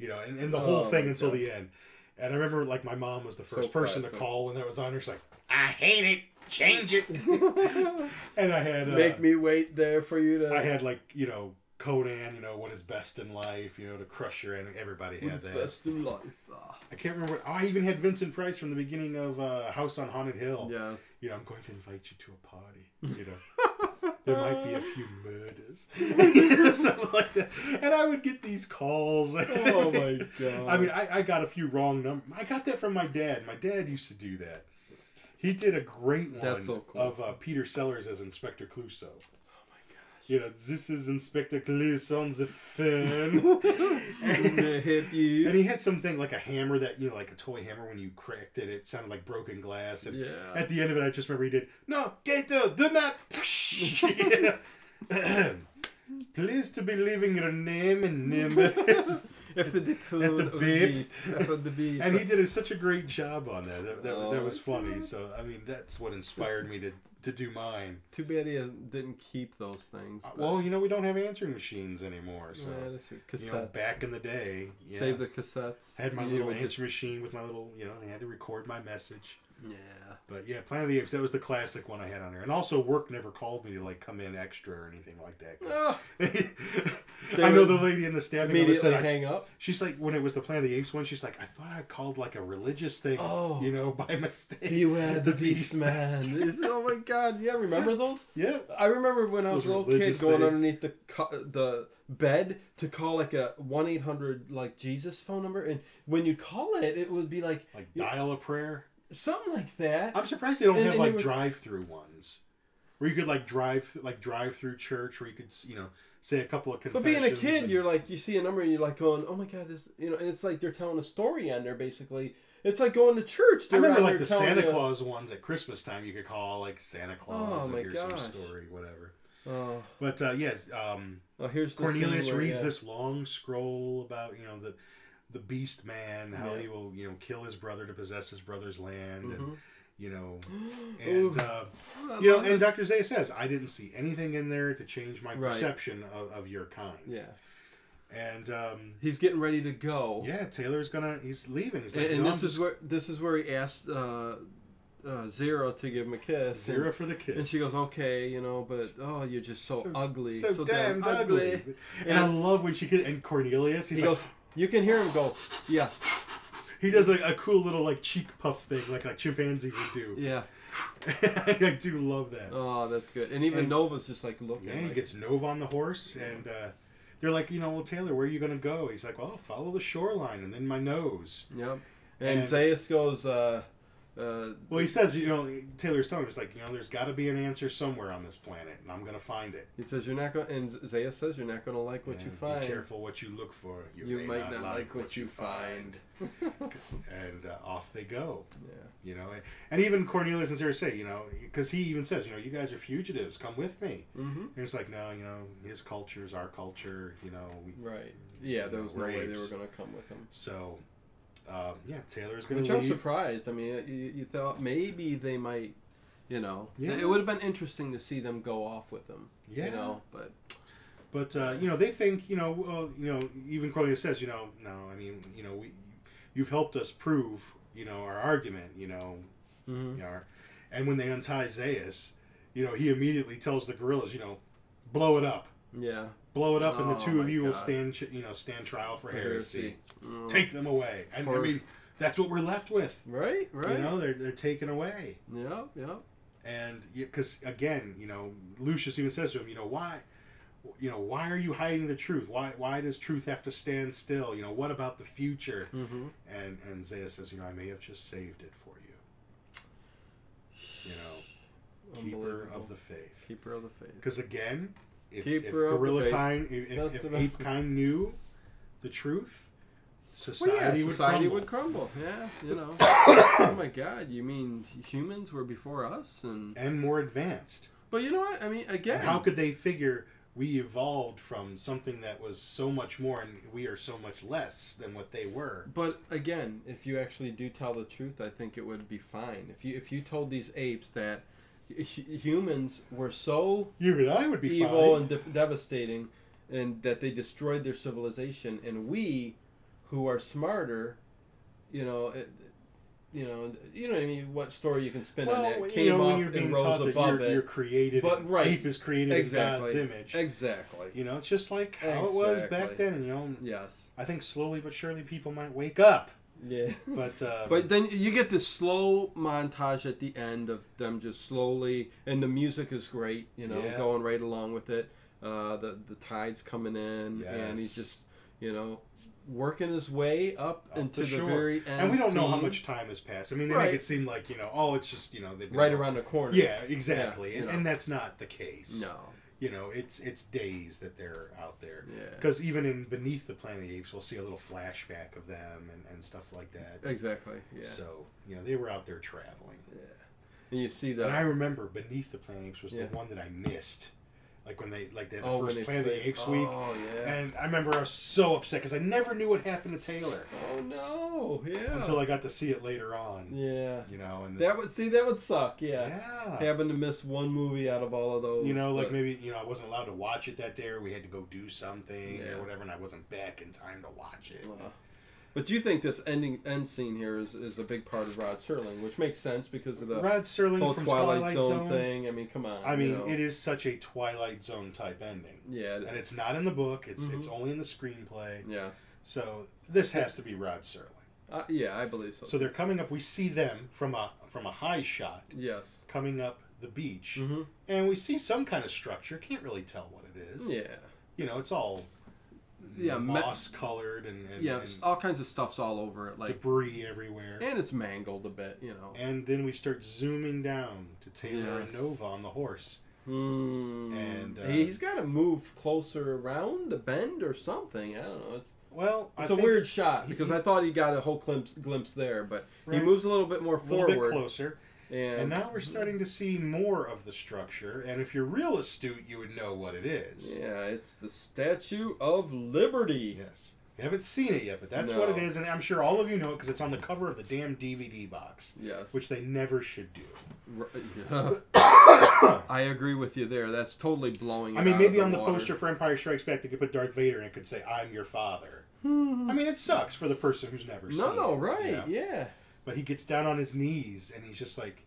And the whole thing until the end. And I remember, like, my mom was the first person to call when that was on her. She's like, I hate it. Change it. And I had make me wait there for you to. I had Conan, what is best in life, to crush your enemy. Everybody had that. Best in life. I can't remember. I even had Vincent Price from the beginning of House on Haunted Hill. Yes. I'm going to invite you to a party. There might be a few murders. Something like that. And I would get these calls. Oh my God. I mean, I got a few wrong numbers. I got that from my dad. My dad used to do that. He did a great one of Peter Sellers as Inspector Clouseau. Oh my gosh. This is Inspector Clouseau on the phone. And he had something like a hammer that, like a toy hammer, when you cracked it, it sounded like broken glass. And at the end of it, I just remember he did, no, Gato, do not. Pleased to be leaving your name and number. At the beep. And he did such a great job on that. That was funny. So, I mean, that's what inspired me to do mine. Too bad he didn't keep those things. Well, we don't have answering machines anymore. So, cassettes. Back in the day. Yeah, save the cassettes. I had my little answering machine with my little, I had to record my message. Yeah. But yeah, Planet of the Apes, that was the classic one I had on there. And also, work never called me to come in extra or anything like that. I know the lady in the staff immediately hang up. She's like, when it was the Planet of the Apes one, she's like, I thought I called like a religious thing, by mistake. Beware the beast man. Oh my God. Yeah, remember those? Yeah. I remember when I was a little kid going underneath the bed to call like a 1-800 Jesus phone number, and when you call it, it would be like dial a prayer. Something like that. I'm surprised they don't have drive-through ones, where you could drive through church, where you could say a couple of confessions. But being a kid, you're like, you see a number and you're like going, oh my God, this, and it's like they're telling a story on there basically. It's like going to church. I remember the Santa Claus ones at Christmas time. You could call Santa Claus and hear some story, whatever. Oh. But yes, here's Cornelius reads this long scroll about the beast man, how he will kill his brother to possess his brother's land, and and Dr. Zay says, I didn't see anything in there to change my perception of your kind. Yeah. And he's getting ready to go. Yeah, he's leaving. He's like, and this is where he asked Zero to give him a kiss. Zero for the kiss. And she goes, okay, but you're just so ugly. So damn ugly. And I love when and Cornelius, he goes, you can hear him go, yeah. He does a cool little cheek puff thing like a chimpanzee would do. Yeah. I do love that. Oh, that's good. And even Nova's just looking. Yeah, he gets Nova on the horse, and they're like, well, Taylor, where are you going to go? He's like, well, I'll follow the shoreline and then my nose. Yep. And Zayas goes, well, he says, Taylor's telling him, it's like, there's got to be an answer somewhere on this planet, and I'm going to find it. He says, you're not going, and Zayas says, you're not going to like what you find. Be careful what you look for. You might not like what you find. And off they go. Yeah. And even Cornelius and Sarah say, because he even says, you guys are fugitives, come with me. Mm-hmm. And it's like, no, his culture is our culture, Right. Yeah, there was no way they were going to come with him. So... Taylor's going to leave. Which I'm surprised. I mean, you thought maybe they might, Yeah. It would have been interesting to see them go off with him. Yeah. But But they think, even Cornelius says, no, I mean, you've helped us prove, our argument, and when they untie Zaius, he immediately tells the guerrillas, blow it up. Yeah. Blow it up, and the two of you will stand trial for heresy. Take them away. And I mean, that's what we're left with. Right. They're taken away. Yeah. And because again, Lucius even says to him, why are you hiding the truth? Why does truth have to stand still? What about the future? Mm-hmm. And Zaius says, I may have just saved it for you. Keeper of the faith. Keeper of the faith. Because again, if Ape kind knew the truth, society would crumble. Yeah, oh my God, you mean humans were before us and more advanced? But you know what? I mean, again, and how could they figure we evolved from something that was so much more and we are so much less than what they were? But again, if you actually do tell the truth, I think it would be fine. If you told these apes that humans were so you and I would be evil fine. And devastating, and that they destroyed their civilization, and we, who are smarter, what I mean. What story you can spin on that? Came up and rose above it. You're created. But ape is created in God's image. Exactly. It's just like how it was back then. Yes. I think slowly but surely people might wake up. Yeah. But then you get this slow montage at the end of them just slowly, and the music is great, going right along with it. The tide's coming in, and he's just, working his way up into the very end. And we don't know how much time has passed. I mean, they make it seem like, it's just, they've been around the corner. Yeah, exactly. And that's not the case. No. It's days that they're out there. Yeah. Because even in Beneath the Planet of the Apes, we'll see a little flashback of them and stuff like that. Exactly, yeah. So, they were out there traveling. Yeah. And you see that. And I remember Beneath the Planet of the Apes was the one that I missed. Like when they had the first Planet of the Apes week. Oh, yeah. And I remember I was so upset because I never knew what happened to Taylor. Oh, no. Yeah. Until I got to see it later on. Yeah. And that would suck, yeah. Having to miss one movie out of all of those. Like maybe, I wasn't allowed to watch it that day, or we had to go do something or whatever, and I wasn't back in time to watch it. But you think this end scene here is a big part of Rod Serling, which makes sense because of the Rod Serling whole from Twilight Zone thing. I mean, come on. I mean, it is such a Twilight Zone type ending. Yeah. And it's not in the book. It's only in the screenplay. Yes. So this has to be Rod Serling. Yeah, I believe so. So they're coming up. We see them from a high shot. Yes. Coming up the beach, and we see some kind of structure. Can't really tell what it is. Yeah. It's all moss colored and all kinds of stuff's all over it, like debris everywhere, and it's mangled a bit, And then we start zooming down to Taylor and Nova on the horse. And he's got to move closer around the bend or something. I don't know. It's a weird shot because I thought he got a whole glimpse there, but he moves a little bit more forward, a little bit closer. And now we're starting to see more of the structure, and if you're real astute, you would know what it is. Yeah, it's the Statue of Liberty. Yes. We haven't seen it yet, but that's what it is, and I'm sure all of you know it because it's on the cover of the damn DVD box. Yes. Which they never should do. I agree with you there. That's totally blowing it maybe out on the the water. poster for Empire Strikes Back, they could put Darth Vader and it could say, "I'm your father." I mean, it sucks for the person who's never seen it. No, right, yeah. But he gets down on his knees and he's just like,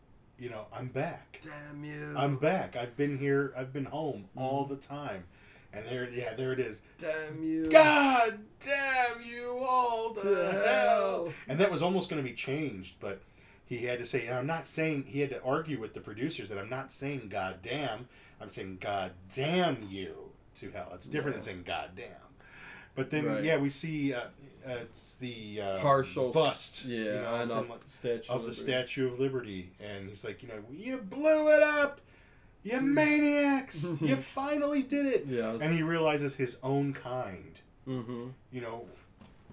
I'm back. Damn you. I'm back. I've been here. I've been home all the time. And there it is. Damn you. God damn you all to hell. And that was almost going to be changed, but he had to say, I'm not saying, he had to argue with the producers that I'm not saying God damn. I'm saying God damn you to hell. It's different than saying God damn. But then, we see it's the partial bust, of the Statue of Liberty, and he's like, you blew it up, you maniacs! You finally did it. Yes. And he realizes his own kind,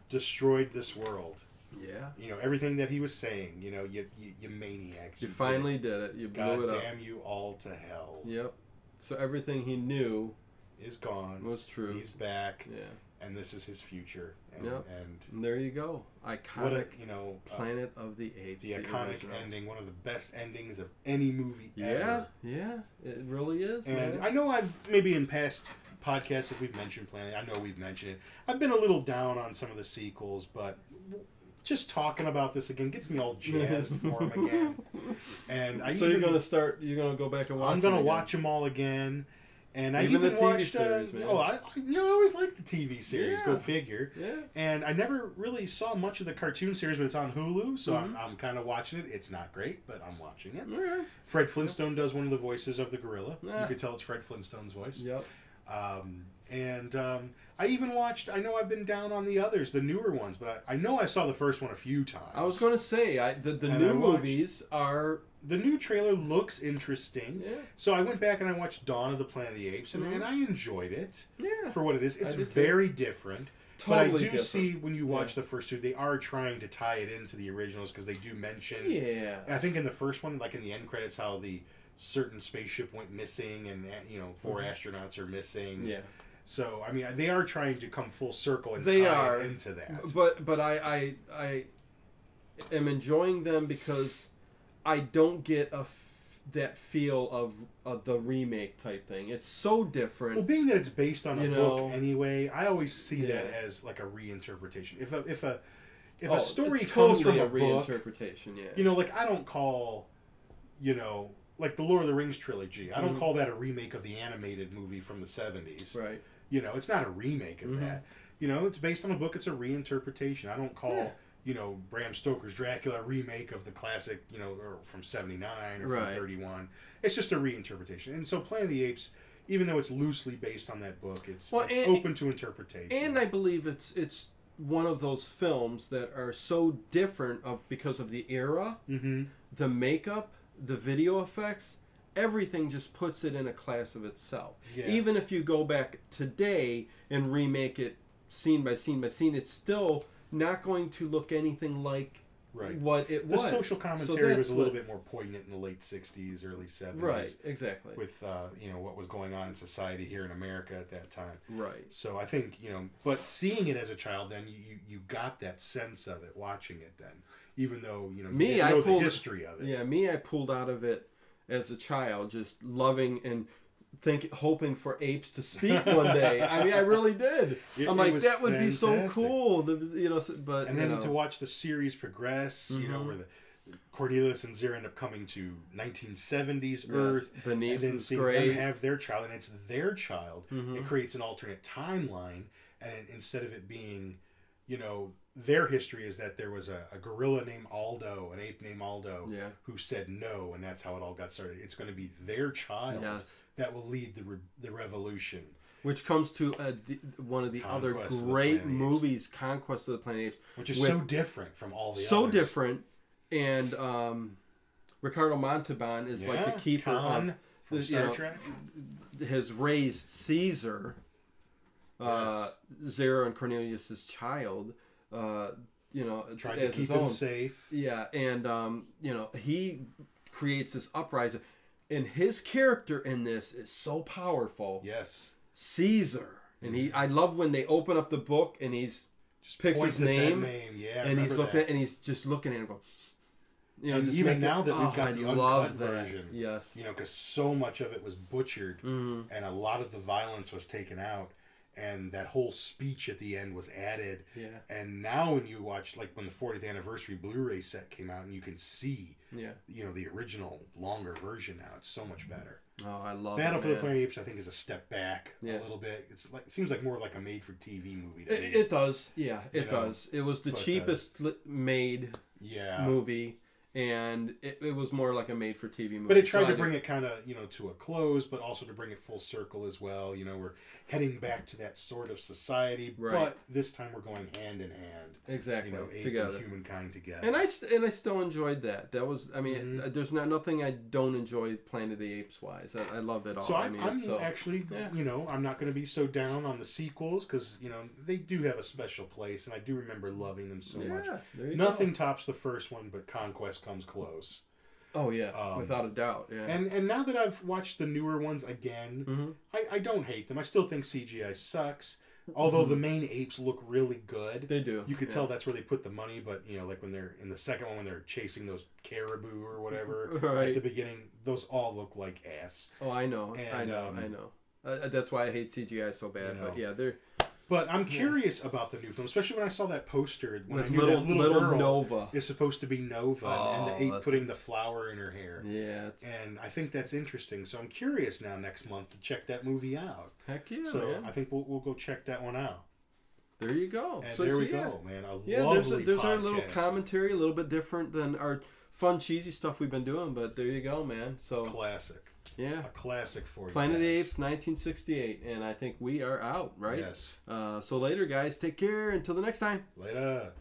destroyed this world. Yeah. Everything that he was saying. You maniacs. You finally did it. You blew it up. God damn you all to hell. Yep. So everything he knew is gone. Was true. He's back. Yeah. And this is his future. And there you go. Iconic Planet of the Apes. The iconic original ending. One of the best endings of any movie ever. Yeah. It really is, And man. I know I've maybe in past podcasts if we've mentioned Planet. I know we've mentioned it. I've been a little down on some of the sequels, but just talking about this again gets me all jazzed for them again. And you're gonna go back and watch. I'm gonna watch them all again. And I even the TV watched. series, man. I always liked the TV series. Yeah. Go figure. Yeah. And I never really saw much of the cartoon series, but it's on Hulu, so I'm kind of watching it. It's not great, but I'm watching it. Yeah. Fred Flintstone does one of the voices of the gorilla. Yeah. You could tell it's Fred Flintstone's voice. Yep. I even watched. I know I've been down on the others, the newer ones, but I know I saw the first one a few times. I was going to say the new movies are. The new trailer looks interesting. Yeah. So I went back and I watched Dawn of the Planet of the Apes, and I enjoyed it. Yeah. For what it is. It's very different. Totally but I do different. see when you watch the first two, they are trying to tie it into the originals because they do mention. Yeah. I think in the first one, like in the end credits, how the certain spaceship went missing, and 4 astronauts are missing. Yeah. So I mean, they are trying to come full circle and tie it into that. But I am enjoying them because I don't get that feel of the remake type thing. It's so different. Well, being that it's based on a book anyway, I always see that as like a reinterpretation. If a story comes from a reinterpretation, book, like I don't call, like the Lord of the Rings trilogy. I don't call that a remake of the animated movie from the 70s. Right. It's not a remake of that. It's based on a book. It's a reinterpretation. I don't call. Bram Stoker's Dracula remake of the classic, or from 79 or from 31. It's just a reinterpretation. And so Planet of the Apes, even though it's loosely based on that book, it's open to interpretation. And I believe it's one of those films that are so different because of the era, the makeup, the video effects, everything just puts it in a class of itself. Yeah. Even if you go back today and remake it scene by scene by scene, it's still not going to look anything like what it was. The social commentary was a little bit more poignant in the late 60s, early 70s. Right, exactly. With, what was going on in society here in America at that time. Right. So I think, but seeing it as a child, then you got that sense of it, watching it then. Even though, you know the history of it. Yeah, I pulled out of it as a child, just loving and hoping for apes to speak one day. I mean, I really did. I'm like, that would be so cool. But and then to watch the series progress, where the Cornelius and Zira end up coming to 1970s Earth, Beneath, and then seeing them have their child, and it's their child. Mm-hmm. It creates an alternate timeline, and instead of it being, their history is that there was a gorilla named Aldo, an ape named Aldo, who said no, and that's how it all got started. It's going to be their child that will lead the revolution. Which comes to one of the other great movies, Conquest of the Planet of the Apes. Which is so different from all the others. So different, and Ricardo Montalban is like the keeper of Star Trek. Has raised Caesar, Zero and Cornelius's child. Tried to keep him safe. Yeah, and he creates this uprising, and his character in this is so powerful. Yes, Caesar, and I love when they open up the book and he's just picks his name, and he's looking and he's just looking at him, going, and even now that we've got the uncut version, yes, because so much of it was butchered, and a lot of the violence was taken out. And that whole speech at the end was added. Yeah. And now when you watch, like when the 40th anniversary Blu-ray set came out, and you can see, the original longer version now, it's so much better. Oh, I love Battle for the Planet of the Apes, I think, is a step back a little bit. It seems like more like a made-for-TV movie to me. It does. Yeah, it does. It was the cheapest made movie. And it was more like a made-for-TV movie. But it tried to bring it kind of, to a close, but also to bring it full circle as well. We're heading back to that sort of society, but this time we're going hand in hand. Exactly, ape together, and humankind together. And I still enjoyed that. That was, I mean, there's nothing I don't enjoy Planet of the Apes wise. I love it all. So I'm actually, I'm not going to be so down on the sequels because they do have a special place, and I do remember loving them so much. Nothing tops the first one, but Conquest comes close. Oh yeah, without a doubt. Yeah. And now that I've watched the newer ones again, I don't hate them. I still think CGI sucks. Although the main apes look really good. They do. You could tell that's where they put the money, but like when they're in the second one when they're chasing those caribou or whatever at the beginning, those all look like ass. Oh, I know. And, I know. That's why I hate CGI so bad. You know. But yeah, they're. But I'm curious about the new film, especially when I saw that poster. When With I knew that little girl Nova is supposed to be Nova, and the ape putting the flower in her hair. Yeah. And I think that's interesting. So I'm curious now next month to check that movie out. Heck yeah, so man. I think we'll go check that one out. There you go. And so, there we yeah. go, man. There's podcast. our little commentary, a little bit different than our fun, cheesy stuff we've been doing, but there you go, man. So classic. Yeah. A classic for you. Planet of the Apes, 1968, and I think we are out, right? Yes. So later, guys. Take care. Until the next time. Later.